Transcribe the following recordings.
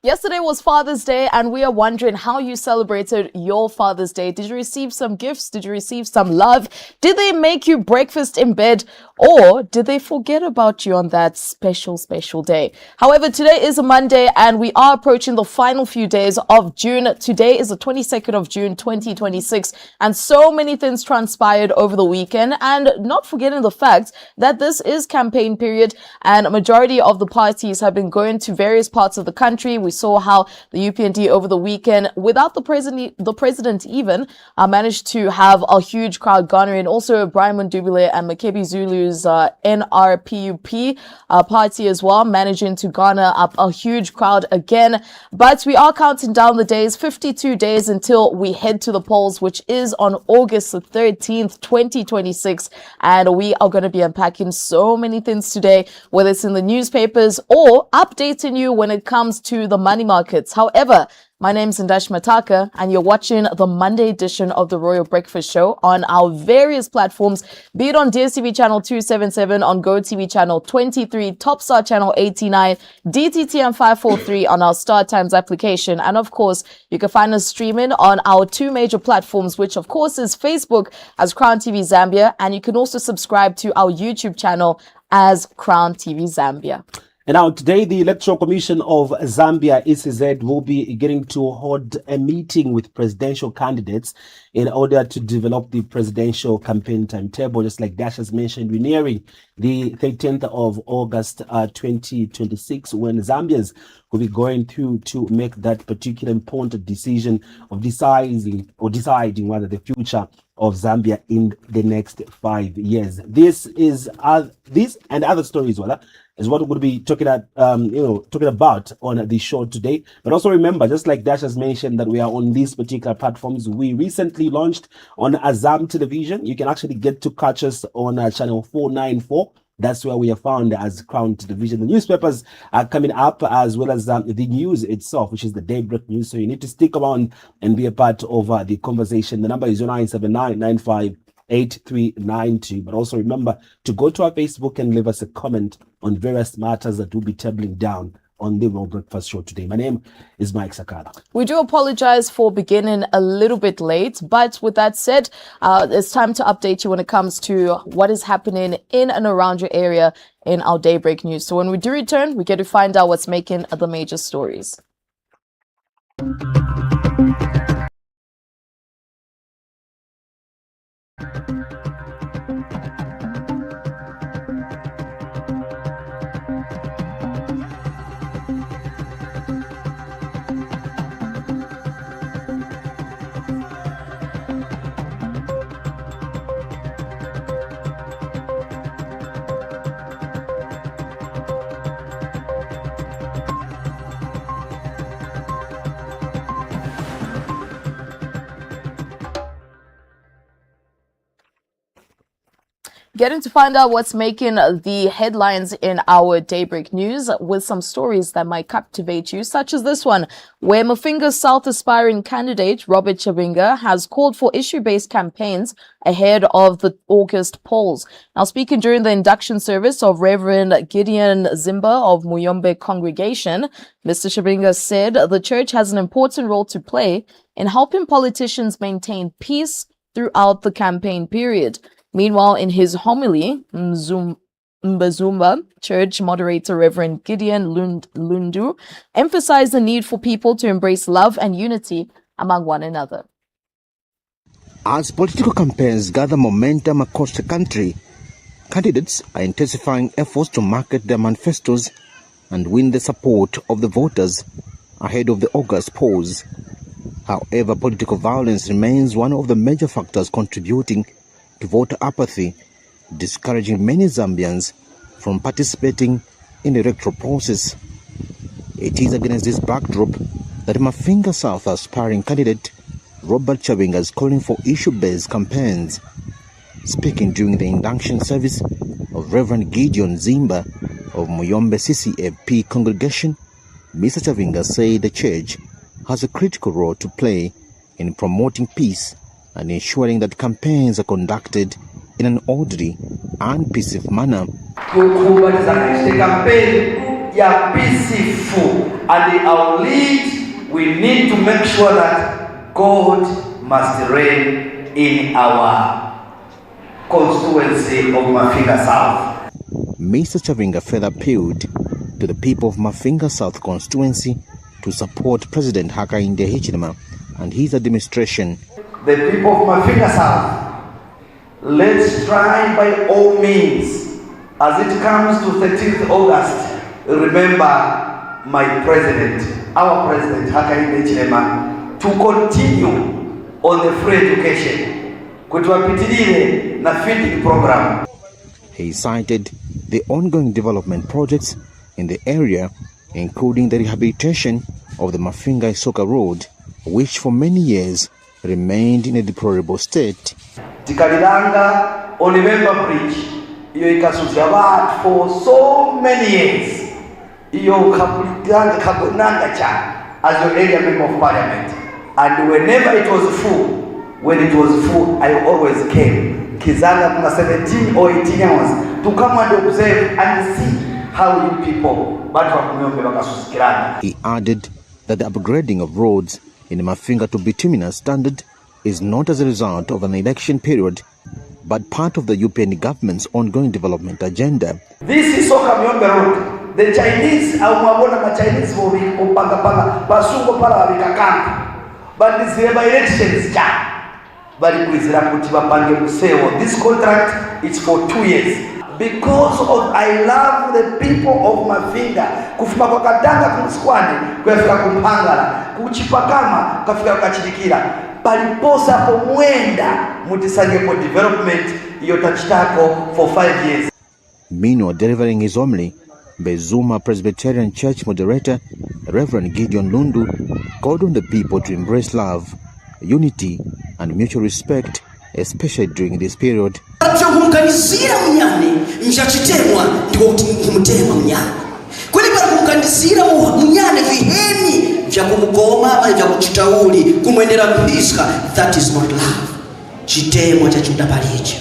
Yesterday was Father's Day, and we are wondering how you celebrated your Father's Day. Did you receive some gifts? Did you receive some love? Did they make you breakfast in bed? Or did they forget about you on that special day? However, today is a Monday, and we are approaching the final few days of June. Today is the 22nd of June, 2026, and so many things transpired over the weekend. And not forgetting the fact that this is campaign period, and a majority of the parties have been going to various parts of the country. We saw how the UPND over the weekend, without the president even, managed to have a huge crowd garnering. Also, Brian Mundubile and Makebi Zulu's NRPUP party as well, managing to garner up a huge crowd again. But we are counting down the days, 52 days until we head to the polls, which is on August the 13th, 2026. And we are going to be unpacking so many things today, whether it's in the newspapers or updating you when it comes to the money markets. However, my name's Ndash Mataka, and you're watching the Monday edition of the Royal Breakfast Show on our various platforms, be it on DSTV channel 277, on GoTV channel 23, Topstar channel 89, DTTM 543 on our Star Times application. And of course, you can find us streaming on our two major platforms, which of course is Facebook as CrownTVZambia, and you can also subscribe to our YouTube channel as CrownTVZambia. And now today, the Electoral Commission of Zambia, ECZ, will be getting to hold a meeting with presidential candidates in order to develop the presidential campaign timetable. Just like Dash has mentioned, we're nearing the 13th of August 2026, when Zambians will be going through to make that particular important decision of deciding whether the future of Zambia in the next 5 years. This and other stories, is what we're going to be talking about on the show today. But also remember, just like Dash has mentioned, that we are on these particular platforms. We recently launched on Azam Television. You can actually get to catch us on channel 494. That's where we are found as Crown Television. The newspapers are coming up, as well as the news itself, which is the Daybreak News. So you need to stick around and be a part of the conversation. The number is 0979958392. But also remember to go to our Facebook and leave us a comment on various matters that we'll be tabling down on the Royal Breakfast Show today. My name is Mike Sakala. We do apologize for beginning a little bit late, but with that said, it's time to update you when it comes to what is happening in and around your area in our Daybreak News. So when we do return, we get to find out what's making the major stories. Getting to find out what's making the headlines in our Daybreak News with some stories that might captivate you, such as this one, where Mafinga's South aspiring candidate, Robert Chabinga, has called for issue-based campaigns ahead of the August polls. Now, speaking during the induction service of Reverend Gideon Zimba of Muyombe Congregation, Mr. Chabinga said the church has an important role to play in helping politicians maintain peace throughout the campaign period. Meanwhile, in his homily, Mbazumba church moderator Reverend Gideon Lundu emphasized the need for people to embrace love and unity among one another. As political campaigns gather momentum across the country, candidates are intensifying efforts to market their manifestos and win the support of the voters ahead of the August polls. However, political violence remains one of the major factors contributing to voter apathy, discouraging many Zambians from participating in the electoral process. It is against this backdrop that Mafinga South aspiring candidate Robert Chabinga is calling for issue-based campaigns. Speaking during the induction service of Reverend Gideon Zimba of Muyombe CCAP congregation, Mr. Chabinga said the church has a critical role to play in promoting peace and ensuring that campaigns are conducted in an orderly and peaceful manner. ya peaceful, and our lead, we need to make sure that God must reign in our constituency of Mafinga South. Mr. Chavinga further appealed to the people of Mafinga South constituency to support President Hakainde Hichilema and his administration. The people of Mafinga South, let's try by all means, as it comes to 13th August, remember my president, our president Hakainde Hichilema, to continue on the free education, kutuwapitilile na feeding program. He cited the ongoing development projects in the area, including the rehabilitation of the Mafinga Isoka Road, which for many years remained in a deplorable state. Tikalilanga Olivemba Bridge, iyo ikasuzia watu for so many years. Iyo kapulitanga kabonanga cha as your area member of parliament. And whenever it was full, when it was full, I always came. Kizanga kuna 17 or 18 hours to come and observe and see how you people. He added that the upgrading of roads in Mafinga to bituminous standard is not as a result of an election period, but part of the UPN government's ongoing development agenda. This is Soka Myombe Road. The Chinese, Chinese will be Basungo Pala Camp. But this election is done. But this contract is for 2 years. Because of I love the people of Mafinga, kufuma kwa Katanga kumsikwane, kufika kumpangala, kuchipakama, kufika kachidikira, paliposa pomwenda, mutisanye for development, yotachitako for 5 years. Meanwhile, delivering his homily, Bezuma Presbyterian Church moderator, Reverend Gideon Lundu, called on the people to embrace love, unity, and mutual respect, especially during this period. Kumkanizira mnyane njachitemwa ndiko kumtema mnyane kweli bali kumkanizira mnyane viheni vya kumgoma ama vya kuchitauli kumwendera mpiska, that is not love. Chitemwa cha chudapalicho.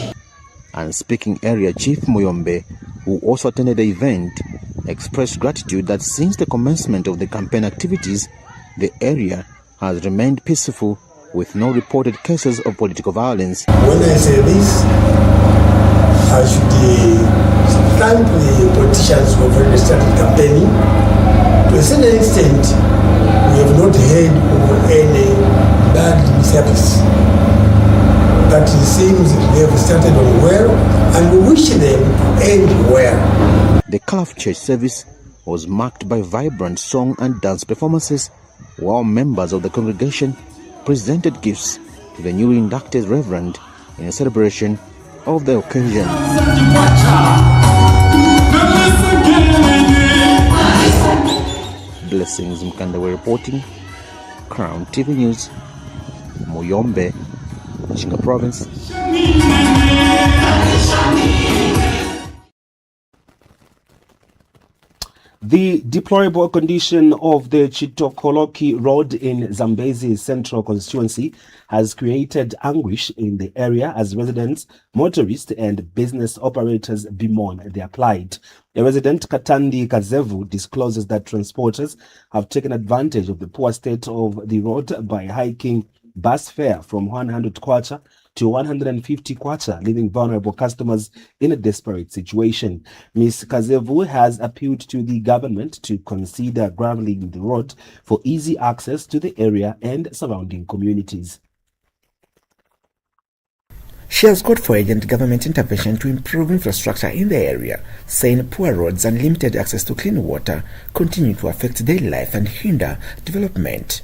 And speaking area chief Muyombe, who also attended the event, expressed gratitude that since the commencement of the campaign activities, the area has remained peaceful with no reported cases of political violence. When I say this, I should thank the politicians who have already started campaigning. To a certain extent, we have not heard of any bad mishaps. But it seems they have started on well, and we wish them to end well. The Calf Church service was marked by vibrant song and dance performances, while members of the congregation presented gifts to the newly inducted Reverend in a celebration of the occasion. Blessings Mkandawe reporting, Crown TV News, Muyombe, Chinga Province. The deplorable condition of the Chitokoloki Road in Zambezi Central Constituency has created anguish in the area as residents, motorists and business operators bemoan their plight. A resident, Katandi Kazevu, discloses that transporters have taken advantage of the poor state of the road by hiking bus fare from 100 kwacha to 150 kwacha, leaving vulnerable customers in a desperate situation. Ms. Kazevu has appealed to the government to consider graveling the road for easy access to the area and surrounding communities. She has called for urgent government intervention to improve infrastructure in the area, saying poor roads and limited access to clean water continue to affect daily life and hinder development.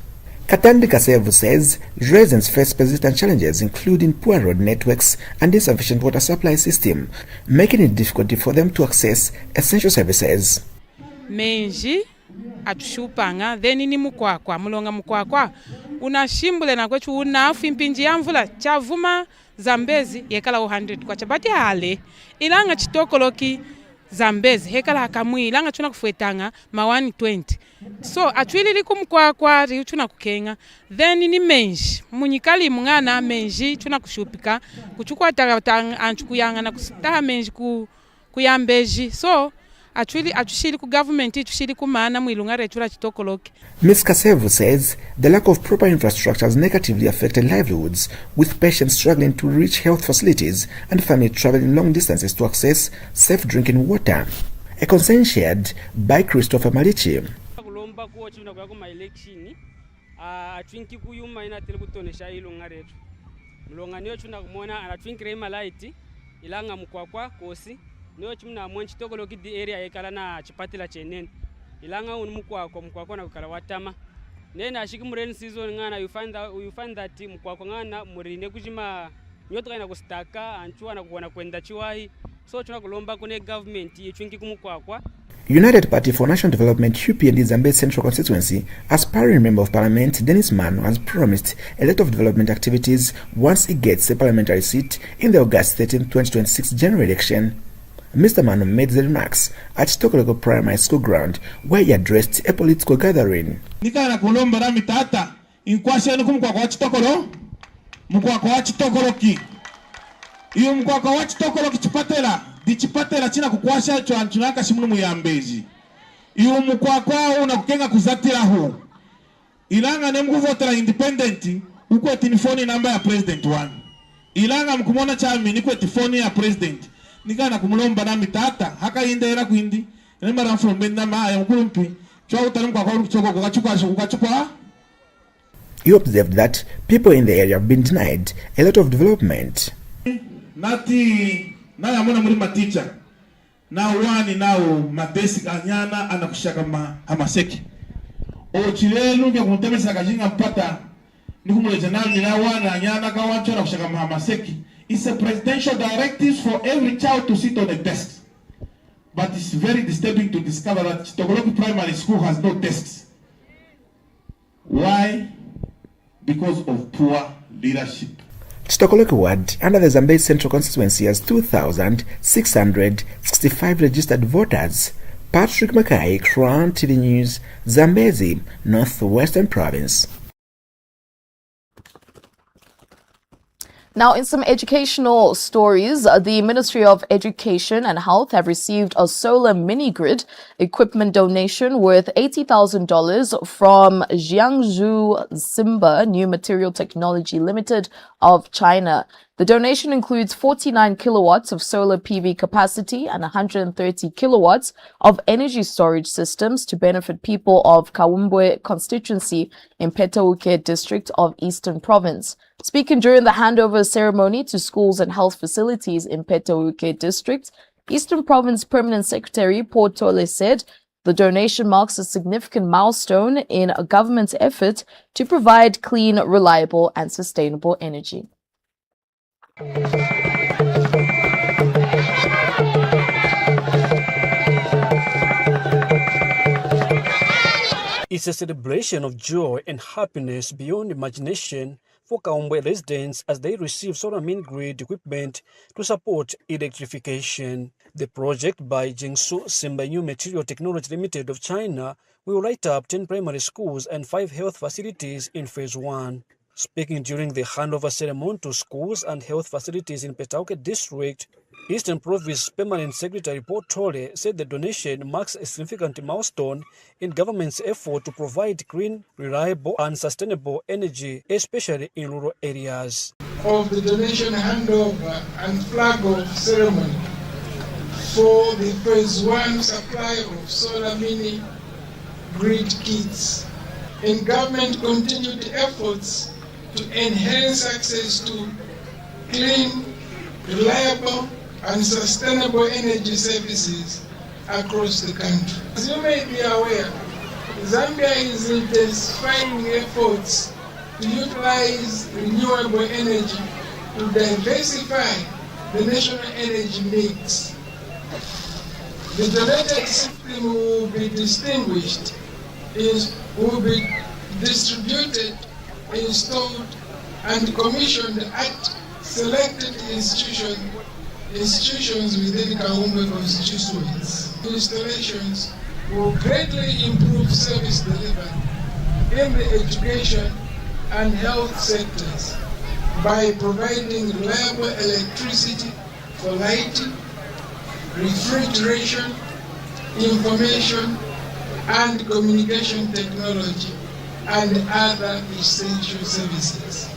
Katandi Kasevu says residents face persistent challenges including poor road networks and insufficient water supply system, making it difficult for them to access essential services. Menji atushupanga then ni mukwakwa mulonga mukwakwa unashimbule na kwechu unafu impinji ya mvula chavuma Zambezi yekala 100 kwacha bati hale ilanga chitokoloki Zambezi hekala hakamwi ilanga chuna kufuetanga ma 120 so atwili likumkwakwa chuna kukenga then ni menji munyikali mungana menji chuna kushupika kuchukua tagatanga anchukuyanga na kusitaha menji kuyambeji so atushili ku government itushili kumana mwilunga retu la chitokoloki. Ms. Kasevu says the lack of proper infrastructure has negatively affected livelihoods, with patients struggling to reach health facilities and families traveling long distances to access safe drinking water. A concern shared by Christopher Malichi. Atwinki kuyuma ina tele kutonesha ilunga retu mlonga niyo chuna kumona anatwinkire malaiti ilanga mkwakwa kosi niyo chumna mwanchi tokoloki di area yekala na chipatila chenene ilanga unu mkwakwa na kukala watama nena ashiki mureni season ngana you find that mkwakwa ngana murine kuchima nyoto kaina kustaka anchua na kuona kwenda chiwahi so chuna kulomba kune government yechwinki kumkwakwa. United Party for National Development UPND Zambia Central Constituency aspiring Member of Parliament Dennis Manu has promised a lot of development activities once he gets a parliamentary seat in the August 13, 2026 general election. Mr. Manu made the remarks at Tokoloko Primary School ground where he addressed a political gathering. Nikana kulomba na mitata inkwasha nuku mkwako wa chitokolo mkwako wa chitokoloki iyo mkwako wa chitokoloki chipatela dichipatela china kukwasha chunaka shimunu muyambezi iyo mkwakwa unakukenga kuzatira hu ilanga ne mkuvotela independent ukwe tinifoni namba ya president 1 ilanga mkumona chami nikwe tifoni ya president nikana kumulomba na mitata haka indera kuindi nemara mfulombe maa ya mkulumpi chwa utalim kwa kuchoko kukachukwa. He observed that people in the area have been denied a lot of development. Nati na yamuna mulima teacher na wani nao madesi anyana anakushaka hamaseki ochilelu nge kuntemesa kajinga mpata nikumuleja nani na wana anyana kawancho na kushaka hamaseki. It's a presidential directive for every child to sit on a desk, but it's very disturbing to discover that Chitokoloki Primary School has no desks. Why? Because of poor leadership. Chitokoloki Ward under the Zambia Central Constituency has 2,665 registered voters. Patrick Mackay, Crown TV News, Zambezi, Northwestern Province. Now, in some educational stories, the Ministry of Education and Health have received a solar mini-grid equipment donation worth $80,000 from Jiangsu Simba New Material Technology Limited of China. The donation includes 49 kilowatts of solar PV capacity and 130 kilowatts of energy storage systems to benefit people of Kaumbwe constituency in Petauke district of Eastern Province. Speaking during the handover ceremony to schools and health facilities in Petauke district, Eastern Province Permanent Secretary Paul Tole said the donation marks a significant milestone in a government's effort to provide clean, reliable and sustainable energy. It's a celebration of joy and happiness beyond imagination for Kaumbwe residents as they receive solar mini-grid equipment to support electrification. The project by Jiangsu Simba New Material Technology Limited of China will light up 10 primary schools and 5 health facilities in Phase 1. Speaking during the handover ceremony to schools and health facilities in Petauke District, Eastern Province Permanent Secretary Paul Tole said the donation marks a significant milestone in government's effort to provide clean, reliable and sustainable energy, especially in rural areas. Of the donation handover and flag off ceremony for the Phase 1 supply of solar mini grid kits in government continued efforts to enhance access to clean, reliable and sustainable energy services across the country. As you may be aware, Zambia is intensifying efforts to utilize renewable energy to diversify the national energy mix. The donated system will be distinguished, will be distributed, installed and commissioned at selected institutions within Kaumbwe constituencies. Installations will greatly improve service delivery in the education and health sectors by providing reliable electricity for lighting, refrigeration, information and communication technology, and other essential services.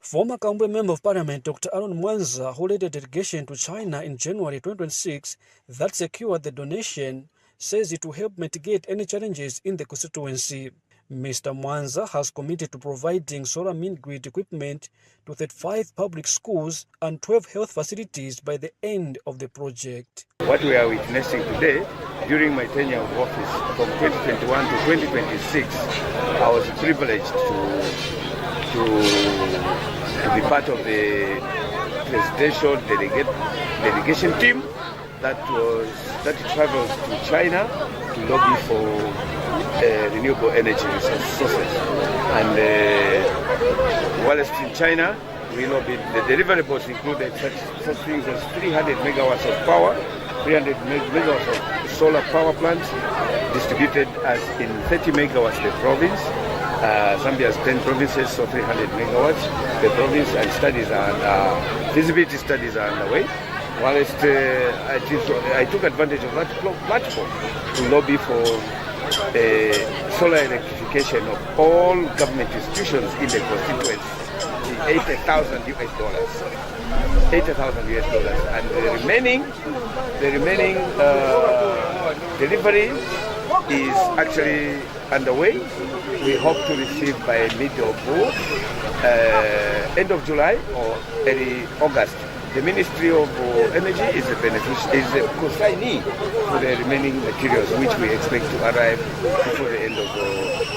Former Kaumbe Member of Parliament Dr. Aaron Mwanza, who led a delegation to China in January 2026 that secured the donation, says it will help mitigate any challenges in the constituency. Mr. Mwanza has committed to providing solar mini-grid equipment to 35 public schools and 12 health facilities by the end of the project. What we are witnessing today, during my tenure of office from 2021 to 2026, I was privileged to be part of the presidential delegation team that travels to China to lobby for renewable energy sources. And whilst in China, we lobbied. The deliverables included such things as 300 megawatts of power, 300 megawatts of solar power plants distributed as in 30 megawatts per province. Zambia has 10 provinces, so 300 megawatts per province, and feasibility studies are underway. Whilst I took advantage of that platform to lobby for solar electrification of all government institutions in the constituency, $80,000 US. $80,000 US, and the remaining delivery is actually underway. We hope to receive by end of July or early August. The Ministry of Energy is a consignee for the remaining materials, which we expect to arrive before the end of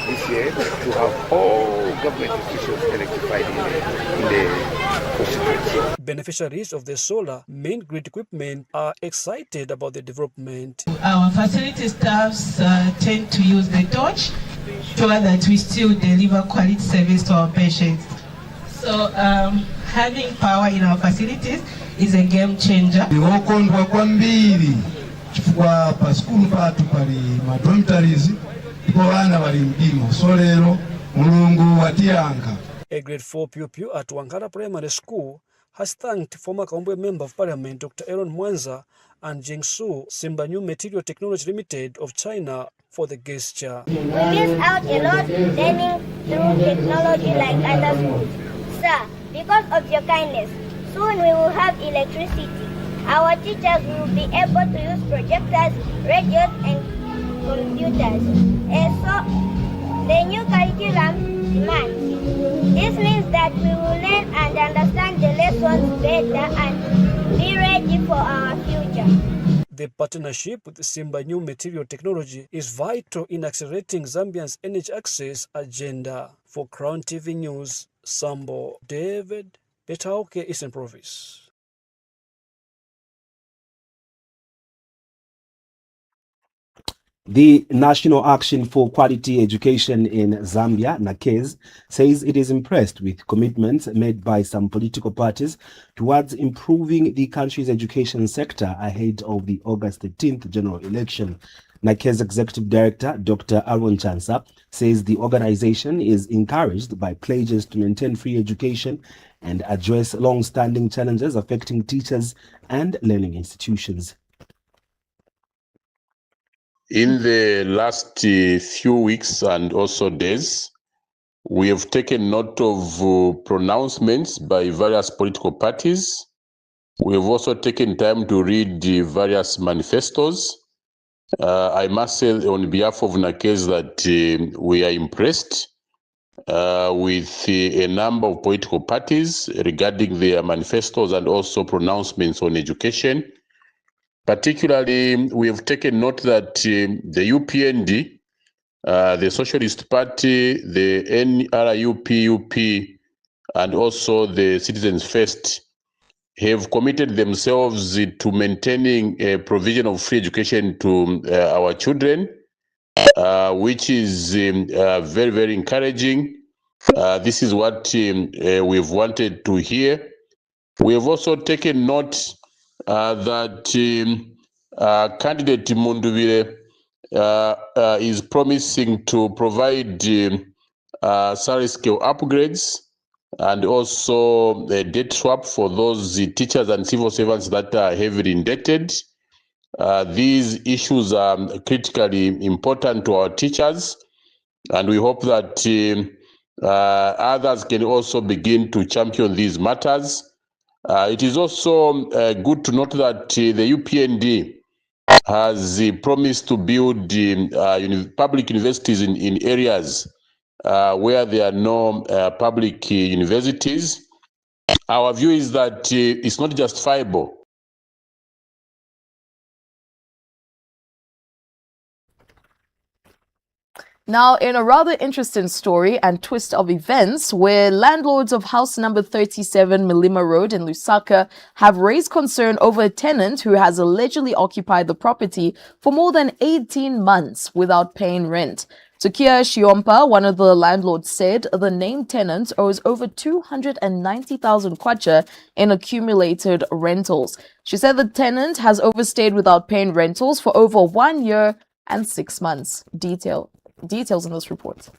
this year, to have all government institutions electrified in the constituency. Beneficiaries of the solar main grid equipment are excited about the development. Our facility staffs tend to use the torch so that we still deliver quality service to our patients. So having power in our facilities is a game changer. Okondwa kwambiri chifukwa pa skulu patu pali ma dormitories ndipo bana bali mdimo so lero mulungu watiyanka. A grade 4 pupil at Wangara Primary School has thanked former Kaumbe Member of Parliament Dr. Aaron Mwanza and Jiangsu Simba New Material Technology Limited of China for the gesture. We miss out a lot learning through technology like other schools. Sir, because of your kindness, soon we will have electricity. Our teachers will be able to use projectors, radios, and computers. And so, the new curriculum demands. This means that we will learn and understand the lessons better and be ready for our future. The partnership with Simba New Material Technology is vital in accelerating Zambia's energy access agenda. For Crown TV News, Sambo David, Petauke, Eastern Province. The National Action for Quality Education in Zambia, NACEZ, says it is impressed with commitments made by some political parties towards improving the country's education sector ahead of the August 13th general election. NACEZ Executive Director Dr. Aaron Chansa says the organization is encouraged by pledges to maintain free education and address long-standing challenges affecting teachers and learning institutions. In the last few weeks and also days, we have taken note of pronouncements by various political parties. We have also taken time to read the various manifestos. I must say on behalf of NACEZ that we are impressed with a number of political parties regarding their manifestos and also pronouncements on education. Particularly, we have taken note that the UPND, the Socialist Party, the NRUP, and also the Citizens First have committed themselves to maintaining a provision of free education to our children, which is very, very encouraging. This is what we've wanted to hear. We have also taken note that candidate Munduvire is promising to provide salary scale upgrades and also a debt swap for those teachers and civil servants that are heavily indebted. These issues are critically important to our teachers, and we hope that others can also begin to champion these matters. It is also good to note that the UPND has promised to build public universities in areas where there are no public universities. Our view is that it's not justifiable. Now, in a rather interesting story and twist of events, where landlords of house number 37 Milima Road in Lusaka have raised concern over a tenant who has allegedly occupied the property for more than 18 months without paying rent. Tukia Shiompa, one of the landlords, said the named tenant owes over 290,000 kwacha in accumulated rentals. She said the tenant has overstayed without paying rentals for over 1 year and 6 months. Details in this report.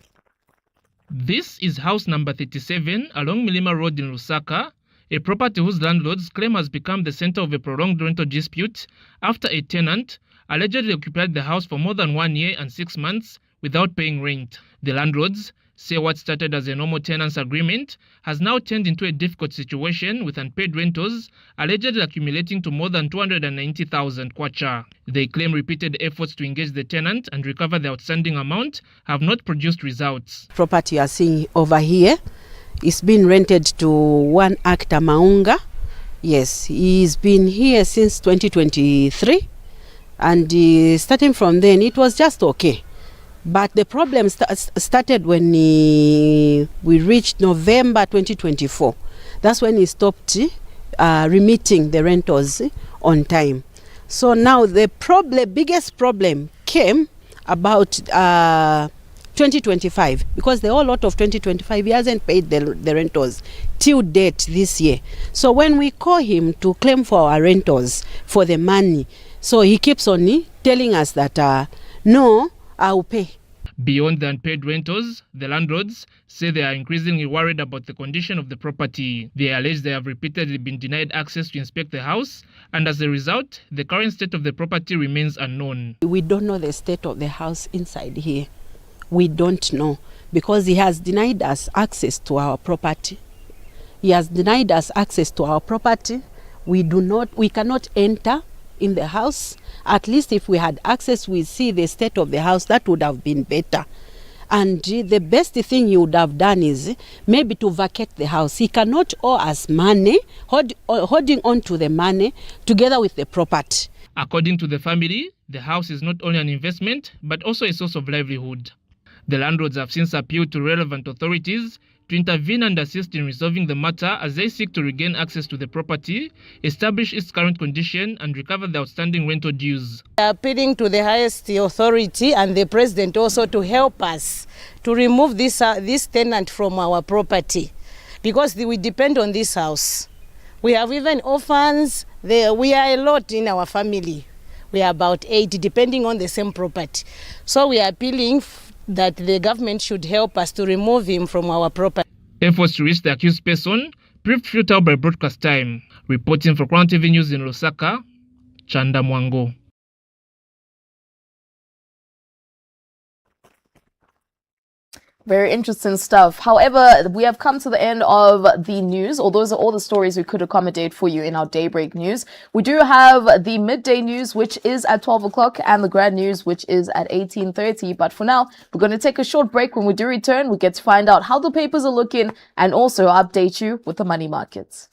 This is house number 37 along Milima Road in Lusaka, a property whose landlords claim has become the center of a prolonged rental dispute after a tenant allegedly occupied the house for more than 1 year and 6 months without paying rent. The landlords say what started as a normal tenants agreement has now turned into a difficult situation with unpaid rentals allegedly accumulating to more than 290,000 kwacha. They claim repeated efforts to engage the tenant and recover the outstanding amount have not produced results. Property you are seeing over here is being rented to one actor Maunga. Yes, he's been here since 2023, and starting from then it was just okay. But the problem started when we reached November 2024. That's when he stopped remitting the rentals on time. So now the biggest problem came about 2025, because the whole lot of 2025 he hasn't paid the rentals till date this year. So when we call him to claim for our rentals for the money, so he keeps on telling us that no, I'll pay. Beyond the unpaid rentals, the landlords say they are increasingly worried about the condition of the property. They allege they have repeatedly been denied access to inspect the house, and as a result, the current state of the property remains unknown. We don't know the state of the house inside here. We don't know, because he has denied us access to our property. He has denied us access to our property. We cannot enter in the house. At least if we had access, we see the state of the house, that would have been better. And the best thing he would have done is maybe to vacate the house. He cannot owe us money, holding on to the money together with the property. According to the family, the house is not only an investment, but also a source of livelihood. The landlords have since appealed to relevant authorities to intervene and assist in resolving the matter as they seek to regain access to the property, establish its current condition, and recover the outstanding rental dues. Appealing to the highest authority and the president also to help us to remove this tenant from our property, because we depend on this house. We have even orphans. We are a lot in our family. We are about 8, depending on the same property. So we are appealing that the government should help us to remove him from our property. Efforts to reach the accused person proved futile by broadcast time. Reporting for Crown TV News in Lusaka, Chanda Mwango. Very interesting stuff. However, we have come to the end of the news, or those are all the stories we could accommodate for you in our daybreak news. We do have the midday news, which is at 12 o'clock, and the grand news, which is at 18:30. But for now, we're going to take a short break. When we do return, we get to find out how the papers are looking and also update you with the money markets.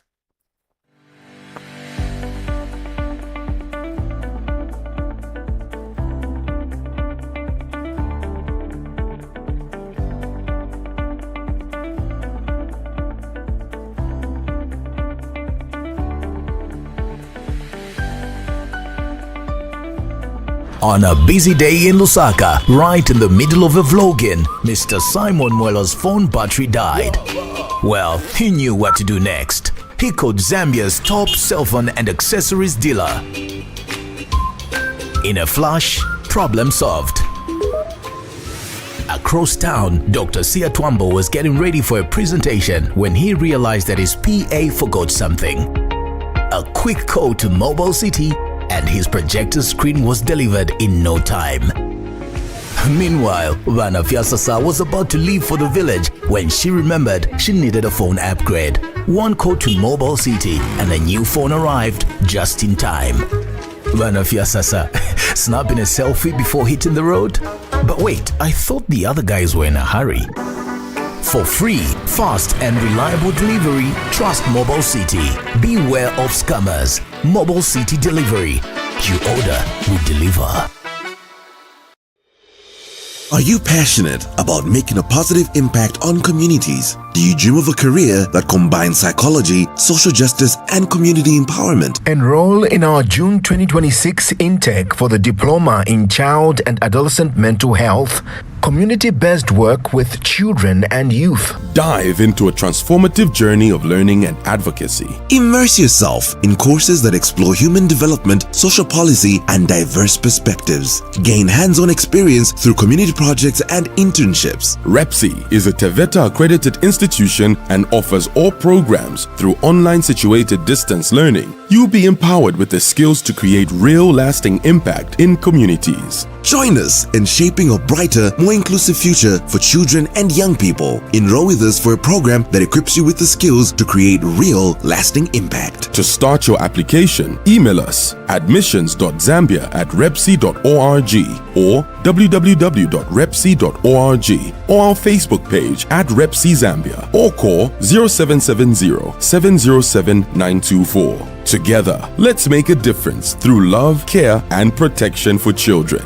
On a busy day in Lusaka, right in the middle of a vlogging, Mr. Simon Mwela's phone battery died. Well, he knew what to do next. He called Zambia's top cell phone and accessories dealer. In a flash, problem solved. Across town, Dr. Sia Twambo was getting ready for a presentation when he realized that his PA forgot something. A quick call to Mobile City and his projector screen was delivered in no time. Meanwhile, Vana Fiasasa was about to leave for the village when she remembered she needed a phone upgrade. One call to Mobile City and a new phone arrived just in time. Vana Fiasasa snapping a selfie before hitting the road? But wait, I thought the other guys were in a hurry. For free, fast and reliable delivery, trust Mobile City. Beware of scammers. Mobile City Delivery. You order, we deliver. Are you passionate about making a positive impact on communities? Do you dream of a career that combines psychology, social justice, and community empowerment? Enroll in our June 2026 intake for the Diploma in Child and Adolescent Mental Health, community-based work with children and youth. Dive into a transformative journey of learning and advocacy. Immerse yourself in courses that explore human development, social policy, and diverse perspectives. Gain hands-on experience through community projects and internships. REPSI is a TVETA accredited institution and offers all programs through online situated distance learning. You'll be empowered with the skills to create real lasting impact in communities. Join us in shaping a brighter, more inclusive future for children and young people. Enroll with us for a program that equips you with the skills to create real, lasting impact. To start your application, email us admissions.zambia@repsi.org or www.repsi.org or our Facebook page @RepsiZambia or call 0770 707 924. Together, let's make a difference through love, care, and protection for children.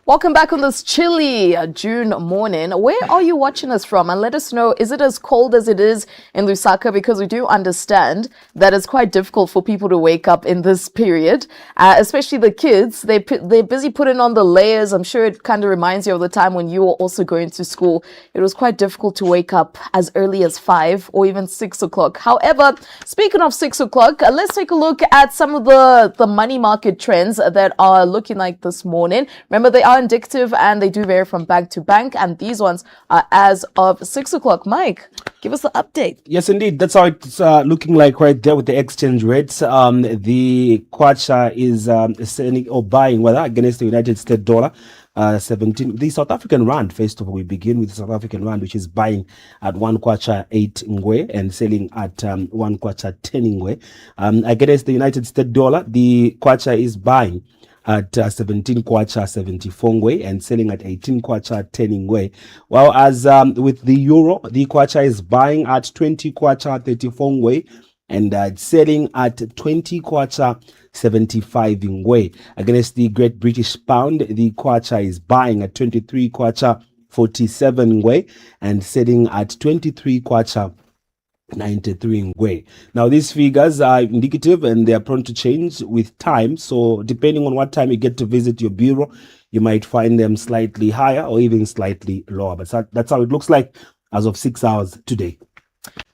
Welcome back on this chilly June morning. Where are you watching us from? And let us know, is it as cold as it is in Lusaka? Because we do understand that it's quite difficult for people to wake up in this period, especially the kids. They're busy putting on the layers. I'm sure it kind of reminds you of the time when you were also going to school. It was quite difficult to wake up as early as 5 or even 6 o'clock. However, speaking of 6 o'clock, let's take a look at some of the money market trends that are looking like this morning. Remember, they are indicative and they do vary from bank to bank, and these ones are as of 6 o'clock. Mike, give us the update. Yes, indeed. That's how it's looking like right there with the exchange rates. The kwacha is selling or buying against the United States dollar. 17. The South African rand, first of all, we begin with the South African rand, which is buying at 1 kwacha 8 ngwe and selling at 1 kwacha 10 ngwe. Against the United States dollar, the kwacha is buying at 17 kwacha 74 ngwe and selling at 18 kwacha 10 ngwe. While as with the euro, the kwacha is buying at 20 kwacha 34 ngwe and selling at 20 kwacha 75 ngwe. Against the Great British Pound, the kwacha is buying at 23 kwacha 47 ngwe and selling at 23 kwacha 93 ngwe. Now these figures are indicative and they are prone to change with time, so depending on what time you get to visit your bureau, you might find them slightly higher or even slightly lower, but that's how it looks like as of 6 hours today.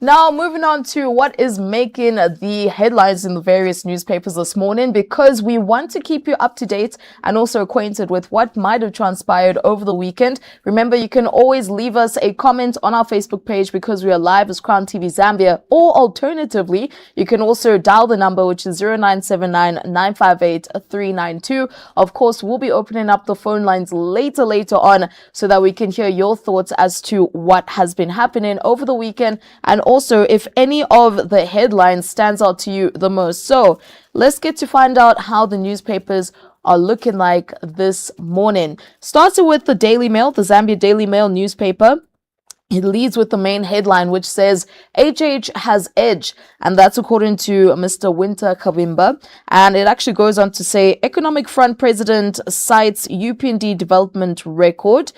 Now, moving on to what is making the headlines in the various newspapers this morning, because we want to keep you up to date and also acquainted with what might have transpired over the weekend. Remember, you can always leave us a comment on our Facebook page because we are live as Crown TV Zambia, or alternatively, you can also dial the number, which is 0979-958-392. Of course, we'll be opening up the phone lines later on so that we can hear your thoughts as to what has been happening over the weekend, and also if any of the headlines stands out to you the most. So let's get to find out how the newspapers are looking like this morning. Starting with the Daily Mail, the Zambia Daily Mail newspaper. It leads with the main headline, which says HH has edge, and that's according to Mr. Winter Kavimba. And it actually goes on to say Economic Front President cites UPND development record.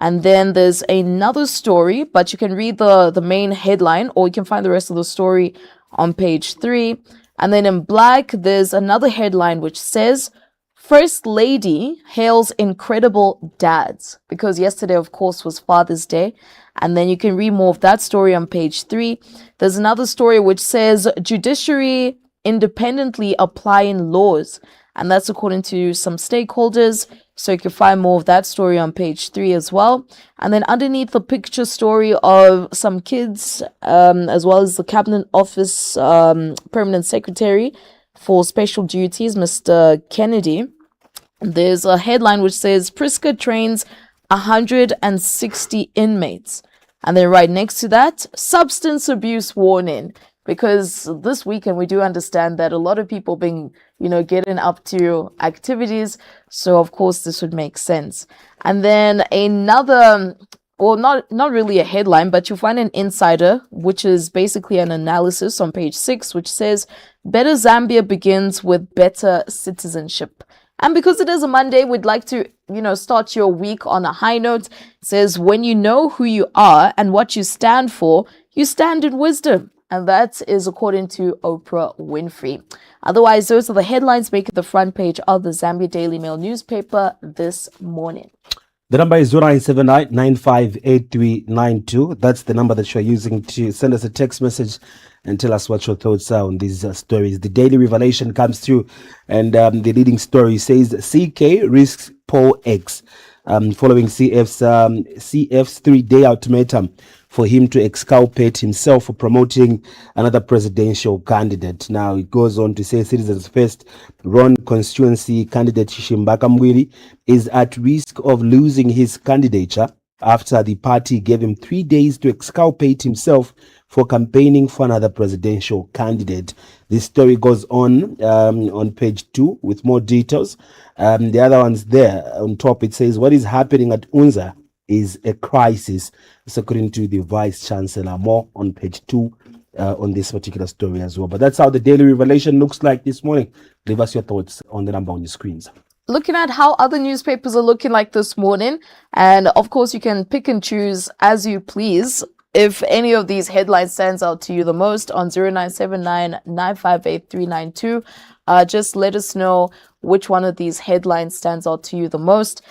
And then there's another story, but you can read the main headline, or you can find the rest of the story on page 3. And then in black, there's another headline which says, First Lady hails incredible dads, because yesterday, of course, was Father's Day. And then you can read more of that story on page 3. There's another story which says judiciary independently applying laws. And that's according to some stakeholders. So you can find more of that story on page 3 as well. And then underneath the picture story of some kids, as well as the Cabinet Office Permanent Secretary for Special Duties, Mr. Kennedy, there's a headline which says Priska trains 160 inmates. And then right next to that, substance abuse warning. Because this weekend we do understand that a lot of people been, getting up to activities. So of course this would make sense. And then another, well, not really a headline, but you'll find an insider, which is basically an analysis on page 6, which says Better Zambia begins with better citizenship. And because it is a Monday, we'd like to, start your week on a high note. It says, when you know who you are and what you stand for, you stand in wisdom. And that is according to Oprah Winfrey. Otherwise, those are the headlines making the front page of the Zambia Daily Mail newspaper this morning. The number is 0979958392. That's the number that you're using to send us a text message and tell us what your thoughts are on these stories. The Daily Revelation comes through, and the leading story says CK risks poll X following CF's 3-day ultimatum for him to exculpate himself for promoting another presidential candidate. Now, it goes on to say Citizens First Ron constituency candidate Shimbaka Mwiri is at risk of losing his candidature after the party gave him 3 days to exculpate himself for campaigning for another presidential candidate. This story goes on page 2 with more details. The other one's there on top. It says, what is happening at UNZA is a crisis. It's according to the Vice Chancellor. More on page 2 on this particular story as well. But that's how the Daily Revelation looks like this morning. Leave us your thoughts on the number on your screens. Looking at how other newspapers are looking like this morning. And of course, you can pick and choose as you please. If any of these headlines stands out to you the most on 0979-958-392, just let us know which one of these headlines stands out to you the most.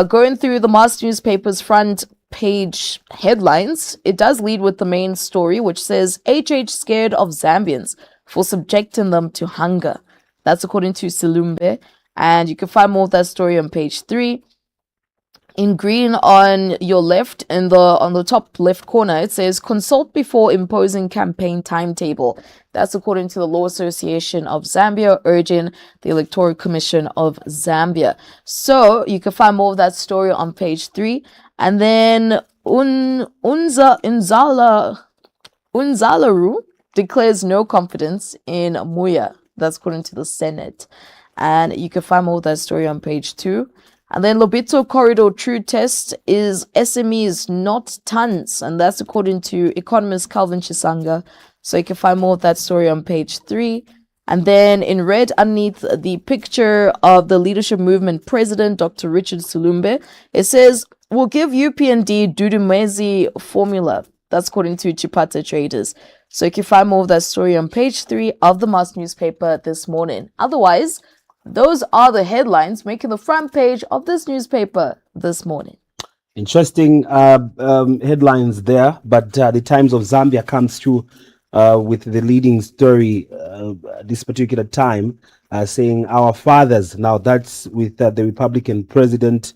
Going through the mass newspaper's front page headlines, it does lead with the main story, which says HH scared of Zambians for subjecting them to hunger. That's according to Silumbe. And you can find more of that story on page 3. In green on your left, on the top left corner, it says consult before imposing campaign timetable. That's according to the Law Association of Zambia, urging the Electoral Commission of Zambia. So you can find more of that story on page 3. And then Unzalaru declares no confidence in Muya. That's according to the Senate. And you can find more of that story on page 2. And then Lobito Corridor True Test is SMEs, not tons. And that's according to economist Calvin Chisanga. So you can find more of that story on page 3. And then in red, underneath the picture of the leadership movement president, Dr. Richard Sulumbe, it says, we'll give UPND Dudumezi formula. That's according to Chipata Traders. So you can find more of that story on page 3 of the Mass newspaper this morning. Otherwise, those are the headlines making the front page of this newspaper this morning. Interesting headlines there, but the Times of Zambia comes through with the leading story this particular time, saying our fathers. Now that's with the Republican president,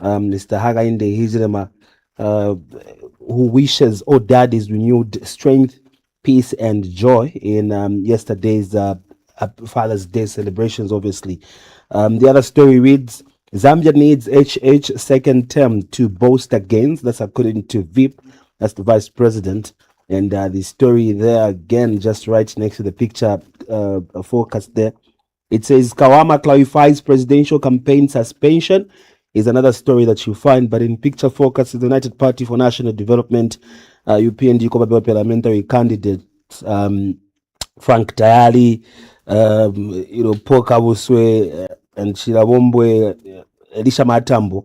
Mr. Hakainde Hichilema, who wishes all daddies renewed strength, peace, and joy in yesterday's Father's Day celebrations, obviously. The other story reads, Zambia needs HH second term to bolster gains. That's according to VIP. That's the vice president. And the story there again, just right next to the picture focus there. It says Kawama clarifies presidential campaign suspension is another story that you find. But in picture focus is the United Party for National Development, UPND Kobabel parliamentary candidate Frank Tayali, Paul Kabuswe and Shirabombwe, Elisha Matambo,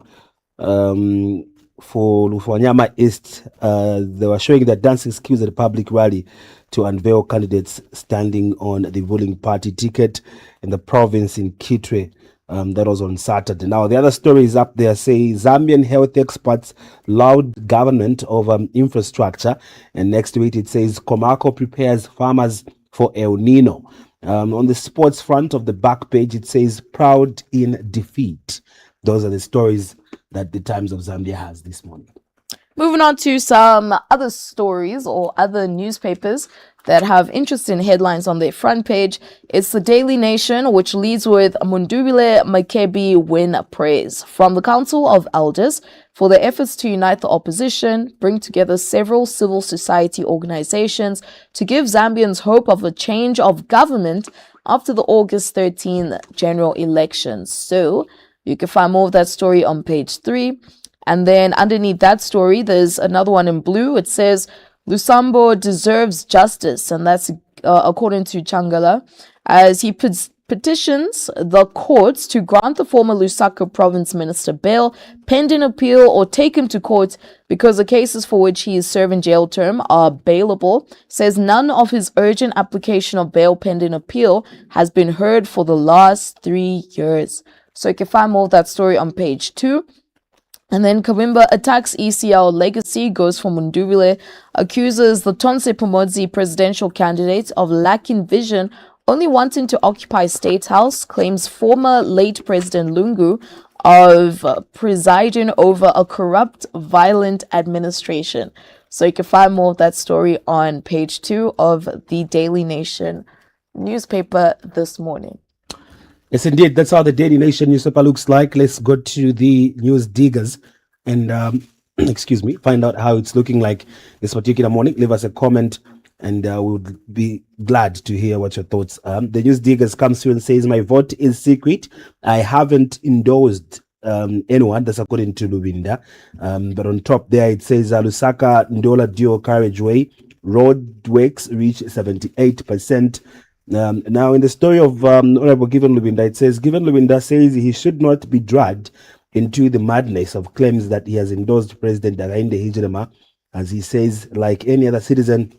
for Lufwanyama East, they were showing their dancing skills at a public rally to unveil candidates standing on the ruling party ticket in the province in Kitwe. That was on Saturday. Now, the other stories up there say Zambian health experts laud government over infrastructure. And next to it says Komako prepares farmers for El Nino. On the sports front of the back page, it says proud in defeat. Those are the stories that the Times of Zambia has this morning. Moving on to some other stories or other newspapers that have interesting headlines on their front page. It's the Daily Nation, which leads with Mundubile Makebi win praise from the Council of Elders for their efforts to unite the opposition, bring together several civil society organizations to give Zambians hope of a change of government after the August 13th general elections. So you can find more of that story on page 3. And then underneath that story, there's another one in blue. It says, Lusambo deserves justice. And that's according to Changala, as he petitions the courts to grant the former Lusaka province minister bail, pending appeal, or take him to court because the cases for which he is serving jail term are bailable. Says none of his urgent application of bail pending appeal has been heard for the last 3 years. So you can find more of that story on page 2. And then Kawimba attacks ECL legacy, goes for Mundubile, accuses the Tonse Pomodzi presidential candidate of lacking vision, only wanting to occupy State House, claims former late President Lungu of presiding over a corrupt, violent administration. So you can find more of that story on page 2 of the Daily Nation newspaper this morning. Yes, indeed. That's how the Daily Nation newspaper looks like. Let's go to the News Diggers and, find out how it's looking like this particular morning. Leave us a comment and we would be glad to hear what your thoughts are. The News Diggers comes through and says, my vote is secret. I haven't endorsed anyone. That's according to Lubinda. But on top there, it says Lusaka Ndola Dual Carriageway road works reach 78%. Now, in the story of Honorable Given Lubinda, it says, Given Lubinda says he should not be dragged into the madness of claims that he has endorsed President Hakainde Hichilema. As he says, like any other citizen,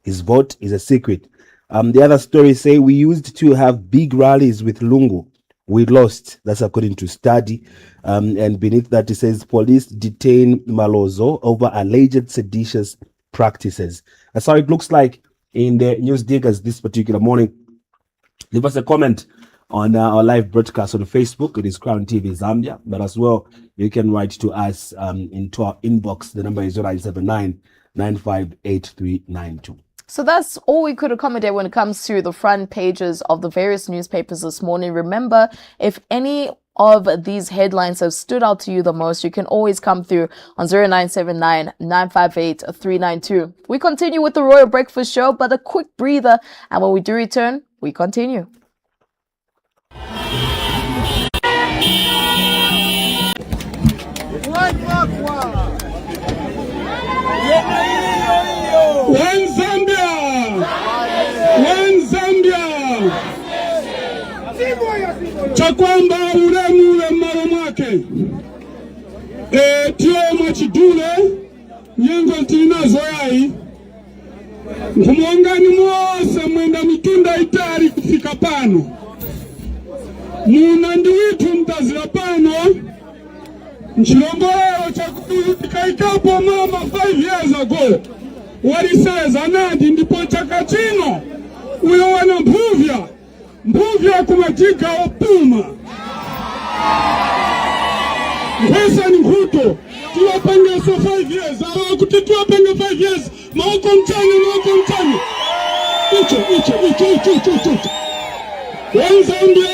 his vote is a secret. The other stories say, we used to have big rallies with Lungu. We lost. That's according to study. And beneath that, it says, police detain Malozo over alleged seditious practices. That's how it looks like in the News Diggers this particular morning. Leave us a comment on our live broadcast on Facebook. It is Crown TV Zambia, but as well you can write to us into our inbox. The number is 0979-958392. So that's all we could accommodate when it comes to the front pages of the various newspapers this morning. Remember, if any of these headlines have stood out to you the most, you can always come through on 0979-958-392. We continue with the Royal Breakfast Show, but a quick breather, and when we do return, we continue. One Zambia! One Zambia! Cha kwamba uremu mara mwake tio machidule nyengo ntinazo yai kumwongani mwose mwenda mitunda itari kufika pano muna ndiwitu mtazira pano nchilongolero cha kuikaikapo mama 5 years ago waliseza nadi ndipo chaka chino uyo wana mbuvya kumatika opuma Kwesa ni mhuto tuwapenge so 5 years awa kutitua penge 5 years maoko mchani icho Wanzambia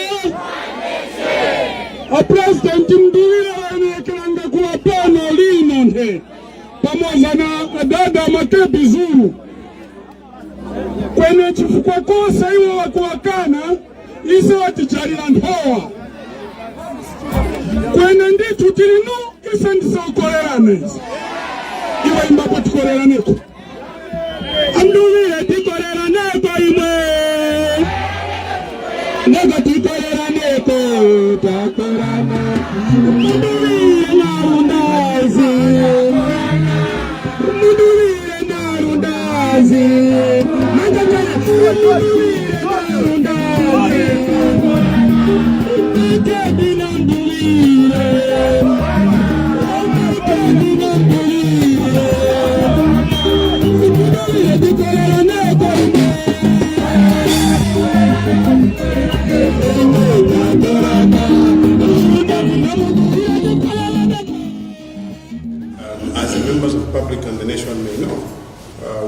a president mduwila wanekilanga kuwa pano lino nhe pamoja na dada Makebi Zulu kwenye chifukwa kosa iwe wakuwakana ise waticharila ndoa kwenye nditu tilinu ise ndisa ukolerane iwe imbapo tukoleraneko amduwile tikoleraneko imwe nega tikoleraneko takorana amduwile na undazi As the members of the public and the nation may know,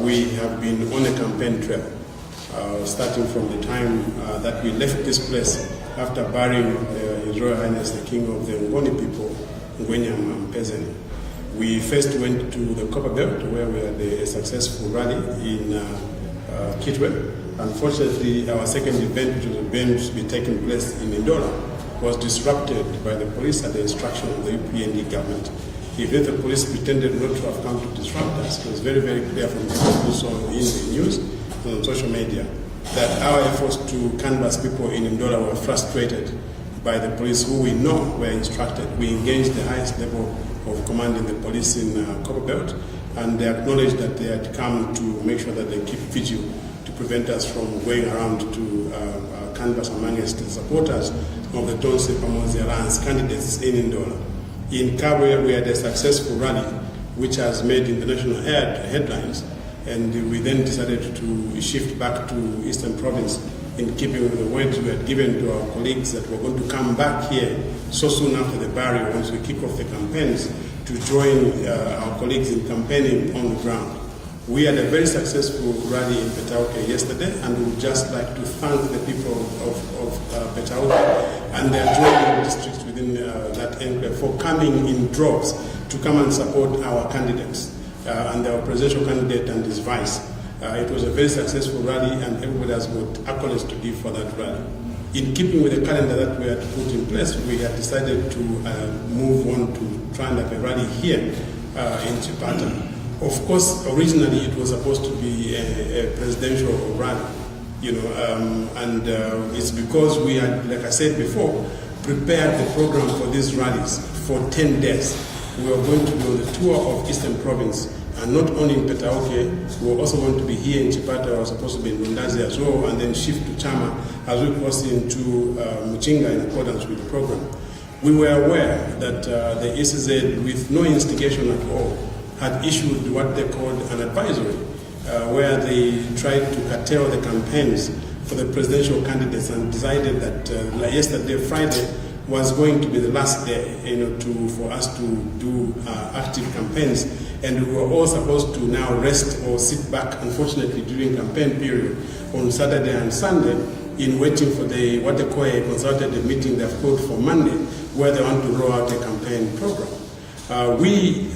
we have been on a campaign trail, starting from the time that we left this place after burying His Royal Highness the King of the Ngoni people, Ngwenyama Mpezeni. We first went to the Copper Belt, where we had a successful rally in Kitwe. Unfortunately, our second event, which was meant to be taking place in Ndola, was disrupted by the police at the instruction of the UPND government. Even the police pretended not to have come to disrupt us, it was very, very clear from people who saw in the news and on social media that our efforts to canvass people in Ndola were frustrated by the police, who we know were instructed. We engaged the highest level of command in the police in Copper Belt, and they acknowledged that they had come to make sure that they keep vigil to prevent us from going around to canvass amongst the supporters of the Tonse Pamozi Alliance candidates in Ndola. In Kabwe, we had a successful rally, which has made international headlines, and we then decided to shift back to Eastern Province in keeping with the words we had given to our colleagues that we're going to come back here so soon after the barrier, once we kick off the campaigns, to join our colleagues in campaigning on the ground. We had a very successful rally in Petauke yesterday, and we would just like to thank the people of Petauke and their adjoining districts within that enclave for coming in droves to come and support our candidates and our presidential candidate and his vice. It was a very successful rally, and everybody has got accolades to give for that rally. In keeping with the calendar that we had put in place, we had decided to move on to try and have a rally here in Chipata. Of course, originally it was supposed to be a presidential rally, and it's because we had, like I said before, prepared the program for these rallies for 10 days. We were going to be on the tour of Eastern Province, and not only in Petauke, we were also going to be here in Chipata. We were supposed to be in Lundazi as well, and then shift to Chama as we cross into Muchinga in accordance with the program. We were aware that the ECZ, with no instigation at all, had issued what they called an advisory, where they tried to curtail the campaigns for the presidential candidates, and decided that yesterday, Friday, was going to be the last day, for us to do active campaigns, and we were all supposed to now rest or sit back, unfortunately, during campaign period on Saturday and Sunday, in waiting for what they call a consultative meeting they've called for Monday, where they want to roll out a campaign program. We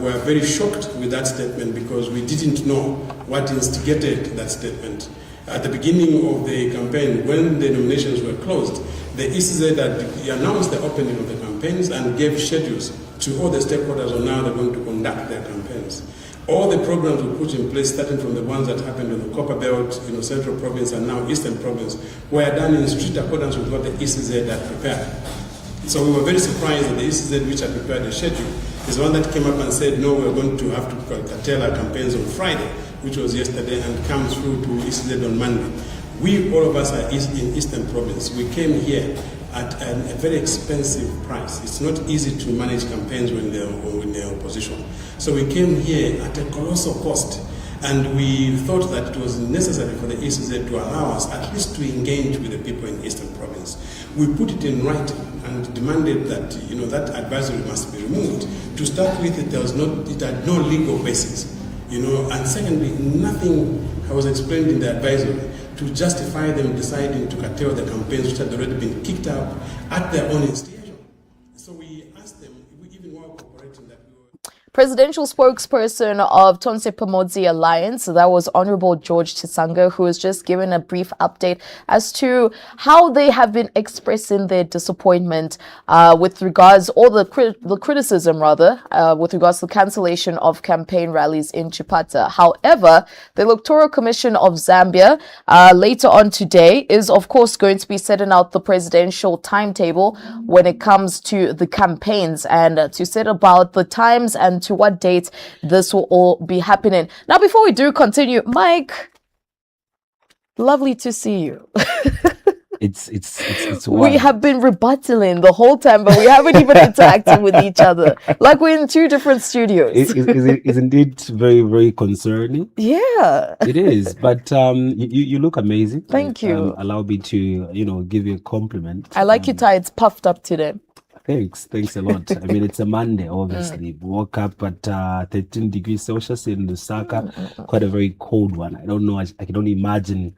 were very shocked with that statement, because we didn't know what instigated that statement. At the beginning of the campaign, when the nominations were closed, the ECZ had announced the opening of the campaigns and gave schedules to all the stakeholders on how they're going to conduct their campaigns. All the programs we put in place, starting from the ones that happened on the Copper Belt, Central Province, and now Eastern Province, were done in strict accordance with what the ECZ had prepared. So we were very surprised that the ECZ, which had prepared the schedule, is the one that came up and said, no, we're going to have to curtail our campaigns on Friday, which was yesterday, and come through to ECZ on Monday. We, all of us, are in Eastern Province. We came here at a very expensive price. It's not easy to manage campaigns when they're in opposition. So we came here at a colossal cost, and we thought that it was necessary for the ECZ to allow us at least to engage with the people in Eastern Province. We put it in writing and demanded that that advisory must be removed. To start with, it had no legal basis, and secondly, nothing was explained in the advisory to justify them deciding to curtail the campaigns which had already been kicked up at their own instigation. So we asked them, even while cooperating, that Presidential spokesperson of Tonse Pamodzi Alliance, that was Honorable George Chisanga, who has just given a brief update as to how they have been expressing their disappointment with regards, or the criticism rather, with regards to the cancellation of campaign rallies in Chipata. However, the Electoral Commission of Zambia later on today is of course going to be setting out the presidential timetable when it comes to the campaigns, and to set about the times and to what date this will all be happening. Now, before we do continue, Mike, lovely to see you. It's We wild. have been rebuttaling the whole time, but we haven't even interacted with each other. Like we're in two different studios. It's indeed very, very concerning. Yeah. It is, but you look amazing. Thank you. Allow me to, give you a compliment. I like your tie. It's puffed up today. Thanks a lot. I mean, it's a Monday, obviously. We woke up at 13 degrees Celsius in Lusaka, quite a very cold one. I don't know, I can only imagine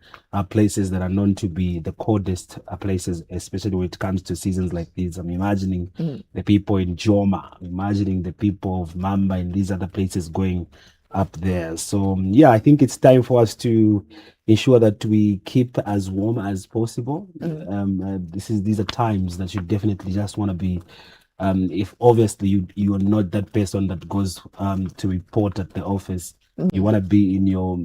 places that are known to be the coldest places, especially when it comes to seasons like these. I'm imagining the people in Joma, I'm imagining the people of Mamba and these other places going up there. So, I think it's time for us to ensure that we keep as warm as possible. These are times that you definitely just want to be, if obviously you are not that person that goes to report at the office, you want to be in your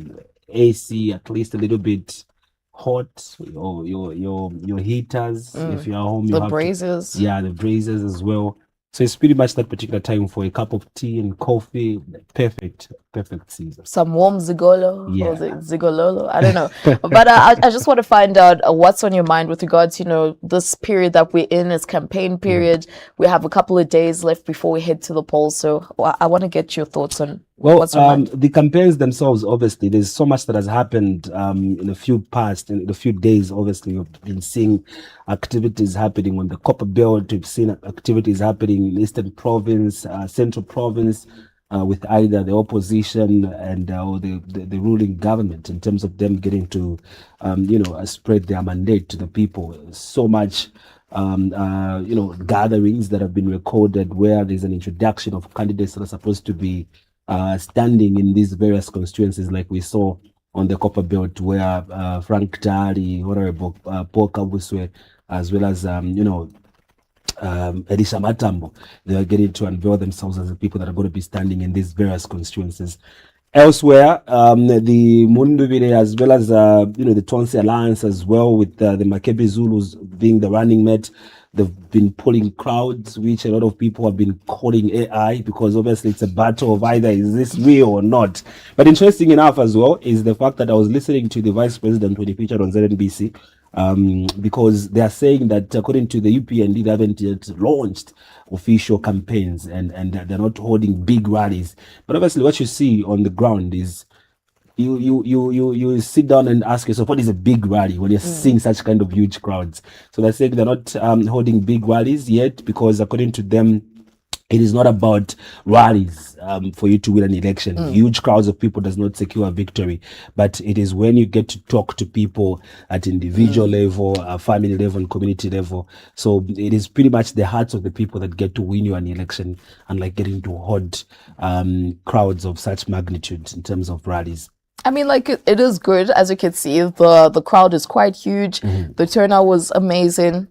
AC at least a little bit hot, your heaters. If you're home, you The have braziers. the braziers as well. So it's pretty much that particular time for a cup of tea and coffee. Perfect season. Some warm zigolo Yeah. or zigololo. I don't know. But I just want to find out what's on your mind with regards, this period that we're in is campaign period. We have a couple of days left before we head to the polls. So I want to get your thoughts on what's on your mind. The campaigns themselves, obviously, there's so much that has happened in a few days. Obviously, we've been seeing activities happening on the Copper Belt. We've seen activities happening in Eastern Province, Central Province, with either the opposition and or the ruling government in terms of them getting to, spread their mandate to the people. So much, gatherings that have been recorded where there's an introduction of candidates that are supposed to be standing in these various constituencies, like we saw on the Copper Belt, where Frank Tari, Honorable Paul Kabuswe, as well as Elisha Matambo, they are getting to unveil themselves as the people that are going to be standing in these various constituencies. Elsewhere, the Munduvile, as well as the Tonsi Alliance, as well, with the Makebi Zulus being the running mate, they've been pulling crowds, which a lot of people have been calling AI, because obviously it's a battle of either is this real or not. But interesting enough as well is the fact that I was listening to the vice president when he featured on ZNBC, because they are saying that according to the UPND, they haven't yet launched official campaigns and they're not holding big rallies. But obviously what you see on the ground is you sit down and ask yourself, what is a big rally when you're seeing such kind of huge crowds? So they're saying they're not holding big rallies yet, because according to them, it is not about rallies for you to win an election. Huge crowds of people does not secure a victory, but it is when you get to talk to people at individual level, family level, and community level. So it is pretty much the hearts of the people that get to win you an election, unlike getting to hold crowds of such magnitude in terms of rallies. I mean, like, it is good. As you can see, the crowd is quite huge. The turnout was amazing.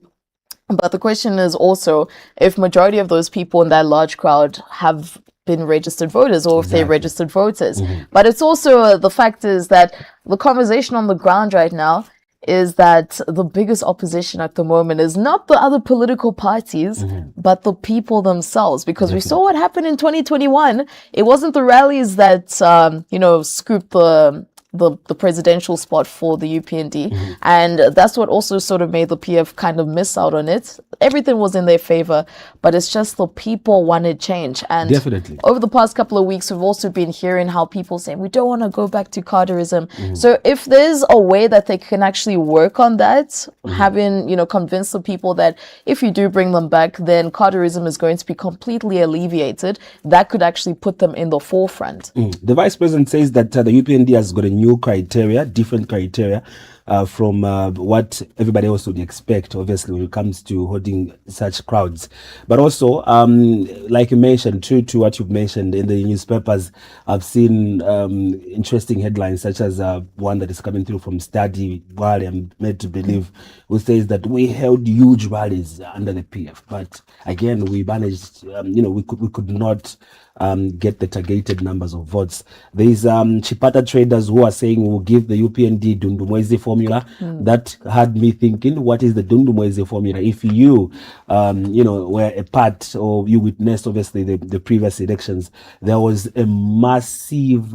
But the question is also if majority of those people in that large crowd have been registered voters, or if they're registered voters. But it's also the fact is that the conversation on the ground right now is that the biggest opposition at the moment is not the other political parties, but the people themselves. Because we saw what happened in 2021. It wasn't the rallies that, scooped the presidential spot for the UPND. And that's what also sort of made the PF kind of miss out on it. Everything was in their favor, but it's just the people wanted change. And definitely, over the past couple of weeks, we've also been hearing how people saying, we don't want to go back to Carterism. So if there's a way that they can actually work on that, having, convince the people that if you do bring them back, then Carterism is going to be completely alleviated, that could actually put them in the forefront. The vice president says that the UPND has got a new criteria, different criteria from what everybody else would expect, obviously, when it comes to holding such crowds. But also, like you mentioned, true to what you've mentioned in the newspapers, I've seen interesting headlines, such as one that is coming through from Study, while I'm made to believe, who says that we held huge rallies under the PF. But again, we managed, we could not get the targeted numbers of votes. There's Chipata traders who are saying we'll give the UPND Dundumwezi formula. That had me thinking, what is the Dundumwezi formula? If you, were a part, or you witnessed, obviously, the previous elections, there was a massive,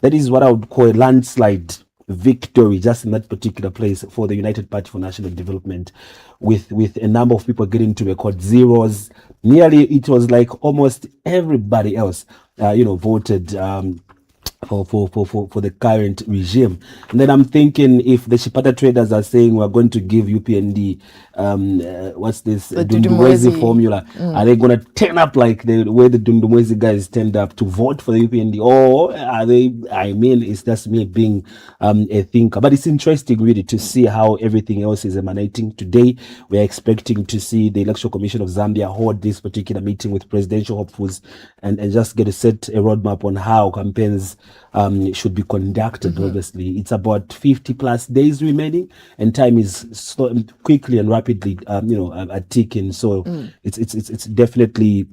that is what I would call a landslide victory just in that particular place for the United Party for National Development, with a number of people getting to record zeros. Nearly, it was like almost everybody else, voted for the current regime. And then I'm thinking, if the Chipata traders are saying we're going to give UPND what's this Dundumwezi formula, are they going to turn up like the way the Dundumwezi guys turned up to vote for the UPND, or are they? I mean, it's just me being a thinker, but it's interesting really to see how everything else is emanating. Today we are expecting to see the Electoral Commission of Zambia hold this particular meeting with presidential hopefuls and just get a roadmap on how campaigns should be conducted. Obviously, it's about 50 plus days remaining, and time is quickly and rapidly ticking. So it's definitely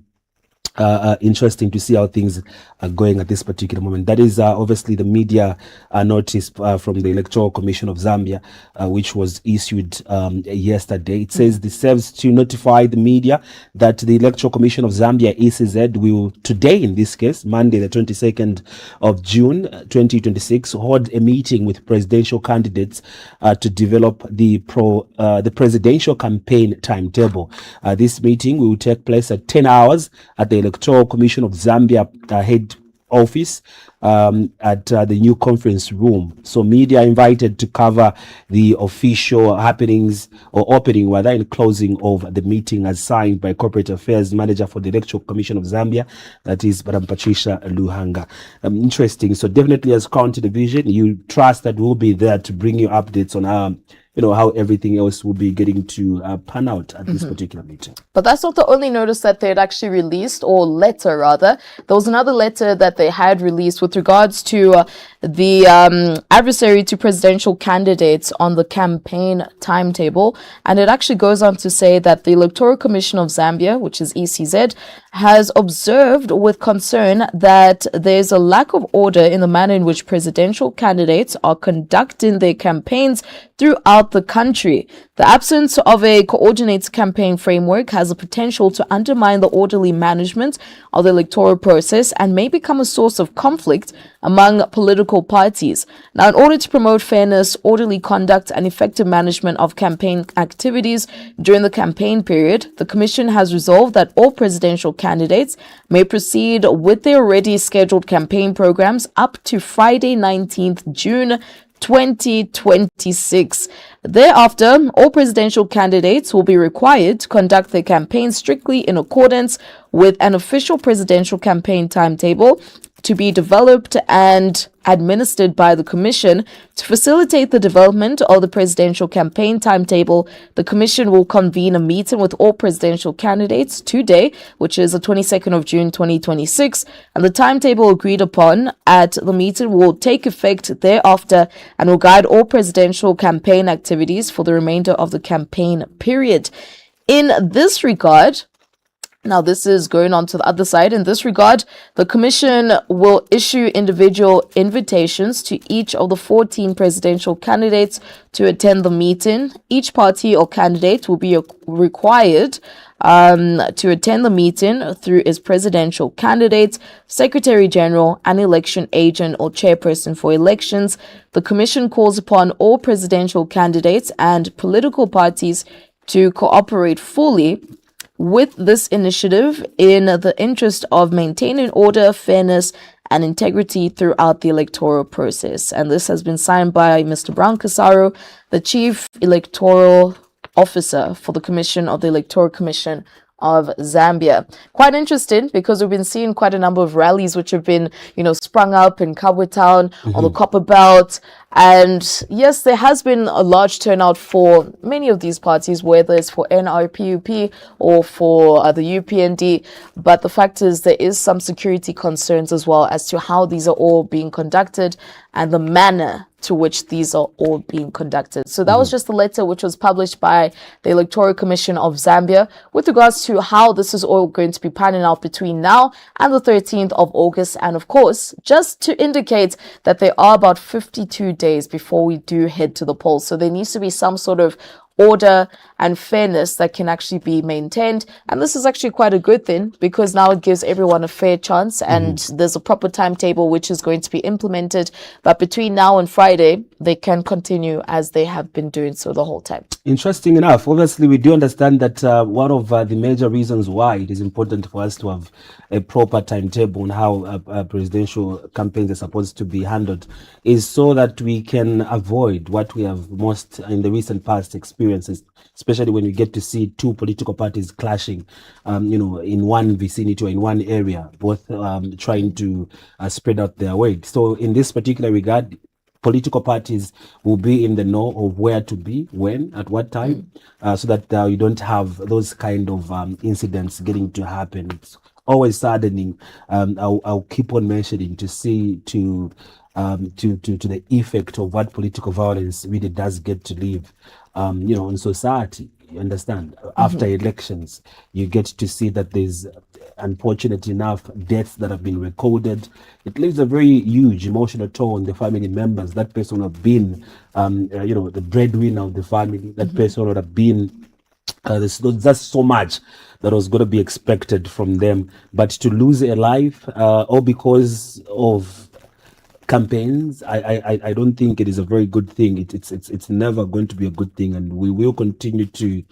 interesting to see how things are going at this particular moment. That is obviously the media notice from the Electoral Commission of Zambia, which was issued yesterday. It says this serves to notify the media that the Electoral Commission of Zambia, ECZ, will today, in this case, Monday, the 22nd of June, 2026, hold a meeting with presidential candidates to develop the presidential campaign timetable. This meeting will take place at 10 hours at the Electoral Commission of Zambia head office at the new conference room. So media invited to cover the official happenings, or opening rather, and closing of the meeting, as signed by Corporate Affairs Manager for the Electoral Commission of Zambia, that is Madam Patricia Luhanga. Interesting. So definitely, as Crown Television, you trust that we'll be there to bring you updates on how everything else will be getting to pan out at this particular meeting. But that's not the only notice that they had actually released, or letter rather. There was another letter that they had released with regards to the adversary to presidential candidates on the campaign timetable. And it actually goes on to say that the Electoral Commission of Zambia, which is ECZ, has observed with concern that there's a lack of order in the manner in which presidential candidates are conducting their campaigns throughout the country. The absence of a coordinated campaign framework has the potential to undermine the orderly management of the electoral process and may become a source of conflict among political parties. Now, in order to promote fairness, orderly conduct, and effective management of campaign activities during the campaign period, the Commission has resolved that all presidential candidates may proceed with their already scheduled campaign programs up to Friday, 19th June 2026. Thereafter, all presidential candidates will be required to conduct their campaigns strictly in accordance with an official presidential campaign timetable to be developed and administered by the Commission. To facilitate the development of the presidential campaign timetable, the Commission will convene a meeting with all presidential candidates today, which is the 22nd of June 2026, and the timetable agreed upon at the meeting will take effect thereafter and will guide all presidential campaign activities for the remainder of the campaign period. In this regard, now, this is going on to the other side. In this regard, the Commission will issue individual invitations to each of the 14 presidential candidates to attend the meeting. Each party or candidate will be required to attend the meeting through its presidential candidate, secretary general, and election agent or chairperson for elections. The Commission calls upon all presidential candidates and political parties to cooperate fully with this initiative in the interest of maintaining order, fairness, and integrity throughout the electoral process. And this has been signed by Mr. Brown Kasaro, the Chief Electoral Officer for the Commission of the Electoral Commission of Zambia. Quite interesting, because we've been seeing quite a number of rallies which have been, sprung up in Kabwe Town, on the Copper Belt. And yes, there has been a large turnout for many of these parties, whether it's for NRPUP or for the UPND. But the fact is, there is some security concerns as well as to how these are all being conducted and the manner to which these are all being conducted. So that was just the letter which was published by the Electoral Commission of Zambia with regards to how this is all going to be panning out between now and the 13th of August. And of course, just to indicate that there are about 52 days before we do head to the polls. So there needs to be some sort of order and fairness that can actually be maintained. And this is actually quite a good thing, because now it gives everyone a fair chance, and there's a proper timetable which is going to be implemented. But between now and Friday, they can continue as they have been doing so the whole time. Interesting enough, obviously we do understand that one of the major reasons why it is important for us to have a proper timetable on how presidential campaigns are supposed to be handled is so that we can avoid what we have most in the recent past experiences, especially when we get to see two political parties clashing, in one vicinity or in one area, both trying to spread out their weight. So in this particular regard, political parties will be in the know of where to be, when, at what time, so that you don't have those kind of incidents getting to happen. It's always saddening. I'll keep on mentioning to see to the effect of what political violence really does get to leave, in society. You understand? After elections, you get to see that there's, unfortunately enough, deaths that have been recorded. It leaves a very huge emotional toll on the family members. That person would have been, the breadwinner of the family. That person would have been, there's so much that was going to be expected from them. But to lose a life, all because of campaigns, I don't think it is a very good thing. It's never going to be a good thing, and we will continue to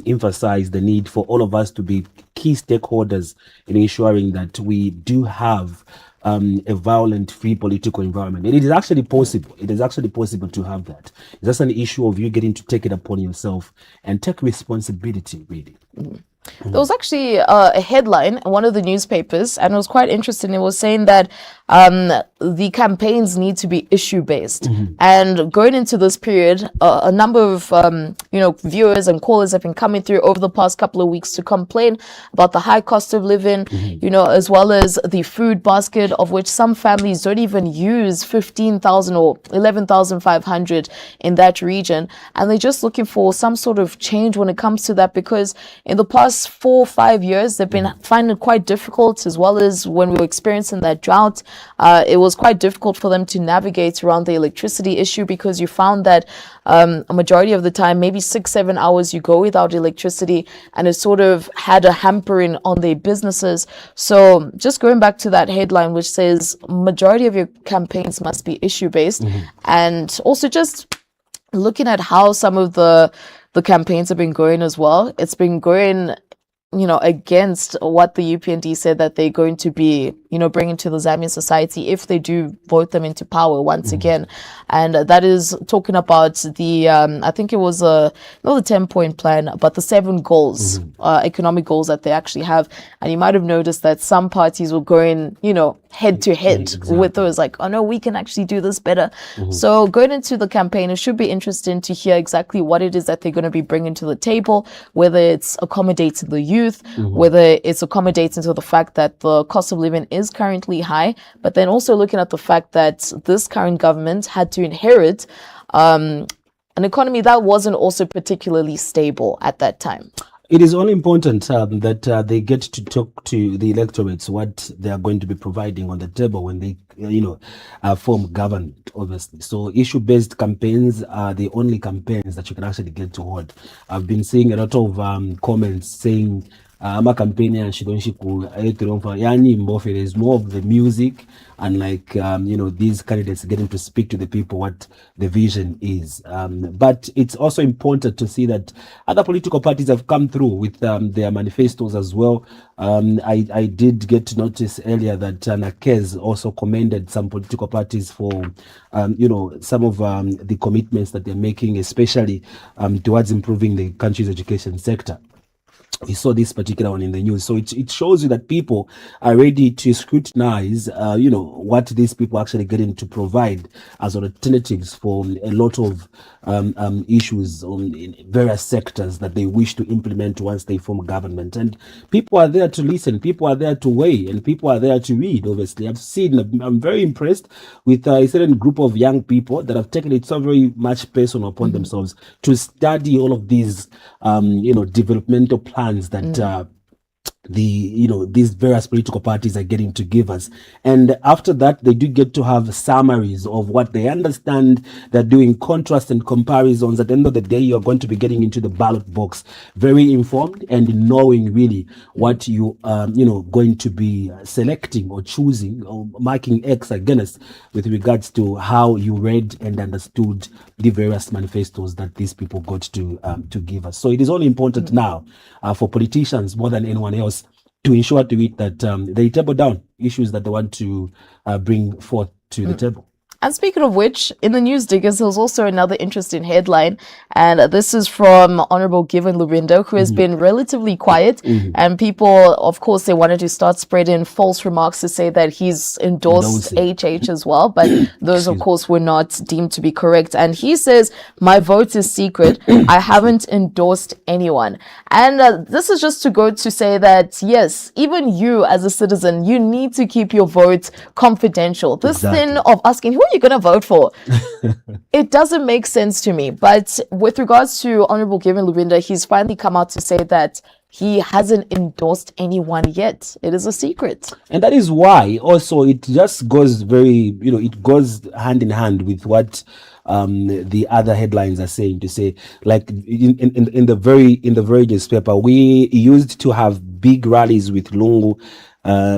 emphasize the need for all of us to be key stakeholders in ensuring that we do have a violent, free political environment. And it is actually possible. It is actually possible to have that. It's just an issue of you getting to take it upon yourself and take responsibility, really. There was actually a headline in one of the newspapers, and it was quite interesting. It was saying that the campaigns need to be issue-based. And going into this period, a number of viewers and callers have been coming through over the past couple of weeks to complain about the high cost of living, as well as the food basket, of which some families don't even use 15,000 or 11,500 in that region. And they're just looking for some sort of change when it comes to that, because in the past 4 or 5 years, they've been finding it quite difficult, as well as when we were experiencing that drought. It was quite difficult for them to navigate around the electricity issue, because you found that a majority of the time, maybe 6-7 hours you go without electricity, and it sort of had a hampering on their businesses. So just going back to that headline, which says majority of your campaigns must be issue-based, and also just looking at how some of the campaigns have been going as well. It's been going, against what the UPND said that they're going to be, bringing to the Zambian society if they do vote them into power once again. And that is talking about the, I think it was not the 10-point plan, but the 7 goals, economic goals that they actually have. And you might have noticed that some parties were going, head to head with those, like, oh no, we can actually do this better. So going into the campaign, it should be interesting to hear exactly what it is that they're going to be bringing to the table, whether it's accommodating the youth, whether it's accommodating to the fact that the cost of living is currently high, but then also looking at the fact that this current government had to inherit an economy that wasn't also particularly stable at that time. It is only important that they get to talk to the electorates what they are going to be providing on the table when they, form government, obviously. So issue-based campaigns are the only campaigns that you can actually get to hold. I've been seeing a lot of comments saying, I'm a campaigner and she don't there's more of the music and these candidates getting to speak to the people what the vision is. But it's also important to see that other political parties have come through with their manifestos as well. I did get to notice earlier that Nakez also commended some political parties for some of the commitments that they're making, especially towards improving the country's education sector. we saw this particular one in the news. So it shows you that people are ready to scrutinize, what these people actually getting to provide as alternatives for a lot of issues in various sectors that they wish to implement once they form government. And people are there to listen, people are there to weigh, and people are there to read. Obviously, I'm very impressed with a certain group of young people that have taken it so very much personal upon themselves to study all of these, developmental plans that these various political parties are getting to give us. And after that, they do get to have summaries of what they understand. They're doing contrast and comparisons. At the end of the day, you're going to be getting into the ballot box very informed and knowing really what you going to be selecting or choosing or marking X against with regards to how you read and understood the various manifestos that these people got to give us. So it is only important now for politicians more than anyone else to ensure to it that they table down issues that they want to bring forth to the table. And speaking of which, in the news diggers, there was also another interesting headline, and this is from Honorable Given Lubindo, who has been relatively quiet, and people, of course, they wanted to start spreading false remarks to say that he's endorsed HH as well, but those, of course, were not deemed to be correct. And he says, my vote is secret. I haven't endorsed anyone. And this is just to go to say that, yes, even you as a citizen, you need to keep your vote confidential. This thing of asking, who are you going to vote for? It doesn't make sense to me. But with regards to Honorable Given Lubinda, he's finally come out to say that he hasn't endorsed anyone yet. It is a secret. And that is why also it just goes very, it goes hand in hand with what the other headlines are saying, to say, like in the very newspaper, we used to have big rallies with Lungu.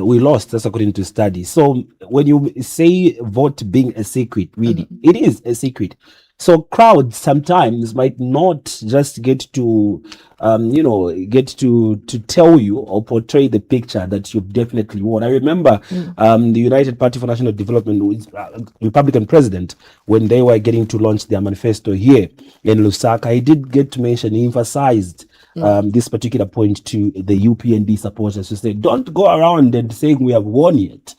We lost, that's according to studies. So when you say vote being a secret, really, it is a secret. So crowds sometimes might not just get to, tell you or portray the picture that you've definitely won. I remember the United Party for National Development, with Republican president, when they were getting to launch their manifesto here in Lusaka, he did get to mention, he emphasized this particular point to the UPND supporters, to say, don't go around and saying we have won yet,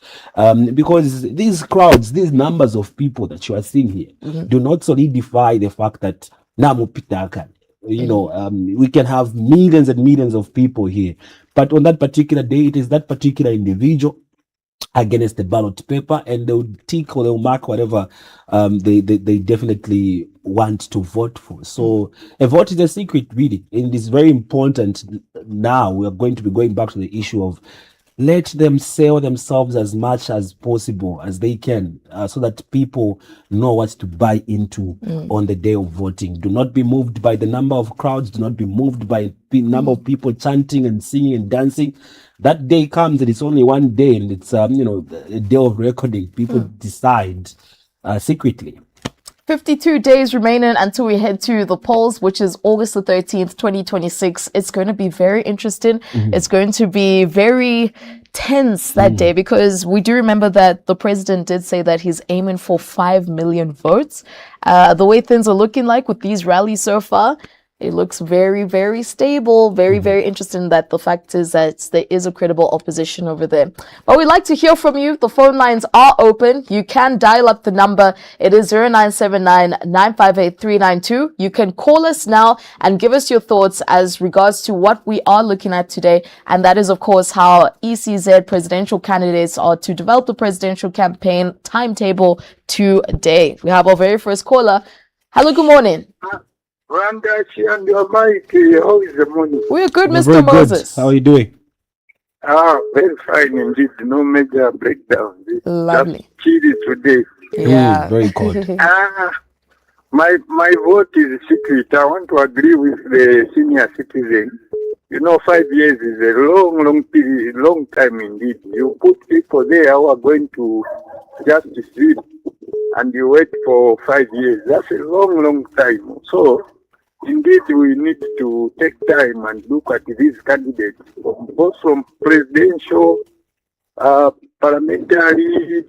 because these crowds, these numbers of people that you are seeing here do not solidify the fact that we can have millions and millions of people here, but on that particular day, it is that particular individual against the ballot paper, and they'll tick or they'll mark whatever they definitely want to vote for. So a vote is a secret, really, and it's very important. Now we are going to be going back to the issue of let them sell themselves as much as possible as they can, so that people know what to buy into on the day of voting. Do not be moved by the number of crowds. Do not be moved by the number of people chanting and singing and dancing. That day comes and it's only one day, and it's a day of reckoning. People decide secretly. 52 days remaining until we head to the polls, which is August the 13th, 2026. It's going to be very interesting. It's going to be very tense that day, because we do remember that the president did say that he's aiming for 5 million votes. The way things are looking like with these rallies so far, it looks very, very stable, very, very interesting. That the fact is that there is a credible opposition over there. But we'd like to hear from you. The phone lines are open. You can dial up the number. It is 0979-958-392. You can call us now and give us your thoughts as regards to what we are looking at today. And that is, of course, how ECZ presidential candidates are to develop the presidential campaign timetable today. We have our very first caller. Hello, good morning. Randachi and your mighty, how is the morning? We're good, Mr. Very Moses. Good. How are you doing? Very fine indeed. No major breakdown. Lovely. Just chilly today. Yeah. Very cold. My vote is secret. I want to agree with the senior citizen. 5 years is a long period, long time indeed. You put people there who are going to just sleep, and you wait for 5 years. That's a long time. So, indeed, we need to take time and look at these candidates, both from presidential, parliamentary,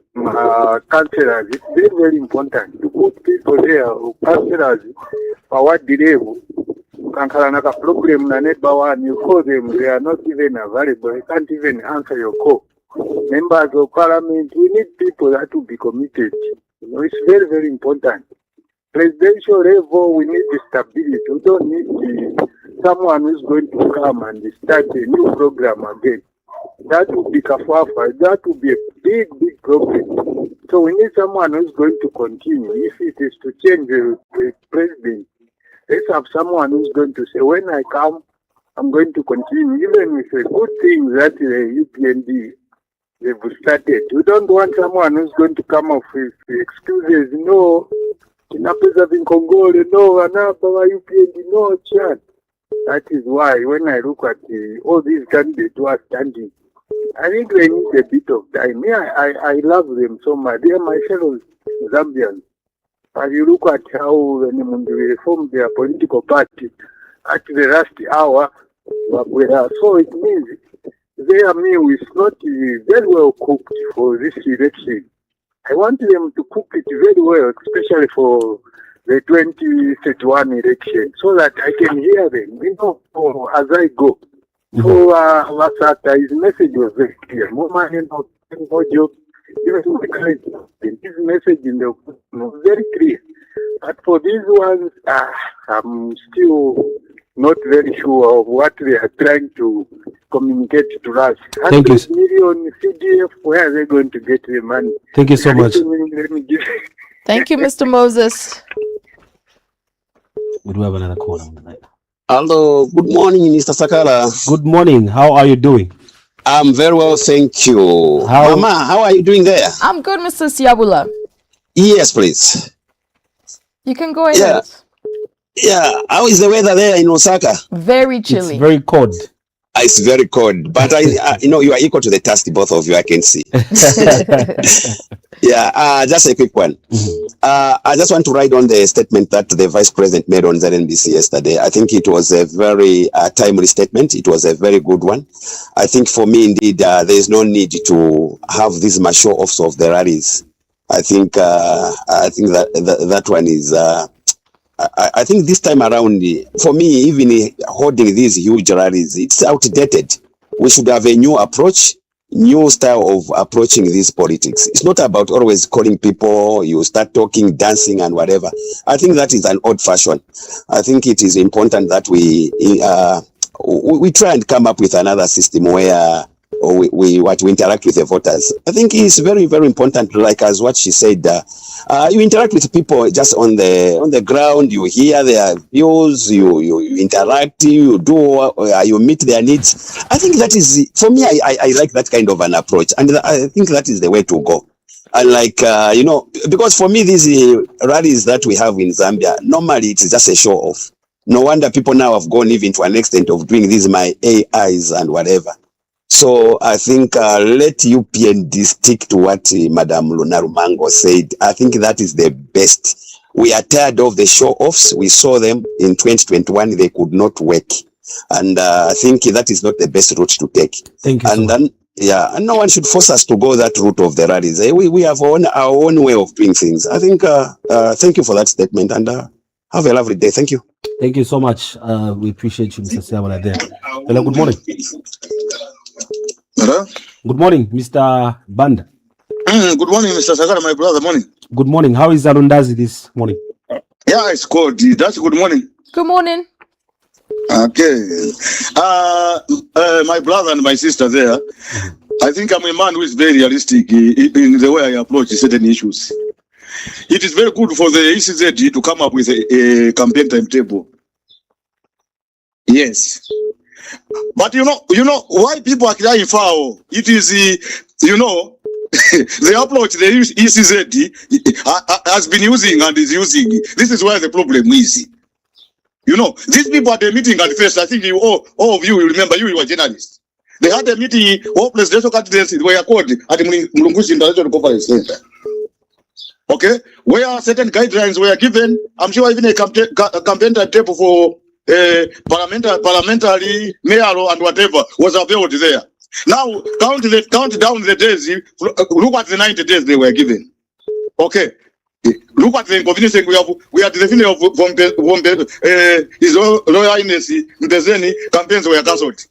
councillors. It's very, very important to put people there, councillors, our level, Kankalanaka problem na neighbor one, you call them, they are not even available. They can't even answer your call. Members of parliament, we need people that will be committed. It's very, very important. Presidential level, we need stability. We don't need someone who's going to come and start a new program again. That would be kafafa. That would be a big, big problem. So we need someone who's going to continue. If it is to change the president, let's have someone who's going to say, when I come, I'm going to continue, even with the good things that the UPND they've started. We don't want someone who's going to come up with excuses. No, Kinapeza in Congo, no, Anapa UPND, no chance. That is why when I look at all these candidates who are standing, I think they need a bit of time. Yeah, I love them so much. They are my fellow Zambians. But you look at how they reformed their political party at the last hour, so it means their meal is not very well cooked for this election. I want them to cook it very well, especially for the 2031 election, so that I can hear them, as I go. So, Wasata, his message was very clear. More money, more jobs. Even his message in the very clear. But for these ones, I'm still not very sure of what they are trying to communicate to us. Thank you. 100 million CDF, where are they going to get the money? Thank you so much. Thank you, Mr. Moses. We do have another call on the line. Hello, good morning, Mr. Sakala. Good morning. How are you doing? I'm very well, thank you. Mama, how are you doing there? I'm good, Mr. Siabula. Yes, please. You can go ahead. Yeah. How is the weather there in Osaka? Very chilly. It's very cold. It's very cold, but you are equal to the task, both of you, I can see. Just a quick one. I just want to write on the statement that the Vice President made on ZNBC yesterday. I think it was a very timely statement. It was a very good one. I think for me, indeed, there is no need to have these show-offs of the rallies. I think that one is. I think this time around, for me, even holding these huge rallies, it's outdated. We should have a new approach, new style of approaching these politics. It's not about always calling people, you start talking, dancing and whatever. I think that is an old fashion. I think it is important that we try and come up with another system where we interact with the voters. I think it's very, very important, like as what she said, you interact with people just on the ground, you hear their views, you interact, you do, you meet their needs. I think that is, for me, I like that kind of an approach, and I think that is the way to go. And because for me, these rallies that we have in Zambia, normally it's just a show off. No wonder people now have gone even to an extent of doing these my AIs and whatever. So I think let UPND stick to what Madam Luna Rumango said. I think that is the best. We are tired of the show-offs. We saw them in 2021. They could not work. And I think that is not the best route to take. Thank you. And no one should force us to go that route of the rallies. We have our own way of doing things. I think, thank you for that statement, and have a lovely day. Thank you. Thank you so much. We appreciate you, Mr. Siabala there. Hello, good morning. Hello? Good morning, Mr. Banda. Good morning, Mr. Sakara, my brother. Morning. Good morning. How is Alundazi this morning? Yeah, it's cold. That's good morning. Good morning. Okay. My brother and my sister there, I think I'm a man who is very realistic in the way I approach certain issues. It is very good for the ECZ to come up with a campaign timetable. Yes. But you know why people are crying foul? It is, the approach the ECZ has been using and is using. This is where the problem is. These people at the meeting at first, I think all of you will remember, you were journalists. They had a meeting, all presidential candidates were called at the Mulungushi International Conference Center. Okay? Where certain guidelines were given, I'm sure even a campaign timetable for parliamentary, mayoral, and whatever was available there. Now, count down the days, look at the 90 days they were given. Okay. Look at the inconvenience we are defending from His Royal Highness Mbezeni campaigns were cancelled.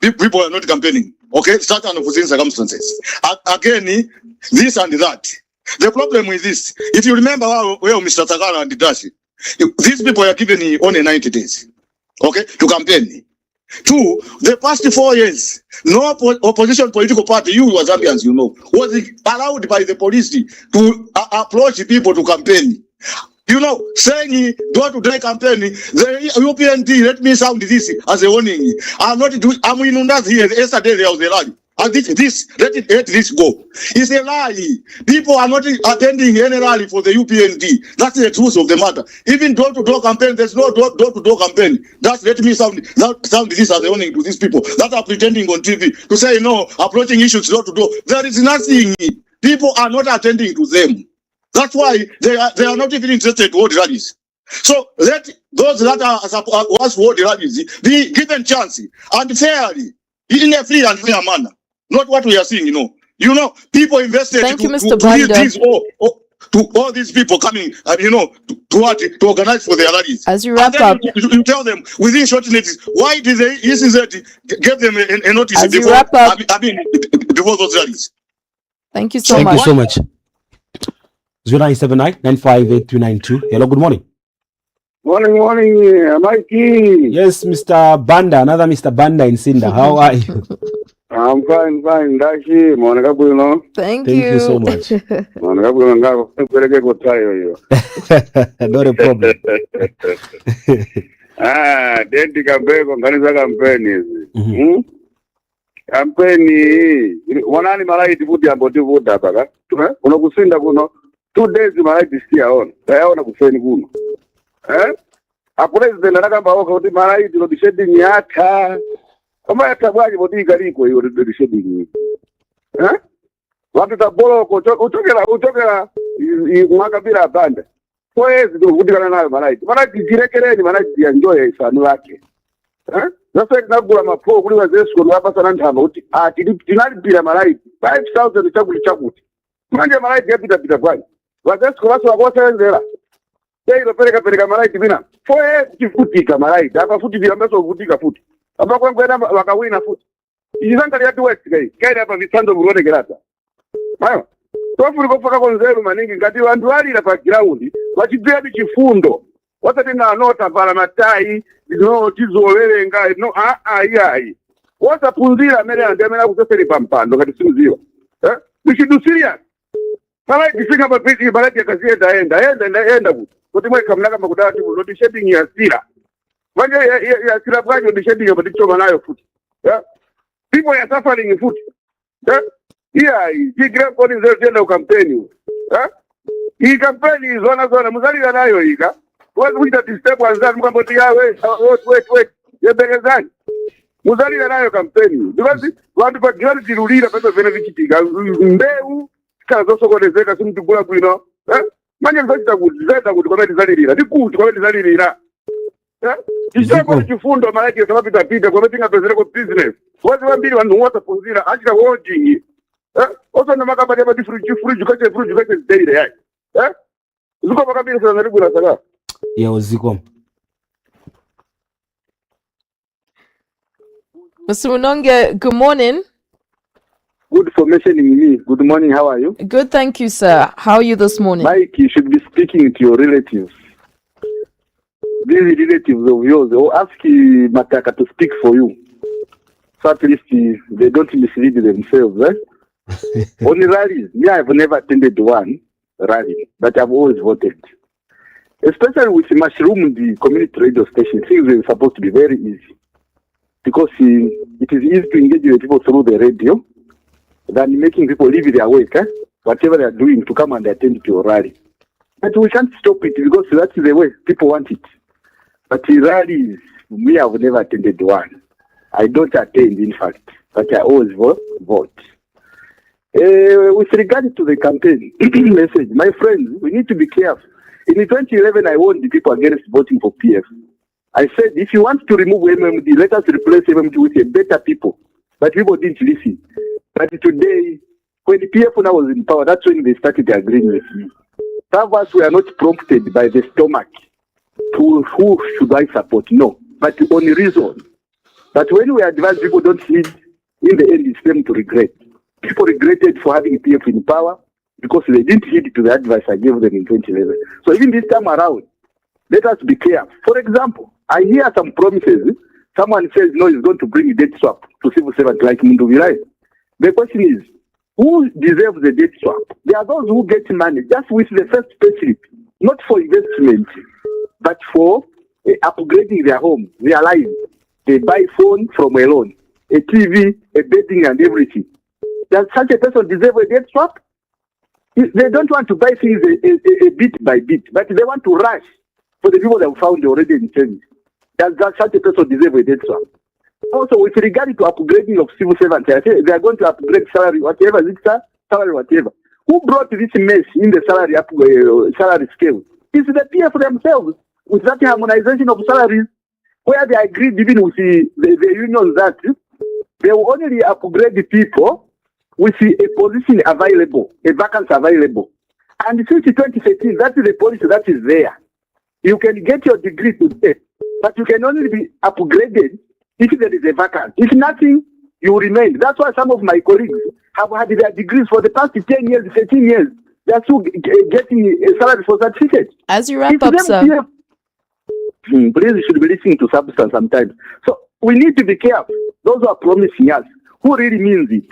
People are not campaigning. Okay, certain unforeseen circumstances. Again, this and that. The problem with this, if you remember where Mr. Tagara and Dashi, these people are given only 90 days, okay, to campaign. 2, the past 4 years, no opposition political party, you Zambians, you know, was allowed by the police to approach people to campaign. You know, saying door-to-door campaign, the UPND, let me sound this as a warning. I'm in Undas here. Yesterday there was a rally. And let this go. It's a lie. People are not attending any rally for the UPND. That's the truth of the matter. Even door-to-door campaign, there's no door-to-door campaign. Let me sound this as a warning to these people that are pretending on TV to say, no, approaching issues door-to-door. There is nothing. People are not attending to them. That's why they are not even interested in world rallies. So let those that are was world rallies be given chance and fairly, in a free and fair manner. Not what we are seeing, you know. You know, people invested to all these people coming, to organize for their rallies. As you wrap up, you tell them within short notice, why did the ECZ give them a notice before those rallies? Thank you so much. Thank you so much. 0979-958-292. Hello, good morning. Morning, Mikey. Yes, Mr. Banda, another Mr. Banda in Sinda. How are you? I'm fine. Dashi, Thank you. Thank you so much. Not a problem. Denti kabeko kanisa kampeni. Kampeni wanani malaiti futi amboti vuda paka. Unokusinda kuno 2 days malaiti siyaona. Tayaona kufeni kuno. A president anakamba oka kuti malaiti lo shedding yata. Kama yatabwaje bodi galiko hiyo lo shedding. Watu tabolo utokera mwaka bila banda. Kwezi ndo kutikana nayo malaiti. Malaiti jirekereni malaiti enjoy isanu yake. Sasa tunagula mapo kuli wazesko hapa sana ntamba kuti tinalipira malaiti 5000 chakuti. Manje malaiti yapita kwani. Wazesko waso wakosenzera. Tayiro pereka malaiti bina. Kufutika malaiti. Hapa futi bila mbeso kufutika futi. Hapa kwa kwenda wakawina futi. Izanga ya West guys. Kaida hapa vitando burone gerata. Hayo. Tofu likofaka konzeru maningi ngati vantu walira pa ground vachibvira bichifundo wasati na nota vala matai no tizoverenga no ai wasapunzira mere andemera kuseseri pampando ngati simuziwa bichidu serious pala kisinga pa piti balati akazienda enda kuti mweka mnaka makudati not shedding ya sira manje ya sira bwaje ndi shedding ya batichoma nayo futi people are suffering futi Grab Body zero campaign. Hii campaign zona muzalira nayo hika. Wazi kuita step wanzani mkamboti yawe wait. Yebegezani. Muzalira nayo campaign. Because wantu pa grad zirulira pepe vene vichitika. Mbeu kana zosokonezeka simtugula bwino. Manje mzachita kuti kwameti zalirira. Ndikuti kwameti zalirira. Chichoko chifundo malaki pita kwameti ngapezere ko business. Wazi wambiri vanhu wasapunzira achita working. Also no makabati abati fruit kache daily yayi. Zuko makabiri sana rigura saka. Yeah, uziko. Mr. Munonge, good morning. Good for mentioning me. Good morning, how are you? Good, thank you, sir. How are you this morning? Mike, you should be speaking to your relatives. These relatives of yours, or ask Mataka to speak for you. So at least they don't mislead themselves, right? Only rallies. Me, I've never attended one rally, but I've always voted. Especially with Mushroom, the community radio station, things are supposed to be very easy. Because it is easy to engage with people through the radio than making people leave their work, whatever they are doing, to come and attend to a rally. But we can't stop it because that's the way people want it. But the rallies, me, I've never attended one. I don't attend, in fact, but I always vote. With regard to the campaign message, my friends, we need to be careful. In 2011, I warned the people against voting for PF. I said, if you want to remove MMD, let us replace MMD with a better people. But people didn't listen. But today, when the PF now was in power, that's when they started agreeing with me. Some of us were not prompted by the stomach to who should I support. No, but on reason. But when we advise people don't heed, in the end it's them to regret. People regretted for having PF in power because they didn't heed to the advice I gave them in 2011. So even this time around, let us be careful. For example, I hear some promises. Someone says, no, he's going to bring a debt swap to civil servants like Munduvirai. The question is, who deserves the debt swap? There are those who get money just with the first payslip, not for investment, but for upgrading their home, their life. They buy phone from a loan, a TV, a bedding and everything. Does such a person deserve a debt swap? They don't want to buy things a bit by bit, but they want to rush for the people that have found already in service. Does such a person deserve a debt swap? Also, with regard to upgrading of civil servants, I say they are going to upgrade salary, whatever, salary, whatever. Who brought this mess in the salary scale? It's the PF themselves, with that harmonization of salaries, where they agreed even with the unions that they will only upgrade the people with a position available, a vacancy available. And since 2013, that is the policy that is there. You can get your degree today, but you can only be upgraded if there is a vacancy. If nothing, you remain. That's why some of my colleagues have had their degrees for the past 10 years, 13 years. They're still getting a salary for certificate. As you wrap up, sir. Please, you should be listening to substance sometimes. So we need to be careful. Those who are promising us, who really means it?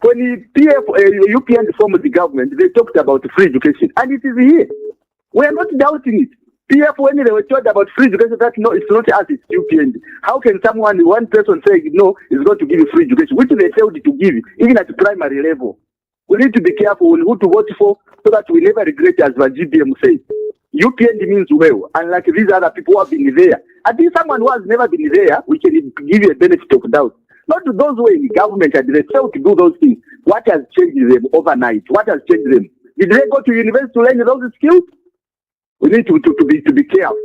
When the UPN formed the government, they talked about free education, and it is here. We are not doubting it. PF, when they were told about free education, that no, it's not us, it's UPN. How can one person say no, is going to give you free education, which they failed to give, even at the primary level? We need to be careful who to vote for so that we never regret, as the GBM says. UPN means well, unlike these other people who have been there. I think someone who has never been there, we can give you a benefit of doubt. Not to those who are in government and they fail to do those things. What has changed them overnight? What has changed them? Did they go to university to learn those skills? We need to be careful.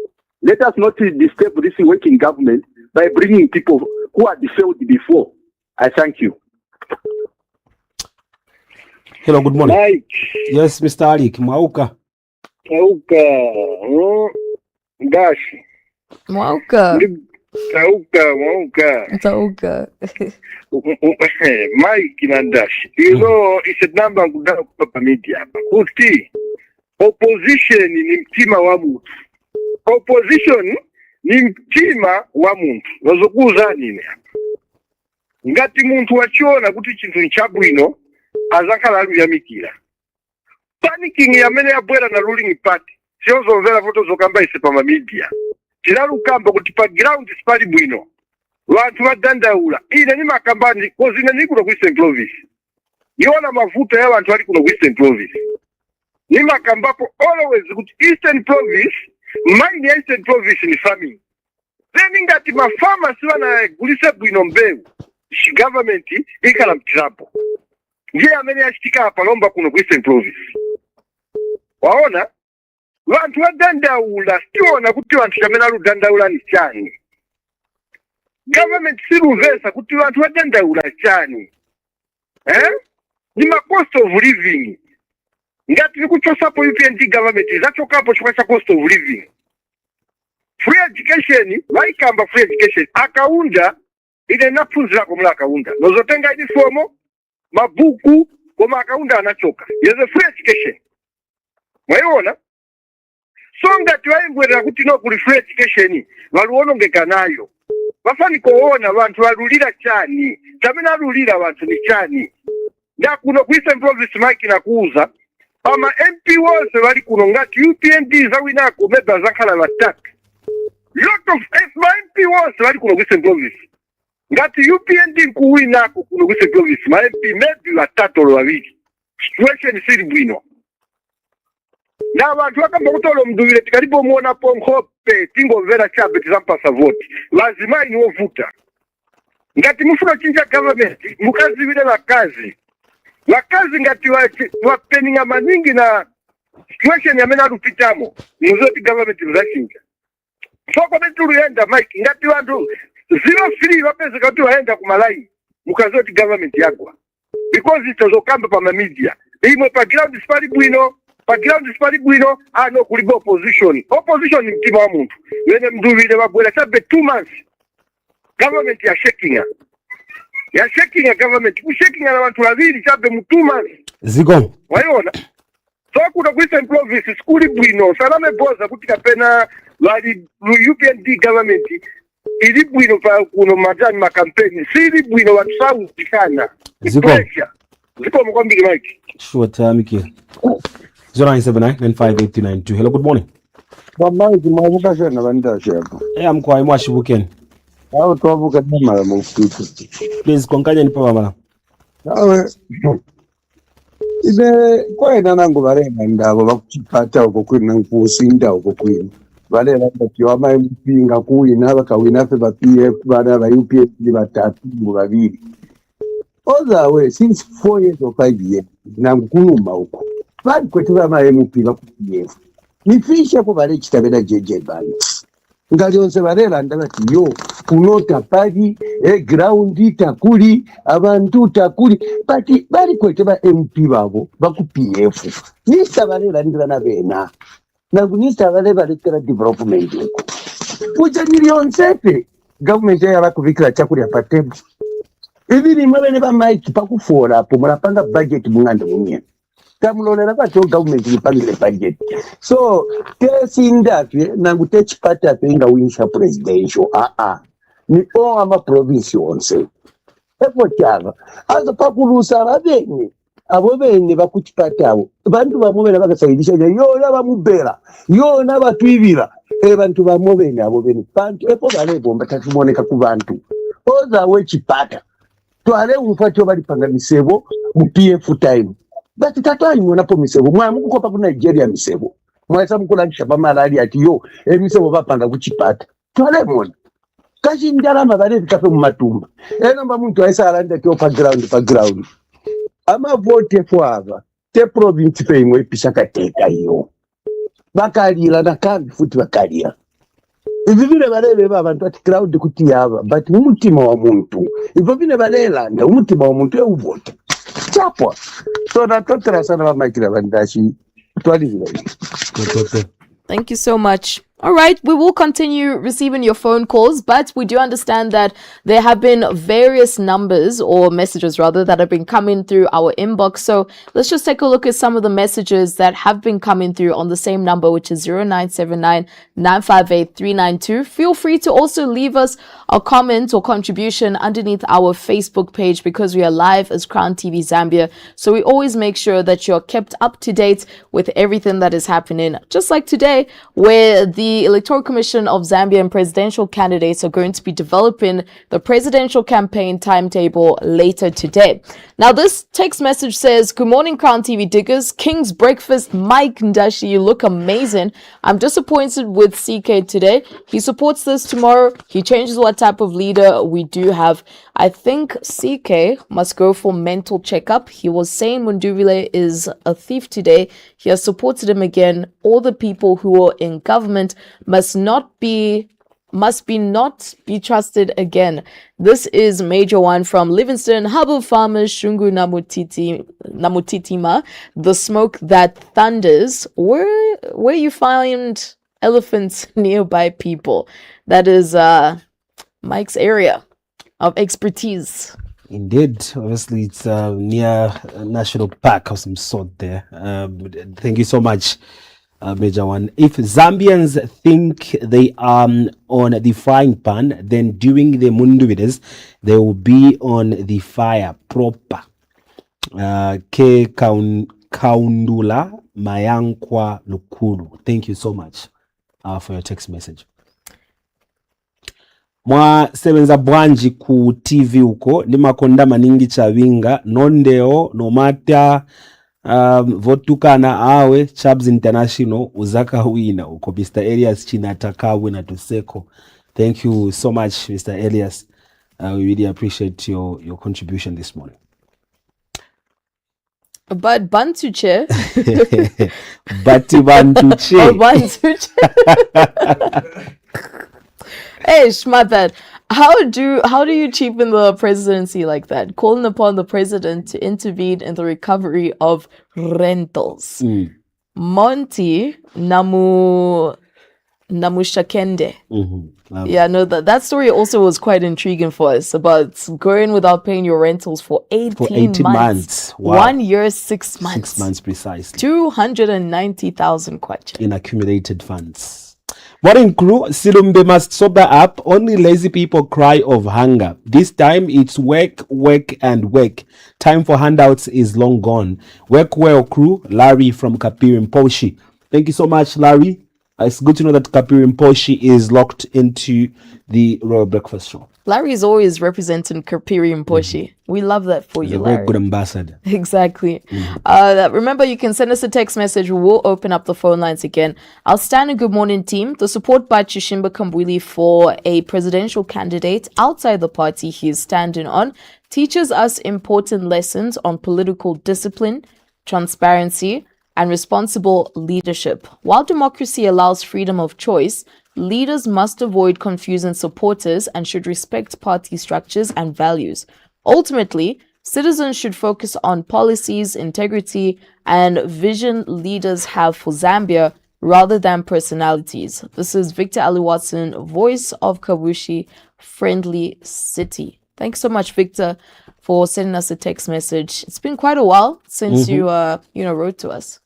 Let us not disturb this working government by bringing people who had failed before. I thank you. Hello, good morning. Mike. Yes, Mr. Alik, Mwauka. Mwauka. Gashi. Mwauka. Mwauka. Mike Nandashi. You know, it's a number of Papa Media. Kuti. Opposition ni mtima wa mtu. Opposition ni mtima wa mtu. Wazokuza nini hapa? Ngati muntu wachiona kuti chintu ni chabwino azakhala aluyamikira. Panicking yamene yabwera na ruling party. Siyozomvera foto zokamba ise pa media. Tinalukamba kuti pa ground sipali bwino. Wanthu vadandaula. Ine ni makambani kozi ine nikuno ku Eastern Province. Niona mavuto ya wanthu ali kuno ku Eastern Province. Ni makambapo always kuti Eastern Province, mine Eastern Province ni farming. Then ngati mafama siwa na gulisa bwino mbeu. Government ikala mtirapo. Ndiye amene yashitika hapa lomba kuno ku Eastern Province. Waona? Wanthu wadandaula, siona kuti wanthu chamene aludandaula ni chani. Government siluvesa kuti wanthu wadandaula chani. Ni ma cost of living. Ngati nikuchosapo UPND government zachokapo chikwa cha cost of living. Free education, vaikamba free education, akaunda ine naphunzira komula akaunda. Nozotenga uniformo, mabuku, koma akaunda anachoka. Yeze free education. Mwaiona? So ngati waingwera kuti no kuli free education, waluonongeka nayo. Wafani kuona wanthu walulira chani. Chamene alulira wanthu ni chani. Nda kuno ku Eastern Province Mike nakuuza. Ama MP wose wali kuno ngati UPND zawinako meba zakhala attack. Lot of MP wose wali kuno ku Eastern Province. Ngati UPND nkuwinako kuno ku Eastern Province, ma MP maybe watatu lo wawili. Situation siri bwino. Na watu wakamba kutolo mduwile tikaribo muona po mhope tingo vera chabe tizampasa voti. Lazima inovuta. Ngati mufuna chinja government, mukazi wile la kazi. Wakazi ngati wapeninga maningi na situation ya mena rupitamo. Muzoti government mzachinja. So kwa betu ulienda Mike, ngati wandu 0-3 wapeze kati waenda kumalai. Mukazoti government yagwa. Because ito zokamba pa media. Imwe pa ground spari bwino. pa ground sipali bwino no kuliga opposition mtima wa muntu wene mduvile bagwela chabe 2 months government ya shaking government kushaking na watu wawili chabe mu 2 months ziko waiona so kuda kuisa province skuli bwino salame boza kuti kapena wali UPND government ili bwino pa kuno majani makampeni sili bwino watu sawu sana ziko mkwambili Mike sure time here 0979958292. Hello, good morning. Mike mwavuka shana bandasha hapo I'm kwa mwashibukeni au tuwavuka mara mfutu please konkanya nipa mama nawe ibe kwena nangu barena ndabo bakuchipata uko kwina nkusinda uko kwina barera bati wama mpinga kuina bakawina fe ba PF bana ba UPF batatu mu babiri ozawe since 4 years or 5 years nankuluma uko bali kwetu bama MP bakupf nifisha ko bale kitabera jeje bali ngalyonse barera ndabati yo kunota padi ground takuli abantu takuli bati bali kwete ba MP babo bakupf nisa barera ndibana bena nagunisa bale baletera development kuja nilionsepe government yaba kuvikira chakuli apatebo ibiri mwene ba Mike pakufora hapo murapanga budget munganda mumye kamulonera kwacho government ipangire budget so tesindapye nangu techipata penga winsha presidential ni ama province onse epo cyava aza pakurusa abene abo bene bakuchipatawo bantu bamubera bagasayidisha yo nabamubera yo nabatwibira bantu bamubene abo bene bantu epo bale bomba tatumoneka ku bantu oza we chipata twale umfatyo bali panga misebo mu PF time bati tatwali mwonapo misebo mwamukukopa ku Nigeria misebo mwasa mukulanisha bamalali ati yo emisebo bapanga kuchipata twale mwona kashi ndarama bale bikafe mu matumba mba muntu aisa alanda kyo pa ground ama vote fwava te province pe imwe pishaka teka iyo bakalira na kambi futi bakalira ivi vile balebe abantu ati crowd kuti yava but umutima wa muntu ivo vile balelanda umutima wa muntu uvota chapwa so natotera sana bamakira bandashi twalivile. Thank you so much. All right, we will continue receiving your phone calls, but we do understand that there have been various numbers or messages rather that have been coming through our inbox. So let's just take a look at some of the messages that have been coming through on the same number, which is 0979-958-392. Feel free to also leave us a comment or contribution underneath our Facebook page because we are live as Crown TV Zambia. So we always make sure that you're kept up to date with everything that is happening. Just like today, where the Electoral Commission of Zambia and presidential candidates are going to be developing the presidential campaign timetable later today. Now, this text message says, "Good morning, Crown TV diggers. King's breakfast, Mike Ndashi. You look amazing. I'm disappointed with CK today. He supports this tomorrow. He changes what type of leader we do have. I think CK must go for mental checkup. He was saying Munduvile is a thief today. He has supported him again. All the people who are in government must not be trusted again." This is Major One from Livingston. Habu Farmers, Shungu Namutitima, the smoke that thunders. Where you find elephants nearby people. That is Mike's area of expertise. Indeed, obviously it's near a national park of some sort there. Thank you so much, Major One. If Zambians think they are on the frying pan, then during the Munduvides, they will be on the fire proper. Ke Kaundula Mayankwa Lukulu. Thank you so much for your text message. Mwa sebenza bwanji ku TV uko ni makonda maningi chavinga nondeo no mata votukana awe Chabs International uzaka wina uko Mr. Elias Chinatakawe na Tuseko. Thank you so much, Mr. Elias. We really appreciate your contribution this morning. But Bantuche. Bati Bantuche. Oh, Bantuche. Hey, my bad. How do you cheapen the presidency like that? Calling upon the president to intervene in the recovery of rentals. Monty Namushakende. Yeah, no, that story also was quite intriguing for us about going without paying your rentals for 18 months. Wow. 1 year, 6 months. 6 months precisely. 290,000 kwacha. In accumulated funds. Morning crew, Silumbe must sober up. Only lazy people cry of hunger. This time it's work, work and work. Time for handouts is long gone. Work well crew, Larry from Kapiri Mposhi. Thank you so much, Larry. It's good to know that Kapiri Mposhi is locked into the Royal Breakfast Show. Larry is always representing Kapiri Mposhi. We love that for He's you, a very Larry. good ambassador. Exactly. Remember, you can send us a text message. We will open up the phone lines again. Outstanding good morning, team. The support by Chishimba Kambwili for a presidential candidate outside the party he is standing on teaches us important lessons on political discipline, transparency, and responsible leadership. While democracy allows freedom of choice, leaders must avoid confusing supporters and should respect party structures and values. Ultimately, citizens should focus on policies, integrity, and vision leaders have for Zambia rather than personalities. This is Victor Ali Watson, voice of Kabushi, Friendly City. Thanks so much, Victor, for sending us a text message. It's been quite a while since you wrote to us.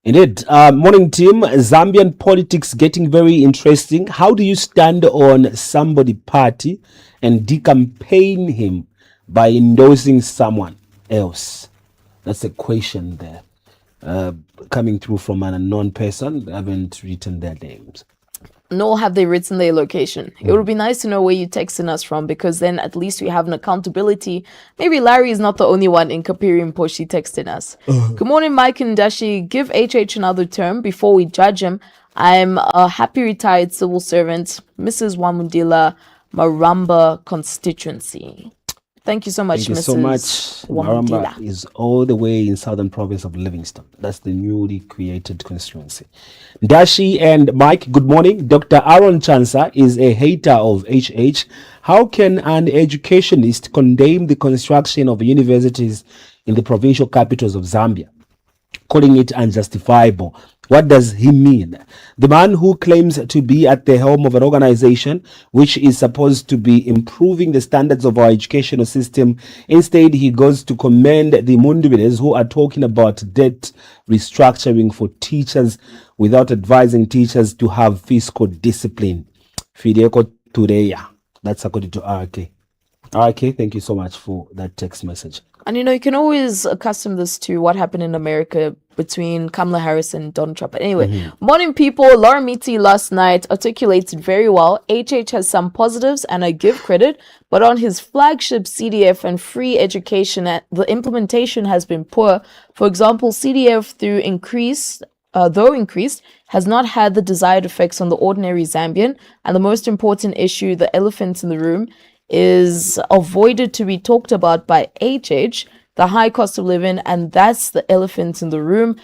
Indeed. Morning team. Zambian politics getting very interesting. How do you stand on somebody party and decampaign him by endorsing someone else? That's a question there. Coming through from an unknown person. They haven't written their names. Nor have they written their location. It would be nice to know where you're texting us from, because then at least we have an accountability. Maybe Larry is not the only one in Kapiri Mposhi texting us. Good morning, Mike and Dashi. Give HH another term before we judge him. I'm a happy retired civil servant, Mrs. Wamundila, Maramba constituency. Thank you so much, Thank you Mrs. so much. Wamundila. Maramba is all the way in southern province of Livingston. That's the newly created constituency. Dashi and Mike, good morning. Dr. Aaron Chansa is a hater of HH. How can an educationist condemn the construction of universities in the provincial capitals of Zambia, calling it unjustifiable? What does he mean? The man who claims to be at the helm of an organization which is supposed to be improving the standards of our educational system, instead he goes to commend the Mundubides who are talking about debt restructuring for teachers without advising teachers to have fiscal discipline. Fideko Tureya. That's according to RK. RK, thank you so much for that text message. And you can always accustom this to what happened in America between Kamala Harris and Donald Trump. But anyway, morning people. Laura Miti last night articulated very well. HH has some positives and I give credit, but on his flagship CDF and free education, the implementation has been poor. For example, CDF though increased, has not had the desired effects on the ordinary Zambian. And the most important issue, the elephant in the room, is avoided to be talked about by HH, the high cost of living, and that's the elephant in the room,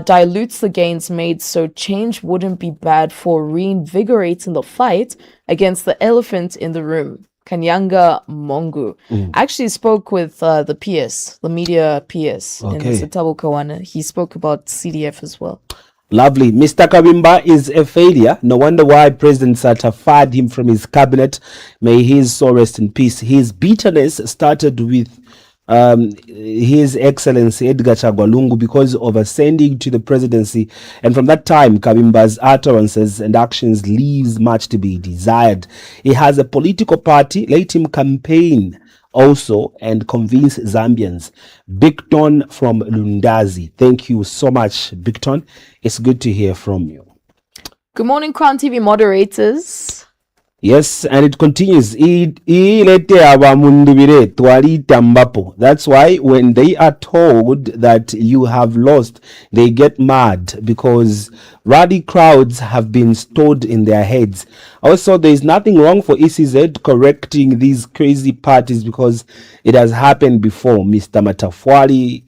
dilutes the gains made, so change wouldn't be bad for reinvigorating the fight against the elephant in the room. Kanyanga Mongu actually spoke with the PS, the media PS, in Satabo Kawana. He spoke about CDF as well. Lovely. Mr. Kawimba is a failure. No wonder why President Sata fired him from his cabinet. May his soul rest in peace. His bitterness started with His Excellency Edgar Chagwa Lungu because of ascending to the presidency, and from that time Kawimba's utterances and actions leaves much to be desired. He has a political party. Let him campaign also and convince Zambians. Bigton from Lundazi. Thank you so much, Bigton. It's good to hear from you. Good morning, Crown TV moderators. Yes, and it continues. That's why when they are told that you have lost, they get mad because rowdy crowds have been stored in their heads. Also, there is nothing wrong for ECZ correcting these crazy parties because it has happened before. Mr. Matafwali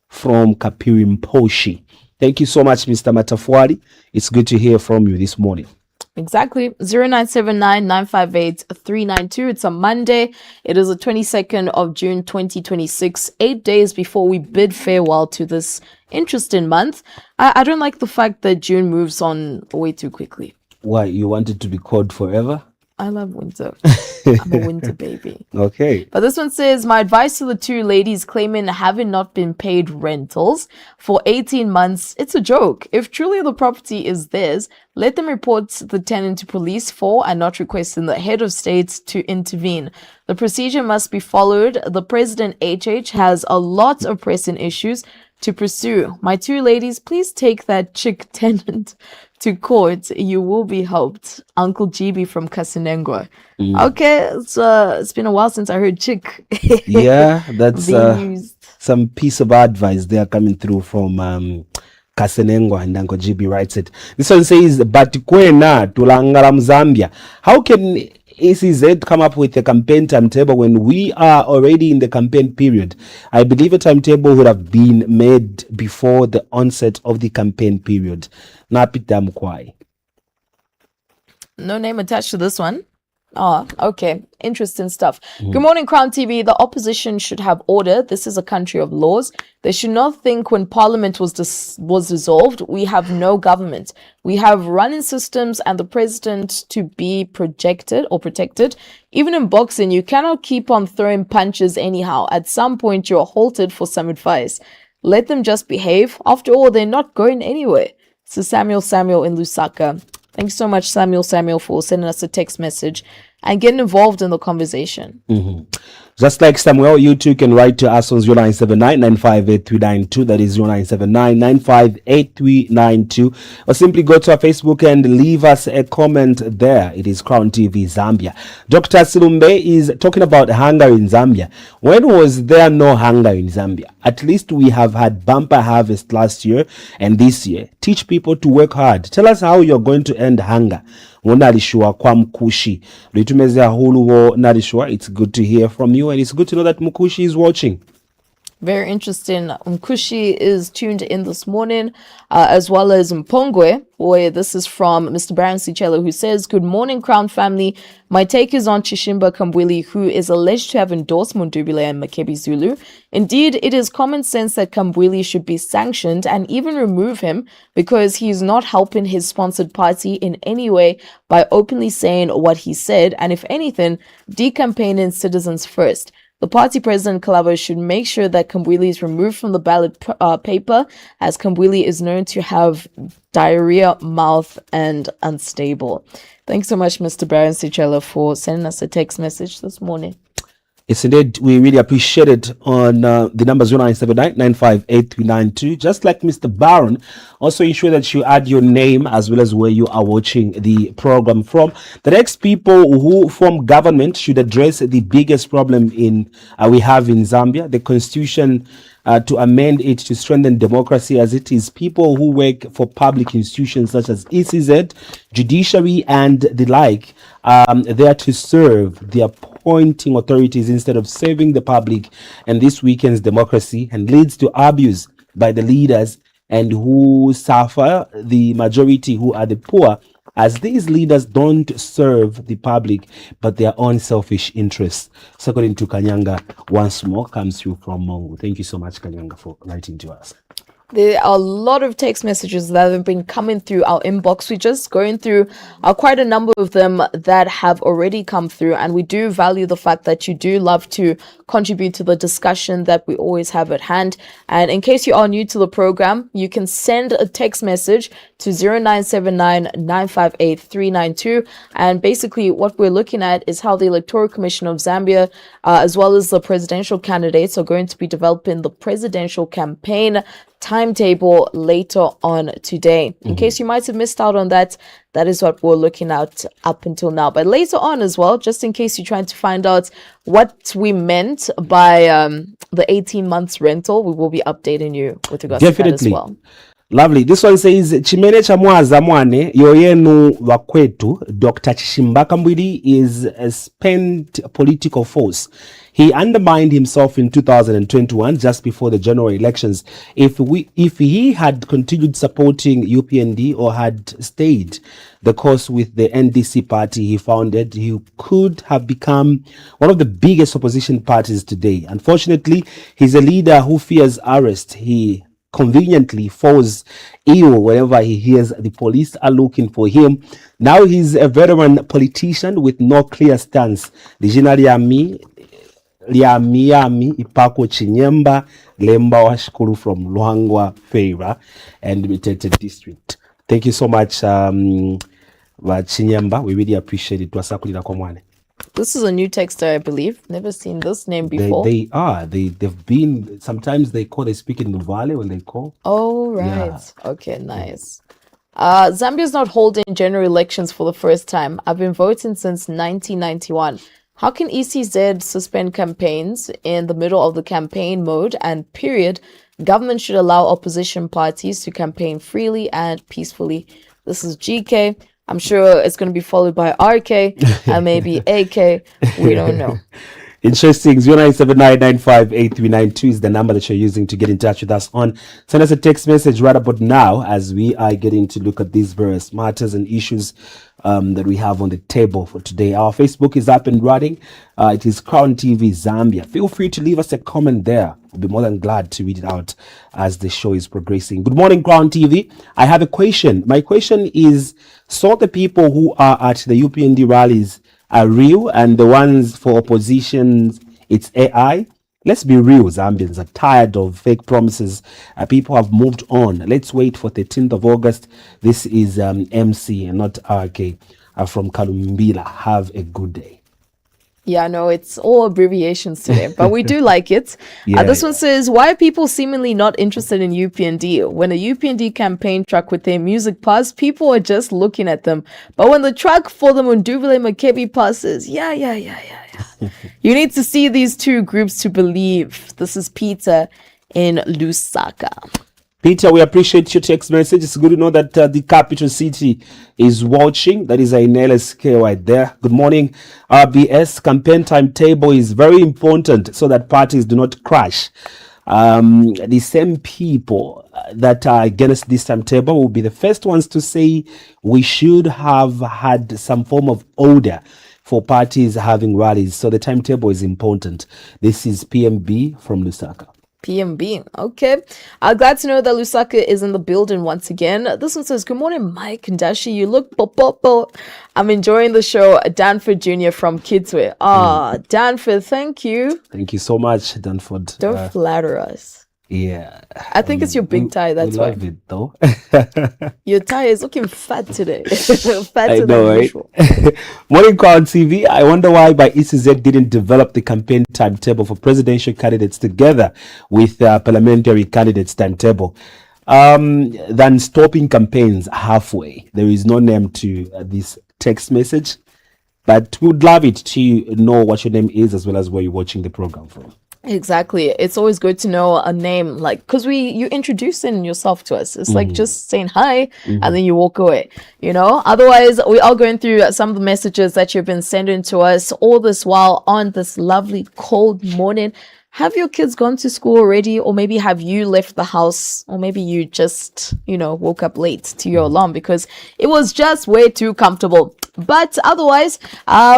from Kapiri Mposhi. Thank you so much, Mr. Matafwali. It's good to hear from you this morning. Exactly. 0979-958-392. It's a Monday. It is the 22nd of June 2026, 8 days before we bid farewell to this interesting month. I don't like the fact that June moves on way too quickly. Why? You want it to be cold forever? I love winter. I'm a winter baby. Okay. But this one says, my advice to the two ladies claiming having not been paid rentals for 18 months, it's a joke. If truly the property is theirs, let them report the tenant to police for and not requesting the head of state to intervene. The procedure must be followed. The President HH has a lot of pressing issues to pursue. My two ladies, please take that chick tenant to court. You will be helped. Uncle GB from Kasinengwa. Okay, it's been a while since I heard chick. Yeah, that's some piece of advice there coming through from Kasenengwa, and Uncle GB writes it. This one says, Batikwena tulangala Zambia. How can ECZ come up with a campaign timetable when we are already in the campaign period? I believe a timetable would have been made before the onset of the campaign period. Napita Mkwai. No name attached to this one. Oh, okay. Interesting stuff. Good morning, Crown TV. The opposition should have order. This is a country of laws. They should not think when Parliament was dissolved, we have no government. We have running systems and the president to be projected or protected. Even in boxing, you cannot keep on throwing punches anyhow. At some point, you're halted for some advice. Let them just behave. After all, they're not going anywhere. So Samuel in Lusaka. Thanks so much, Samuel, for sending us a text message and getting involved in the conversation. Just like Samuel, you too can write to us on 0979-958-392. That is 0979-958-392. Or simply go to our Facebook and leave us a comment there. It is Crown TV Zambia. Dr. Silumbe is talking about hunger in Zambia. When was there no hunger in Zambia? At least we have had bumper harvest last year and this year. Teach people to work hard. Tell us how you're going to end hunger. Nalishua kwa Mkushi. Litumezea huluwo Nalishua. It's good to hear from you, and it's good to know that Mkushi is watching. Very interesting. Mkushi is tuned in this morning, as well as Mpongwe, where this is from Mr. Baron Sichelo, who says, good morning, Crown family. My take is on Chishimba Kambwili, who is alleged to have endorsed Mundubile and Makebi Zulu. Indeed, it is common sense that Kambwili should be sanctioned and even remove him because he is not helping his sponsored party in any way by openly saying what he said, and if anything, decampaigning citizens first. The party president, Kalaba, should make sure that Kambwili is removed from the ballot paper, as Kambwili is known to have diarrhea, mouth, and unstable. Thanks so much, Mr. Baron Sichela, for sending us a text message this morning. Yes, indeed. We really appreciate it on the number 0979-958-392. Just like Mr. Baron, also ensure that you add your name as well as where you are watching the program from. The next people who form government should address the biggest problem we have in Zambia, the constitution, to amend it to strengthen democracy as it is. People who work for public institutions such as ECZ, judiciary, and the like, there to serve the appointing authorities instead of serving the public, and this weakens democracy and leads to abuse by the leaders, and who suffer the majority, who are the poor, as these leaders don't serve the public but their own selfish interests. So according to Kanyanga, once more comes through from Mongo. Thank you so much, Kanyanga, for writing to us. There are a lot of text messages that have been coming through our inbox. We're just going through quite a number of them that have already come through, and we do value the fact that you do love to contribute to the discussion that we always have at hand. And in case you are new to the program, you can send a text message to 0979-958-392. And basically what we're looking at is how the Electoral Commission of Zambia, as well as the presidential candidates, are going to be developing the presidential campaign timetable later on today. In case you might have missed out on that, that is what we're looking at up until now. But later on as well, just in case you're trying to find out what we meant by the 18 months rental, we will be updating you with regards to that as well. Lovely. This one says, Chimene chamwaza mwane yoyenu wakwetu, Dr. Chishimba Kambwili is a spent political force. He undermined himself in 2021, just before the general elections. If he had continued supporting UPND or had stayed the course with the NDC party he founded, he could have become one of the biggest opposition parties today. Unfortunately, he's a leader who fears arrest. He conveniently falls ill whenever he hears the police are looking for him. Now he's a veteran politician with no clear stance. The Liamiami Ipako Chinyemba Lemba Washkuru from Luangwa Feira and Mitete District. Thank you so much, Chinyemba. We really appreciate it. Wasakulira Komwane. This is a new texter, I believe. Never seen this name before. They've been, sometimes they speak in Nuvale when they call. Oh, right. Yeah. Okay, nice. Zambia is not holding general elections for the first time. I've been voting since 1991. How can ECZ suspend campaigns in the middle of the campaign mode and period? Government should allow opposition parties to campaign freely and peacefully. This is GK. I'm sure it's going to be followed by RK and maybe AK. We don't know. Interesting. 0979958392 is the number that you're using to get in touch with us on. Send us a text message right about now as we are getting to look at these various matters and issues that we have on the table for today. Our Facebook is up and running. It is CrownTVZambia. Feel free to leave us a comment there. We'll be more than glad to read it out as the show is progressing. Good morning, Crown TV. I have a question. My question is, so the people who are at the UPND rallies are real and the ones for oppositions, it's AI? Let's be real, Zambians are tired of fake promises. People have moved on. Let's wait for 13th of August. This is MC and not RK from Kalumbila. Have a good day. Yeah, no, it's all abbreviations today, but we do like it. This one says, why are people seemingly not interested in UPND? When a UPND campaign truck with their music pass, people are just looking at them. But when the truck for the Munduvile Makebi passes, yeah. You need to see these two groups to believe. This is Peter in Lusaka. Peter, we appreciate your text message. It's good to know that the capital city is watching. That is a LSK right there. Good morning. RBS campaign timetable is very important so that parties do not crash. The same people that are against this timetable will be the first ones to say we should have had some form of order for parties having rallies. So the timetable is important. This is PMB from Lusaka. PMB. Okay. Glad to know that Lusaka is in the building once again. This one says, good morning, Mike and Dashi. You look popo. I'm enjoying the show. Danford Jr. from Kidsway. Danford, thank you. Thank you so much, Danford. Don't flatter us. Yeah. I think it's your big tie, that's why. I love it though. Your tie is looking fat today. Fatter than usual. Morning Crown TV. I wonder why by ECZ didn't develop the campaign timetable for presidential candidates together with parliamentary candidates timetable than stopping campaigns halfway. There is no name to this text message, but we would love it to know what your name is as well as where you're watching the program from. Exactly. It's always good to know a name, like, because you introducing yourself to us. It's like just saying hi and then you walk away, you know. Otherwise, we are going through some of the messages that you've been sending to us all this while on this lovely cold morning. Have your kids gone to school already? Or maybe have you left the house? Or maybe you just, woke up late to your alarm because it was just way too comfortable. But otherwise,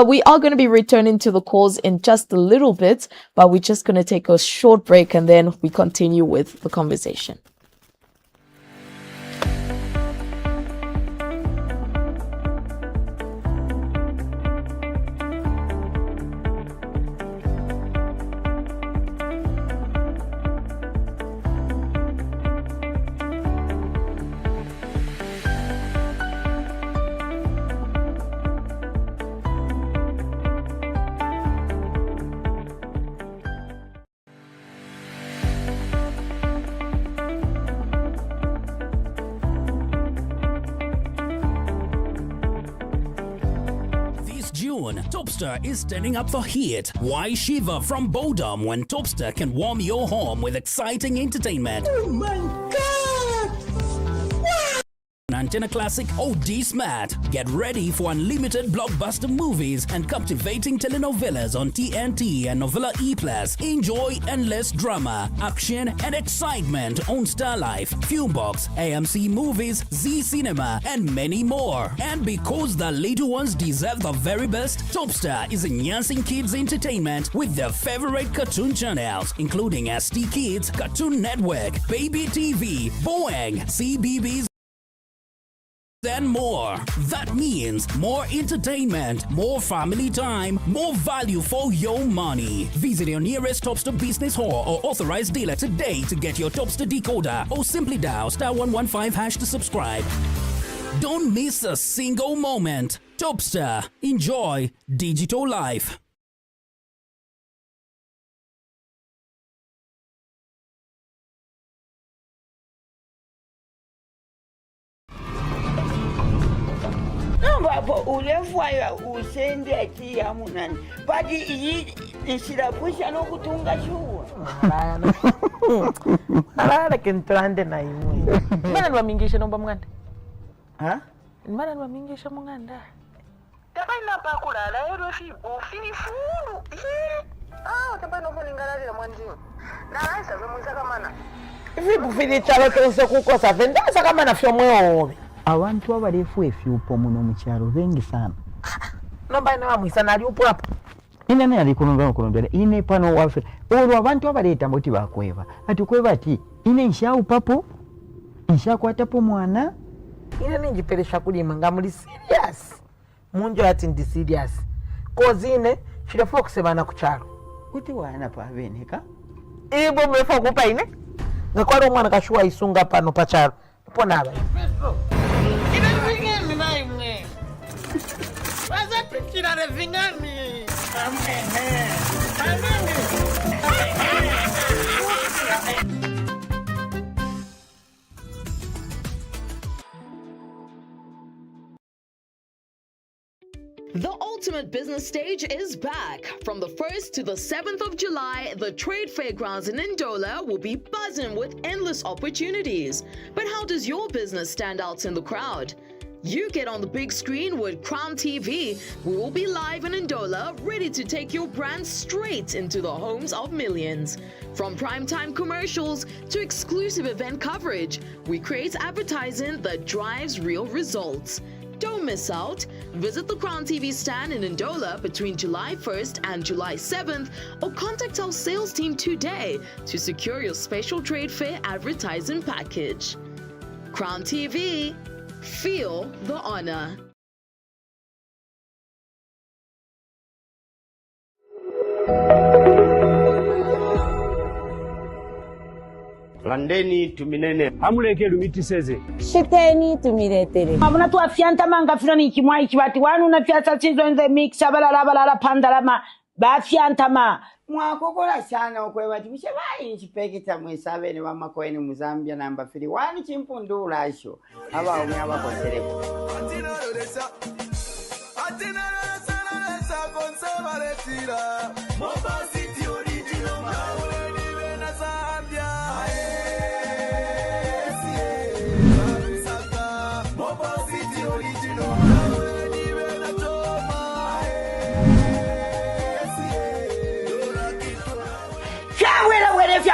we are going to be returning to the calls in just a little bit. But we're just going to take a short break and then we continue with the conversation. Topster is standing up for heat. Why shiver from boredom when Topster can warm your home with exciting entertainment? Oh my God! Antenna Classic or D-Smart. Get ready for unlimited blockbuster movies and captivating telenovelas on TNT and Novella E+. Enjoy endless drama, action and excitement on Star Life, Filmbox, AMC Movies, Z Cinema and many more. And because the little ones deserve the very best, Topstar is enhancing kids' entertainment with their favorite cartoon channels, including ST Kids, Cartoon Network, Baby TV, Boeing, CBBS, and more. That means more entertainment, more family time, more value for your money. Visit your nearest Topstar business hall or authorized dealer today to get your Topstar decoder, or simply dial *115# to subscribe. Don't miss a single moment. Topstar. Enjoy digital life. Bapo ulefwaya usende atia munani pati iyi ishirapusha no kutunga shuwa Alala kentrande na imwe. Mana nwamingisha nomba mnganda? Ha? Mana nwamingisha mnganda? Tabaina pa kulala ero fibo filifulu. Tabano kuningalala mwanjini. Na aisa zemunza kamana. Fibo filitalo tonse kukosa vendasa kama na fyomwe obe. Abantu abalefu efyupo muno mu kyalo bengi sana. Nomba ina wamwisa nali upo hapo. Ine ne ali kulondera ine pano wafe. Olwo abantu abaleta mboti bakweva. Ati kweva ati ine nshau papo. Nshakwatapo mwana. Ine ninjipelesha kulima nga muli serious. Munjo ati ndi serious. Kozi ine chilefuwa kusebana kuchalo. Kuti wana pa beneka. Ibo mlefa kupa ine. Ngakwari umwana kashuwa isunga pano pachalo. Ipo naba. The ultimate business stage is back. From the 1st to the 7th of July, the Trade Fairgrounds in Ndola will be buzzing with endless opportunities. But how does your business stand out in the crowd? You get on the big screen with Crown TV. We will be live in Ndola, ready to take your brand straight into the homes of millions. From primetime commercials to exclusive event coverage, we create advertising that drives real results. Don't miss out. Visit the Crown TV stand in Ndola between July 1st and July 7th, or contact our sales team today to secure your special trade fair advertising package. Crown TV. Feel the honor. Landeni tuminene amuleke lumitiseze Shiteni tumiretere. Mabuna tu afianta manga filoni kimwa ikibati wanu na fiasa chizo in the mix balala pandalama ba fianta ma. Mwakokola sana okwebati mshabayi nchipekita mwesabene wamakoeni mu Zambia namba 3 wani chimpundula asho aba umya bakosereko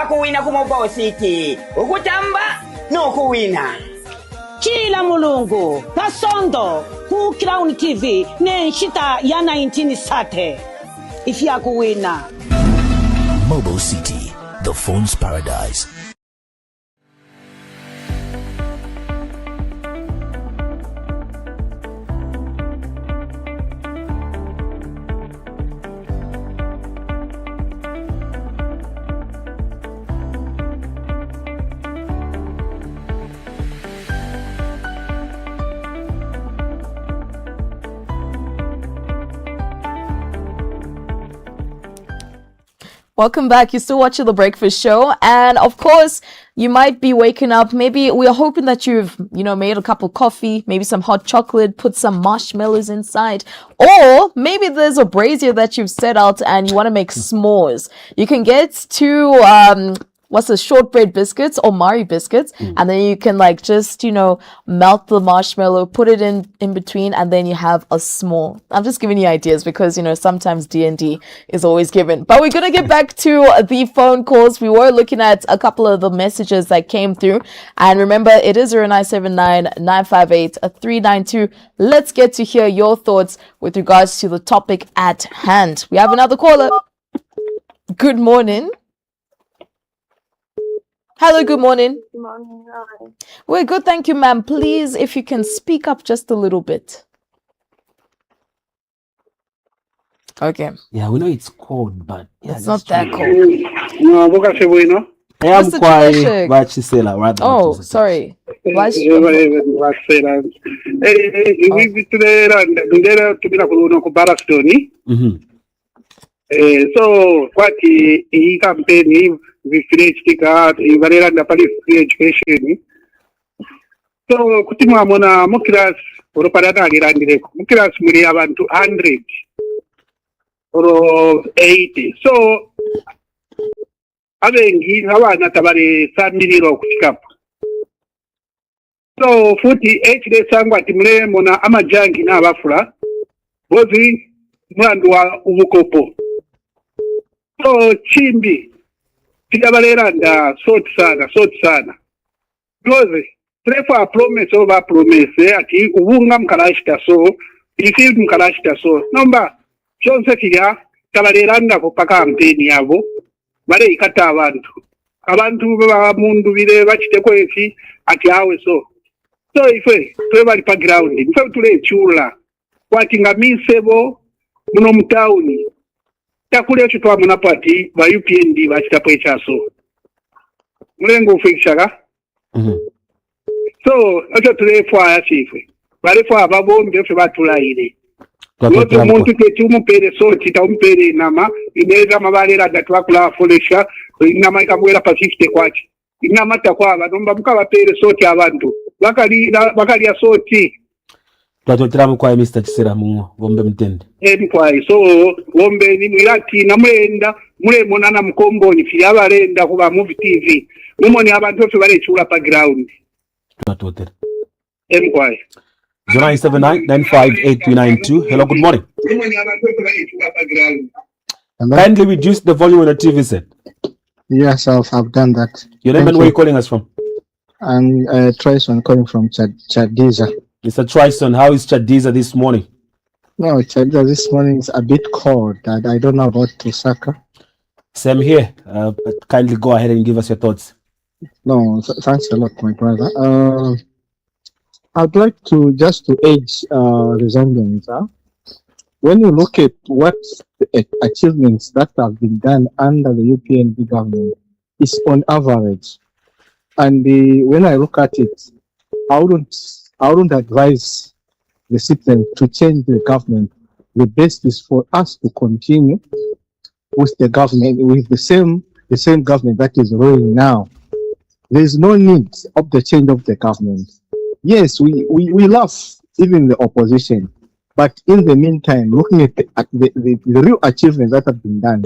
kuwina kumobo city ukutamba no kuwina Chila mulungu pasondo ku Crown TV ne nshita ya 1930 ifya kuwina Mobile City, the phone's paradise. Welcome back. You're still watching The Breakfast Show. And of course, you might be waking up. Maybe we are hoping that you've, made a cup of coffee, maybe some hot chocolate, put some marshmallows inside. Or maybe there's a brazier that you've set out and you want to make s'mores. You can get to what's the shortbread biscuits or Mari biscuits, and then you can like just, you know, melt the marshmallow, put it in between, and then you have a small. I'm just giving you ideas because, you know, sometimes D&D is always given. But we're gonna get back to the phone calls. We were looking at a couple of the messages that came through, and remember, it is 0979-958-392. Let's get to hear your thoughts with regards to the topic at hand. We have another caller. Good morning. Hello, good morning. Good morning. Hi. We're good, thank you, ma'am. Please, if you can speak up just a little bit. Okay. Yeah, we know it's cold, but yeah, it's not that cold. No, boka bueno. I am Mr. quite Cheshire. Bachisela rather. Oh, sorry. So kwati hii campaign vifirechitika ivareranda pali free education. So kuti mwamona mukirasi oroparata alirandireko mukirasi muri abantu 100 or 80. So abengi abana tabari sandiriro kuchikapo. So futi echide sangwa timule mona amajangi na abafula bozi mwandu wa ubukopo. So chimbi tidabaleranda soti sana because trefa promise over promise ati ubunga mkalashita so ifield mkalashita so nomba chonse kija tabaleranda kupaka kampeni yabo bare ikata abantu ba mundu bile bachiteko efi ati awe so ife twebali pa ground ife tule chula kwati ngamisebo muno mtauni takule chitwa muna pati ba UPND bachitapo echaso mulengo ufekishaka so acho tule fwa ya chife bare fwa babombe fe batulaire yote umuntu keti umupere so chita umpere nama ineza mabalera datwakula folesha inama ikamwera pa 50 kwachi inama takwaba nomba mukabapere soti abantu bakali ya soti twatotera kwa Mr. Chisera mu gombe mtende mkwai so gombe ni mwirati na mwenda mule monana mkomboni fiyabarenda kuba movie TV mumoni abantu bose barechura pa ground twatotera mkwai 0979-958-392. Hello, good morning. Kindly reduce the volume on the TV set. Yes, I've done that. Your name and where you calling us from? I'm Trison calling from Chadiza. Mr. Trison, how is Chadiza this morning? No, Chadiza this morning is a bit cold. I don't know about Lusaka. Same here. Kindly go ahead and give us your thoughts. No, thanks a lot, my brother. I'd like to just to urge the Zambians. When you look at what the achievements that have been done under the UPND government, is on average. And when I look at it, I wouldn't advise the citizen to change the government. The best is for us to continue with the government, with the same government that is ruling now. There is no need of the change of the government. Yes, we love even the opposition, but in the meantime, looking at the real achievements that have been done,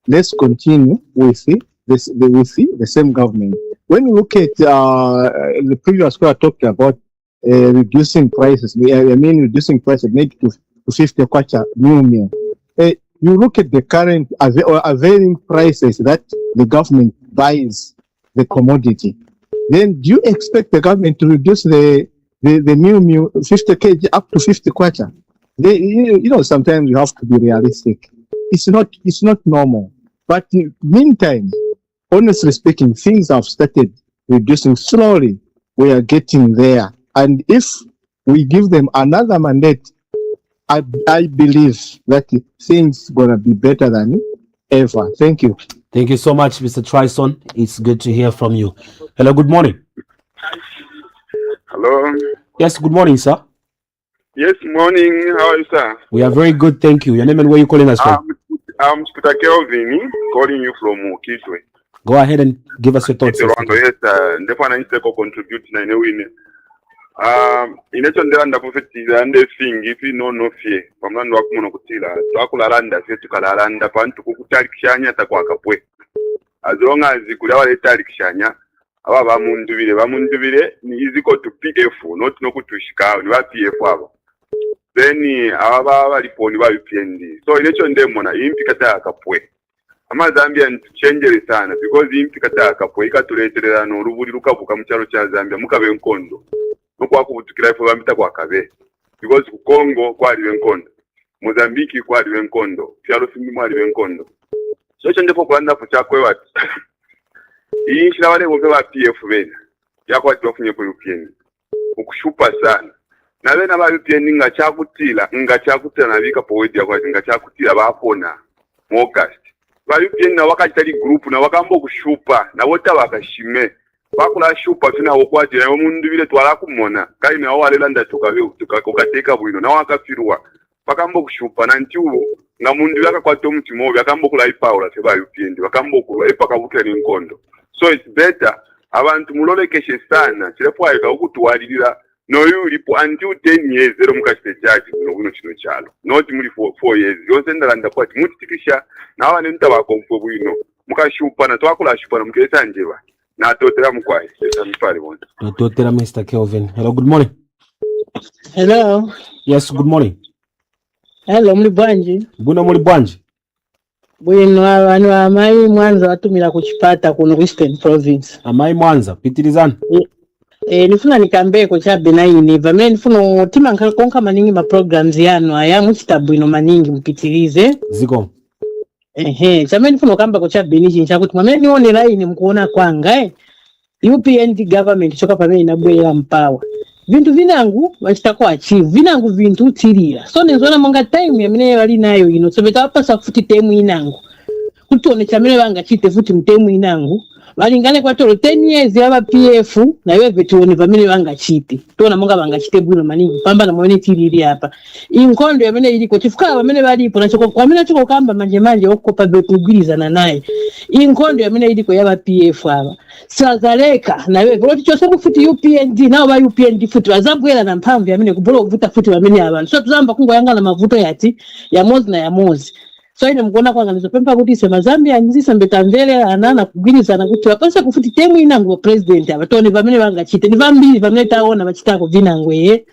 let's continue with the same government. When we look at the previous caller talked about reducing prices, reducing prices, make to 50 kwacha new. You look at the current availing prices that the government buys the commodity. Then do you expect the government to reduce the new 50 kg up to 50 kwacha? Sometimes you have to be realistic. It's not normal. But in the meantime, honestly speaking, things have started reducing slowly. We are getting there. And if we give them another mandate, I believe that things gonna be better than ever. Thank you. Thank you so much, Mr. Trison. It's good to hear from you. Hello, good morning. Hello. Yes, good morning, sir. Yes, morning. How are you, sir? We are very good, thank you. Your name and where you calling us from? I'm Scooter Kelvin, calling you from Kitwe. Go ahead and give us your thoughts. Yes, definitely contribute na win. Inechondera ndapofetiza ande thing if you no fear. Pamando wakumono kutila. Twakulalanda fetu kalalanda pantu kukutalikishanya takwakapwe. as long as kuli abaletaalikishanya aba bamundubire ni equal to PF not nokutushika ni ba PF abo then aba baliponi ba UPND so ilecho ndemona impikata yakapwe amazambia nchenjere sana because impikata yakapwe ikatuleterera no ruburi rukavuka mu cyaro cya Zambia mukabe nkondo no kwakubutukira ifo bambita kwa kabe because ku Congo kwali nkondo Mozambique kwali nkondo cyaro simbi mwali nkondo so chendepo kwanda kuchakwe wati iyi shirabale ngo ba PF bena yakwati bafunye ku UPN ukushupa sana na bena ba UPN ngachakutila nabika powedi yakwati ngachakutila bapona mu August ba UPN na wakati group na wakambo kushupa na wota bakashime bakula shupa fina wokwati na mundu bile twala kumona kai na walela tukateka bwino na wakafirwa bakambo kushupa na ntiu na mundu yakakwata omutima bakambo kula ipaula se ba UPN bakambo kula ipaka bukeni nkondo so it's better abantu mulolekeshe sana kirepo ayika okutwalirira no yulipo until 10 years ero mukashite jaji kuno kino kyalo not muri 4 years yose ndalanda kwati mutikisha na abane ntabakomfo bwino mukashupa na twakula shupa na mukesa njeba na totera mukwaye samfari wonto totera Mr. Kelvin. Hello, good morning. Hello. Yes, good morning. Hello, muli bwanji? Buno muli bwanji? Bwino abantu amayi Mwanza watumira kuchipata kuno Eastern Province. Amayi Mwanza, pitirizana. Nifuna nikambeko cha benaini, vame nifuna tima konka maningi ma programs yanu, aya mchitabu ino maningi mpitirize. Ziko. Chame nifuna kamba cha beniji nchakuti, mame nione laini mkuona kwanga, UPND government choka pame inabwe ya mpawa. Vintu vinangu wachitako achieve vinangu vintu tirira so nenzona monga time ya mine wali nayo ino so beta hapa sa futi temu inangu kutone chamene banga chite futi mtemu inangu balingane kwa tolo 10 years ya PF na wewe vetuoni vamene banga chite tona monga banga chite bwino maningi pamba na mwene tiriri hapa inkondo ya mine iliko chifuka bamene balipo na choko kwa mine choko kamba manje okopa bekugiriza na naye inkondo ya mine iliko ya PF hapa sazaleka na wewe voloti chose kufuti UPND nao ba UPND futi bazabwela na mpamvu ya mine kubola kuvuta futi bamene abantu so tuzamba kungo yanga na mavuto yati ya mozi na ya mozi so ine mkuona kwanga nizopempa kuti sema Zambia nzisa mbetambele anana kugiriza na kuti wapasa kufuti temu inangu president abatone bamene banga chite ni vambili bamene taona bachitako vinangwe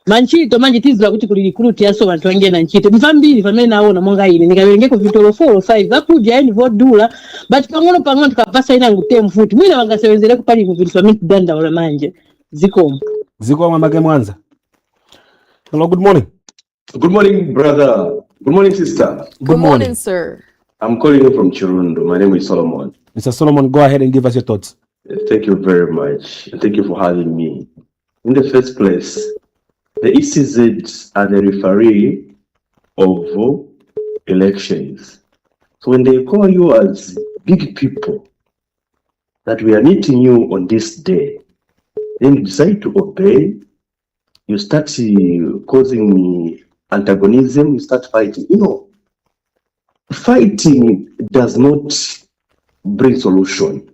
manchito manje tizira kuti kuli recruit yaso bantu wange na nchite ni vambili bamene naona monga ine nikawenge ku vitolo 4 or 5 bakuja yani vodula but pangono tukapasa inangu temu futi mwina banga sewenzele kupali ku vitu bamene danda wala manje ziko mamake Mwanza. Hello, good morning. Good morning, brother. Good morning, sister. Good morning, sir. I'm calling you from Chirundo. My name is Solomon. Mr. Solomon, go ahead and give us your thoughts. Thank you very much. Thank you for having me. In the first place, the ECZ are the referee of elections. So when they call you as big people that we are meeting you on this day, then you decide to obey, you start causing antagonism, you start fighting. You know, fighting does not bring solution.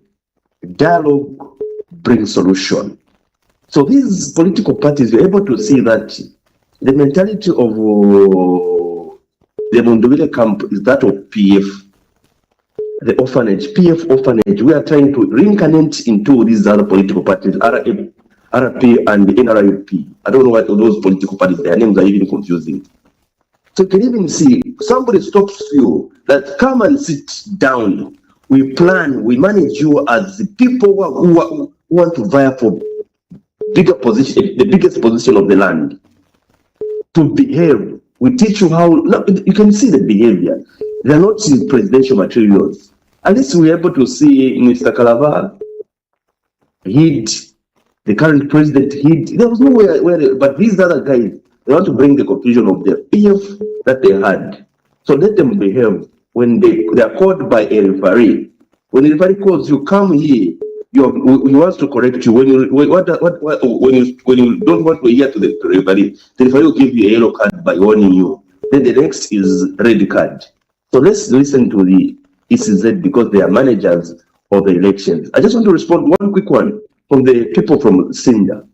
Dialogue brings solution. So these political parties, you're able to see that the mentality of the Mundubile camp is that of PF, the orphanage, PF orphanage. We are trying to reincarnate into these other political parties, RP and the NRUP. I don't know what those political parties, their names are even confusing. So you can even see somebody stops you that come and sit down. We plan, we manage you as the people who want to vie for bigger position, the biggest position of the land. To behave, we teach you how. You can see the behavior. They are not presidential materials. At least we're able to see Mr. Calabar, the current president, there was nowhere but these other guys, they want to bring the confusion of the PF that they had. So let them behave when they are called by a referee. When the referee calls you, come here, he wants to correct you. When you don't want to hear to the referee will give you a yellow card by warning you. Then the next is red card. So let's listen to the ECZ because they are managers of the elections. I just want to respond one quick one from the people from Sinda.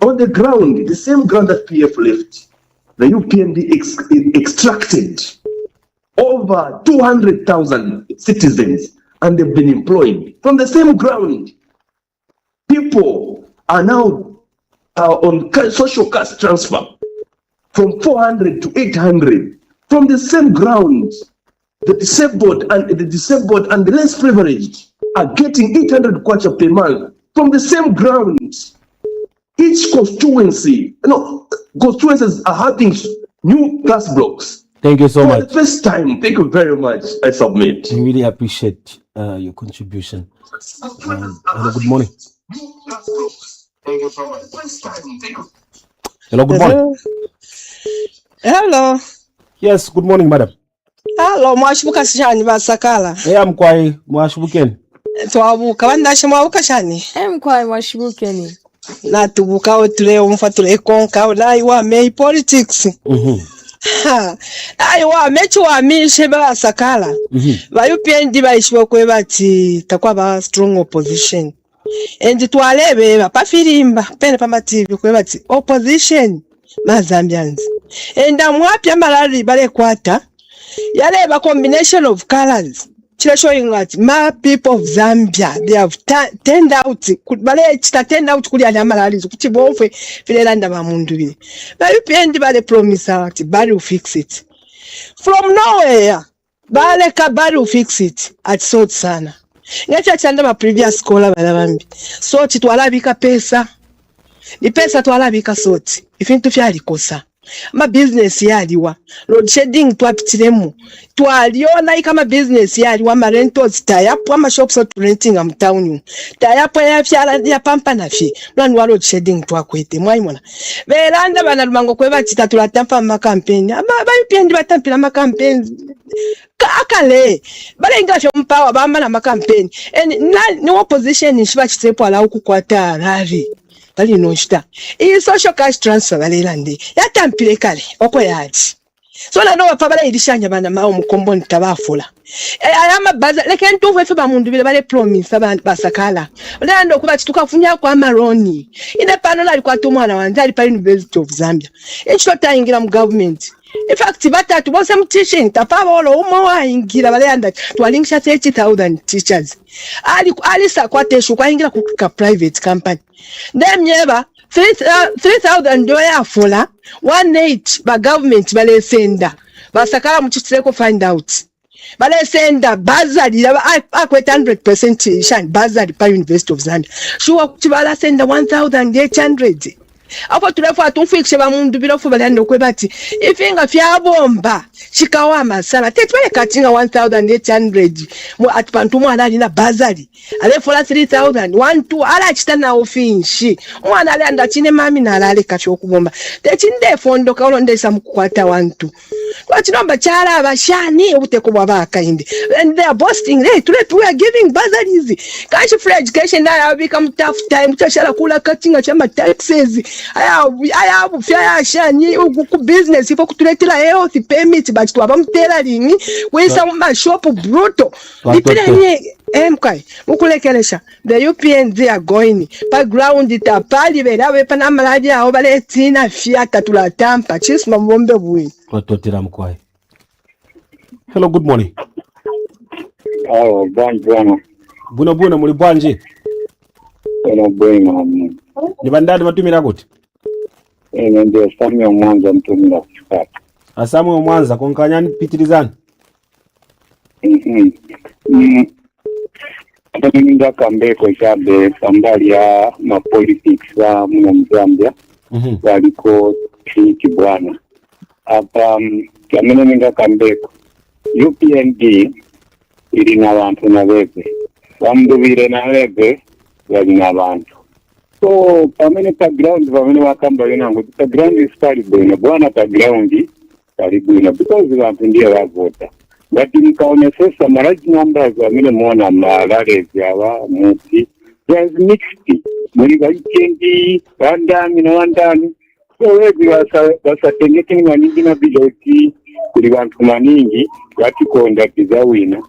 On the ground, the same ground that PF left, the UPND extracted over 200,000 citizens and they've been employed. From the same ground, people are now on social cash transfer from 400 to 800. From the same ground, the disabled and the less privileged are getting 800 kwacha per month. From the same ground, each constituencies are having new class blocks. Thank you so much. For the first time, thank you very much. I submit. I really appreciate your contribution. Hello, good morning. Hello, good morning. Hello. Yes, good morning, madam. Hello, mwashibuka shani basakala. Mkwai mwashibukeni. Twabuka bandashe mwabuka shani. Mkwai mwashibukeni. Natubuka otule umfatule konka ulai wa mei politics. Ai wa mechi wa mishe basakala. Ba UPND baishiwe kwe bati takwa ba strong opposition. And twalebe bapafirimba pene pamba TV kwe bati opposition Zambians. And amwapi amalali bale kwata yaleba combination of colors. Showing that my people of Zambia, they have turned out kuli amalali kuti bofe filelanda mamundu. But UPND bale promise that bali will fix it. From nowhere, bale kabali will fix it at sort sana. Ngacha chanda ma previous scholar balabambi. Soti twalabika pesa. Ni pesa twalabika soti. Ifintu fyalikosa. Ma business yaliwa. Load shedding twapitiremu. Twaliona ikama business yaliwa ma rentals tayapo ama shops out renting am town. Tayapo ya fyala ya pampa na fi. Mwana wa load shedding twakwete mwaimona. Belanda bana lumango kweba chitatula tampa ma campaign. Aba UPND batampira ma campaign. Akale bale ingasho mpawa bamba na ma campaign. Ni opposition nishiba chitepo ala ukukwata rari. Bali noshita. Iyi social cash transfer balelande. Yatampire kale oko yaji. So na no bapabala irishanya bana mao mukombo ntabafula. Ayama baza leke ntuwe fe bamundu bile bale promise abantu basakala. Lando kuba tukafunya kwa maroni. Ine panola alikuwa tumwana wanje ali pa University of Zambia. Echo taingira mu government. In fact batatu bose mu teaching tapabolo umo waingira balenda twalingisha 30,000 teachers. Ali sakwateshu kwa ingira ku private company. Ndemyeba 3,000 ndio yafula 18 ba government bale senda basakala mu chitireko find out bale senda bazali akweta 100% shan bazali pa University of Zambia shuwa kuti bala senda 1,800 apo tulefu atumfikishe bamundu bilofu balenda okwebati ifinga fyabomba chikawa masala tetwele katinga 1,800 mu atupantu mwana alina bazali alefola 3,000 1 ala chitana ofinshi mwana alenda chine mami na alale kafyo okubomba techinde fondo kaolondesa mukwata 1 twachinomba chala abashani obuteko bwabaka inde and they are boasting hey we are giving bursaries cash free education na become tough time tutashala kula katinga chama taxes aya bufya shani ku business ifo kutuletela health permit but twabamtela lini kwisa mu shop bruto dipende mkai ukulekelesha the UPND are going pa ground itapali belawe pana maladi aho bale tina fiata tulatampa chisma mbombe bui watotera mkwai. Hello, good morning. Oh, bwana. Buna muli bwanje? Bwana. Ni bandadi matumira kuti? Ndio Samuel Mwanza mtumira kuchikata. Samuel Mwanza konkanyani pitirizani? Hata mimi ndakambeko chabe sambali ya ma politics wa Zambia. Waliko chiki bwana. Hapa kamene ndakambeko UPND ili na abantu na bebe. Wamdubire na bebe wali na abantu. So pamene pa ground pamene wakamba yenango pa ground is karibu na bwana pa ground karibu na because abantu ndiye wavota. But nikaonesesa large numbers pamene muona malale yawa muti there's mixed muri baikendi wandani so wewe wasatengeke ni maningi na biloti kuri bantu maningi watikonda kizawina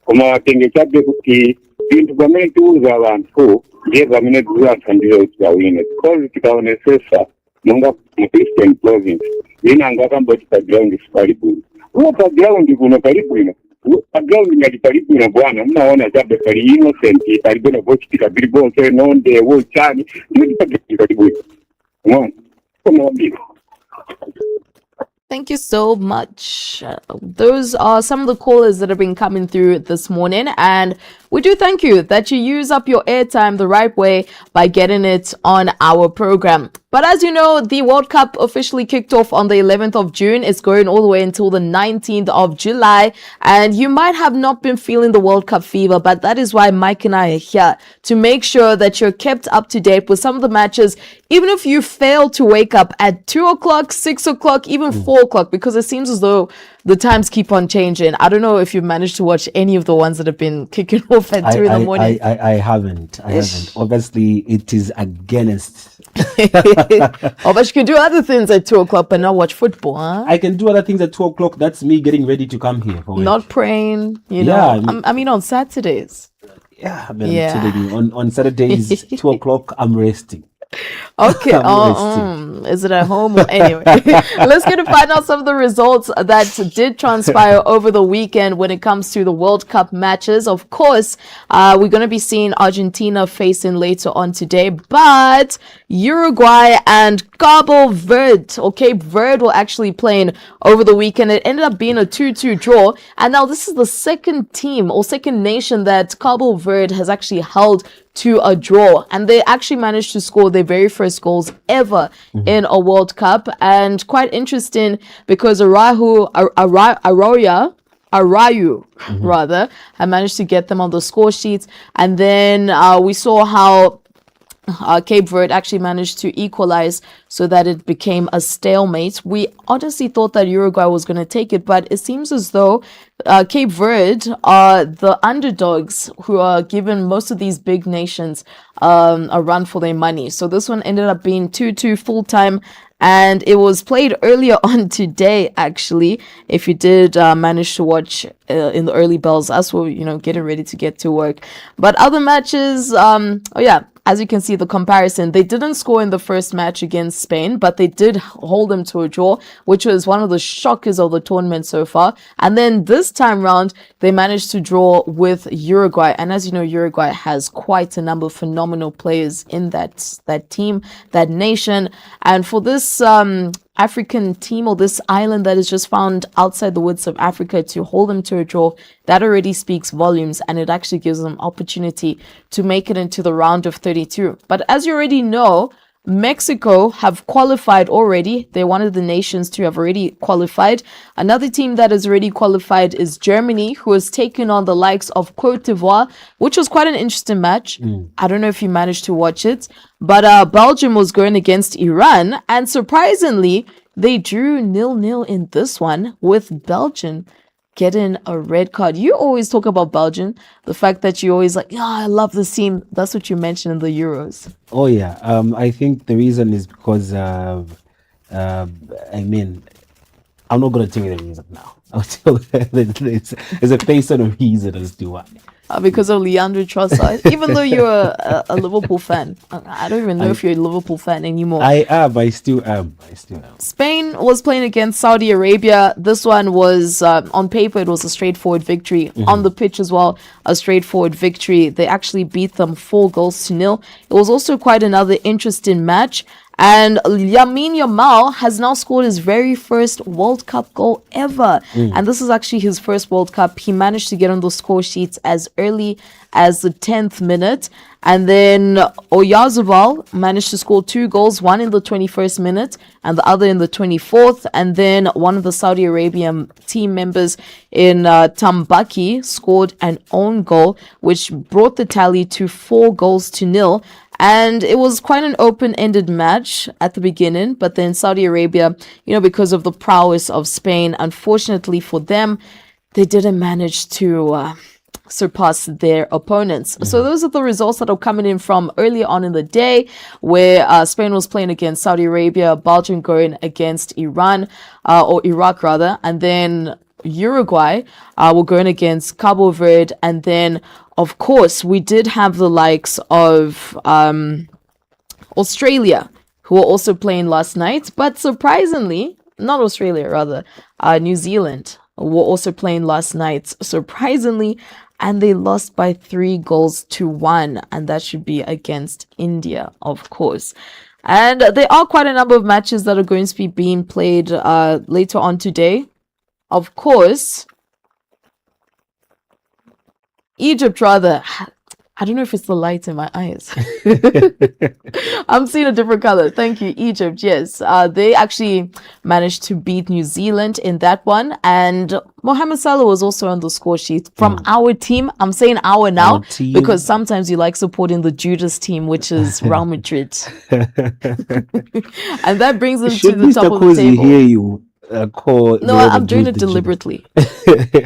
koma watengeka kuti bintu pamene tuuza abantu ndiye pamene tuwathandira kuti wawine because tikaonesesa munga mu Eastern Province inanga kamboti pa ground is karibu uwo pa ground kuno karibu ino Again, nga litalibuna bwana mnaona jabe kali innocent talibuna bochitika bilibo ke nonde wo chani litalibuna no Thank you so much. Those are some of the callers that have been coming through this morning, and we do thank you that you use up your airtime the right way by getting it on our program. But as you know, the World Cup officially kicked off on the 11th of June. It's going all the way until the 19th of July. And you might have not been feeling the World Cup fever, but that is why Mike and I are here to make sure that you're kept up to date with some of the matches, even if you fail to wake up at 2 o'clock, 6 o'clock, even 4 o'clock, because it seems as though the times keep on changing. I don't know if you've managed to watch any of the ones that have been kicking off at 2 in the morning. I haven't. Obviously, it is against. Oh, but you can do other things at 2 o'clock but not watch football, huh? I can do other things at 2 o'clock. That's me getting ready to come here for not praying, you Yeah, know. I mean, on Saturdays. Yeah, I mean, I'm telling you, on Saturdays, 2 o'clock, I'm resting. Okay. Is it at home? Or anyway, let's get to find out some of the results that did transpire over the weekend when it comes to the World Cup matches. Of course, we're going to be seeing Argentina facing later on today, but Uruguay and Cabo Verde or Cape Verde were actually playing over the weekend. It ended up being a 2-2 draw. And now this is the second team or second nation that Cabo Verde has actually held to a draw, and they actually managed to score their very first goals ever in a World Cup. And quite interesting because Arayu rather had managed to get them on the score sheets, and then we saw how Cape Verde actually managed to equalize so that it became a stalemate. We honestly thought that Uruguay was going to take it, but it seems as though Cape Verde are the underdogs who are giving most of these big nations a run for their money. So this one ended up being 2-2 full-time, and it was played earlier on today, actually, if you did manage to watch in the early bells. Us were, getting ready to get to work. But other matches, as you can see, the comparison, they didn't score in the first match against Spain, but they did hold them to a draw, which was one of the shockers of the tournament so far. And then this time round, they managed to draw with Uruguay. And as you know, Uruguay has quite a number of phenomenal players in that team, that nation. And for this African team or this island that is just found outside the woods of Africa to hold them to a draw, that already speaks volumes, and it actually gives them opportunity to make it into the round of 32. But as you already know, Mexico have qualified already. They're one of the nations to have already qualified. Another team that has already qualified is Germany, who has taken on the likes of Cote d'Ivoire, which was quite an interesting match. I don't know if you managed to watch it, but Belgium was going against Iran, and surprisingly, they drew 0-0 in this one, with Belgium getting a red card. You always talk about Belgium, the fact that you always like, I love this team. That's what you mentioned in the Euros. Oh yeah, I think the reason is because I'm not gonna tell you the reason now. I'll tell you there's a personal reason as to why. Because of Leandro Trossard, even though you're a Liverpool fan. I don't even know if you're a Liverpool fan anymore. I am. I still am. Spain was playing against Saudi Arabia. This one was, on paper, it was a straightforward victory. On the pitch as well, a straightforward victory. They actually beat them 4-0. It was also quite another interesting match. And Lamine Yamal has now scored his very first World Cup goal ever. And this is actually his first World Cup. He managed to get on the score sheets as early as the 10th minute. And then Oyarzabal managed to score 2 goals, one in the 21st minute and the other in the 24th. And then one of the Saudi Arabian team members in Tambaki scored an own goal, which brought the tally to 4-0. And it was quite an open-ended match at the beginning, but then Saudi Arabia, because of the prowess of Spain, unfortunately for them, they didn't manage to surpass their opponents. So those are the results that are coming in from earlier on in the day, where Spain was playing against Saudi Arabia, Belgium going against Iran, or Iraq rather, and then Uruguay were going against Cabo Verde, and then of course we did have the likes of Australia, who were also playing last night, but surprisingly, not Australia rather, New Zealand were also playing last night, surprisingly, and they lost by 3-1, and that should be against India, of course. And there are quite a number of matches that are going to be being played later on today. Of course, Egypt, rather. I don't know if it's the light in my eyes. I'm seeing a different color. Thank you, Egypt. Yes, they actually managed to beat New Zealand in that one. And Mohamed Salah was also on the score sheet from our team. I'm saying our now because sometimes you like supporting the Judas team, which is Real Madrid. And that brings them to the top of the table. Hear you? No, I'm doing it deliberately.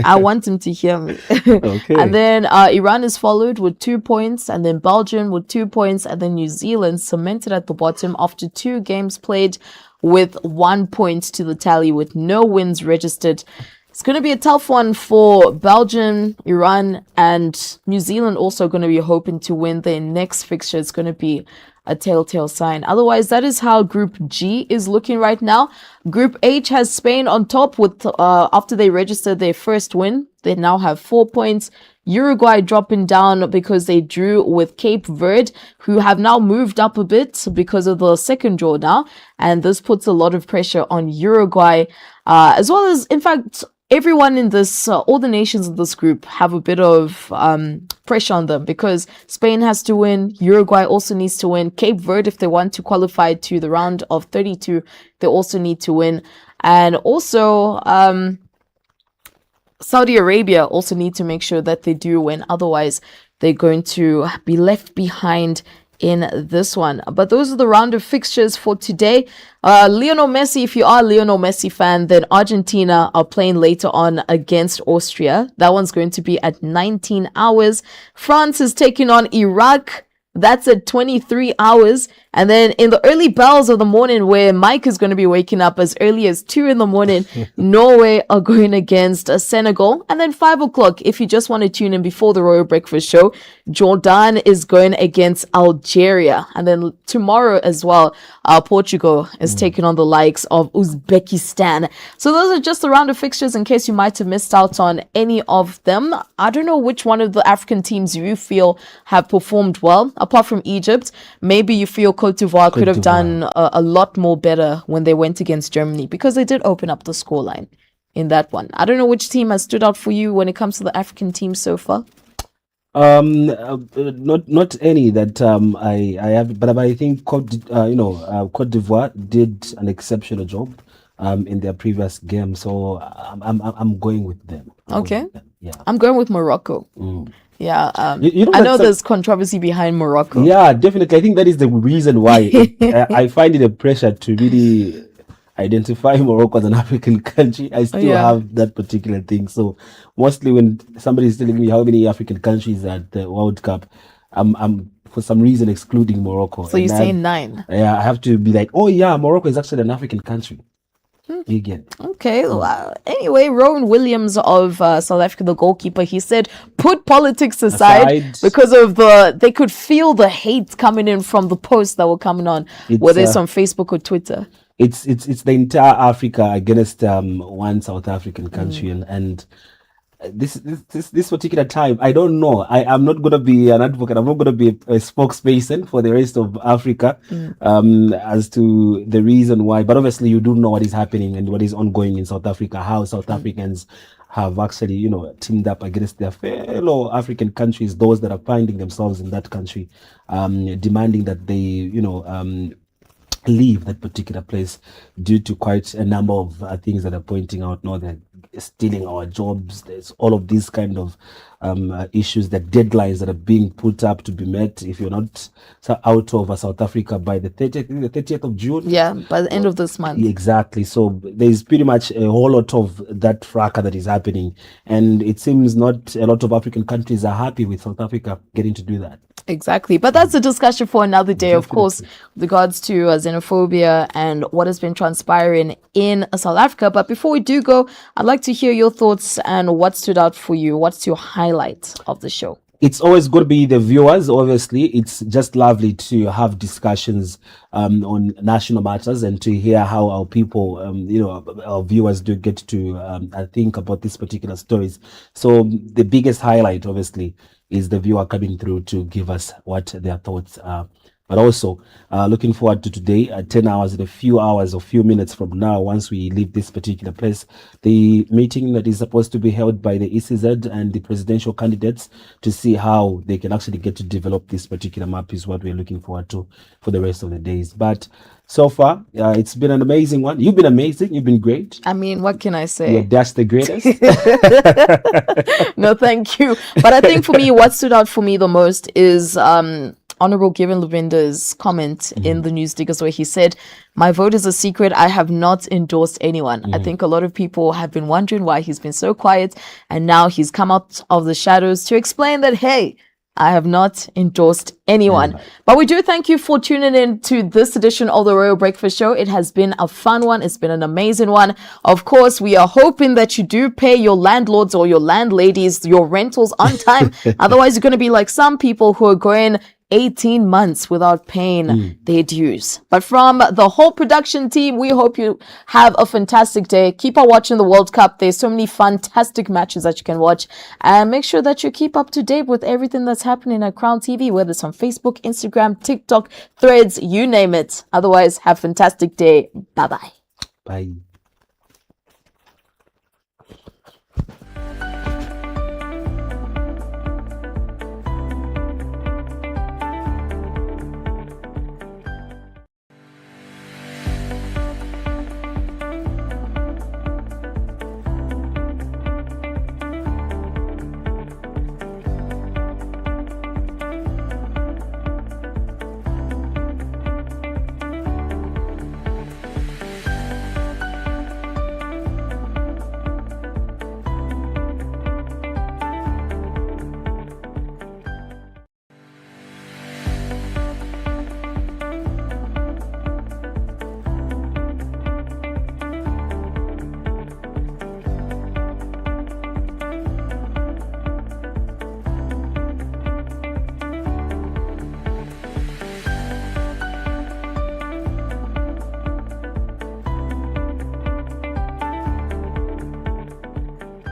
I want him to hear me. Okay. And then Iran is followed with 2 points, and then Belgium with 2 points, and then New Zealand cemented at the bottom after 2 games played with 1 point to the tally with no wins registered. It's going to be a tough one for Belgium, Iran, and New Zealand also going to be hoping to win their next fixture. It's going to be a telltale sign. Otherwise, that is how Group G is looking right now. Group H has Spain on top with after they registered their first win. They now have 4 points. Uruguay dropping down because they drew with Cape Verde, who have now moved up a bit because of the second draw now. And this puts a lot of pressure on Uruguay, as well as, in fact, everyone in this, all the nations in this group have a bit of pressure on them because Spain has to win. Uruguay also needs to win. Cape Verde, if they want to qualify to the round of 32, they also need to win. And also, Saudi Arabia also need to make sure that they do win. Otherwise, they're going to be left behind in this one. But those are the round of fixtures for today. Lionel Messi, if you are a Lionel Messi fan, then Argentina are playing later on against Austria. That one's going to be at 19 hours. France is taking on Iraq. That's at 23 hours. And then in the early bells of the morning, where Mike is going to be waking up as early as 2 in the morning, Norway are going against Senegal. And then 5 o'clock, if you just want to tune in before the Royal Breakfast Show, Jordan is going against Algeria. And then tomorrow as well, Portugal is taking on the likes of Uzbekistan. So those are just the round of fixtures in case you might have missed out on any of them. I don't know which one of the African teams you feel have performed well, apart from Egypt. Maybe you feel Cote d'Ivoire could have done a lot more better when they went against Germany, because they did open up the scoreline in that one. I don't know which team has stood out for you when it comes to the African teams so far. Not any that I have, but I think Cote d'Ivoire did an exceptional job in their previous game, so I'm going with them. Okay. Yeah, I'm going with Morocco. Yeah, I know there's controversy behind Morocco. Yeah, definitely. I think that is the reason why I find it a pressure to really identify Morocco as an African country. I still have that particular thing. So mostly when somebody is telling me how many African countries at the World Cup, I'm for some reason excluding Morocco. So you're saying 9? Yeah, I have to be like, oh yeah, Morocco is actually an African country. Again. Okay. Anyway, Rowan Williams of South Africa, the goalkeeper, he said, put politics aside because of they could feel the hate coming in from the posts that were coming on, whether it's on Facebook or Twitter. It's the entire Africa against one South African country, and this particular time, I don't know. I'm not going to be an advocate. I'm not going to be a spokesperson for the rest of Africa as to the reason why. But obviously, you do know what is happening and what is ongoing in South Africa, how South Africans have actually, teamed up against their fellow African countries, those that are finding themselves in that country, demanding that they, leave that particular place due to quite a number of things that are pointing out now that stealing our jobs. There's all of these kind of issues, that deadlines that are being put up to be met. If you're not out of South Africa by the 30th of June. Yeah, by the end of this month. Exactly. So there's pretty much a whole lot of that fracas that is happening. And it seems not a lot of African countries are happy with South Africa getting to do that. Exactly. But that's a discussion for another day, of course, with regards to xenophobia and what has been transpiring in South Africa. But before we do go, I'd like to hear your thoughts and what stood out for you. What's your highlight of the show? It's always going to be the viewers. Obviously, it's just lovely to have discussions on national matters and to hear how our people, our viewers do get to think about these particular stories. So the biggest highlight, obviously, is the viewer coming through to give us what their thoughts are. But also looking forward to today at 10 hours, in a few hours or few minutes from now, once we leave this particular place, the meeting that is supposed to be held by the ECZ and the presidential candidates to see how they can actually get to develop this particular map is what we're looking forward to for the rest of the days. But so far, it's been an amazing one. You've been amazing. You've been great. I mean, what can I say? You're Dash the greatest. No, thank you. But I think for me, what stood out for me the most is Honorable Given Luvinda's comment in the News Diggers, where he said, "My vote is a secret. I have not endorsed anyone." I think a lot of people have been wondering why he's been so quiet, and now he's come out of the shadows to explain that, hey, I have not endorsed anyone. But we do thank you for tuning in to this edition of the Royal Breakfast Show. It has been a fun one. It's been an amazing one. Of course, we are hoping that you do pay your landlords or your landladies your rentals on time. Otherwise, you're going to be like some people who are going 18 months without paying their dues. But from the whole production team, we hope you have a fantastic day. Keep on watching the World Cup. There's so many fantastic matches that you can watch, and make sure that you keep up to date with everything that's happening at Crown TV, whether it's on Facebook, Instagram, TikTok, Threads, you name it. Otherwise, have a fantastic day. Bye-bye. Bye.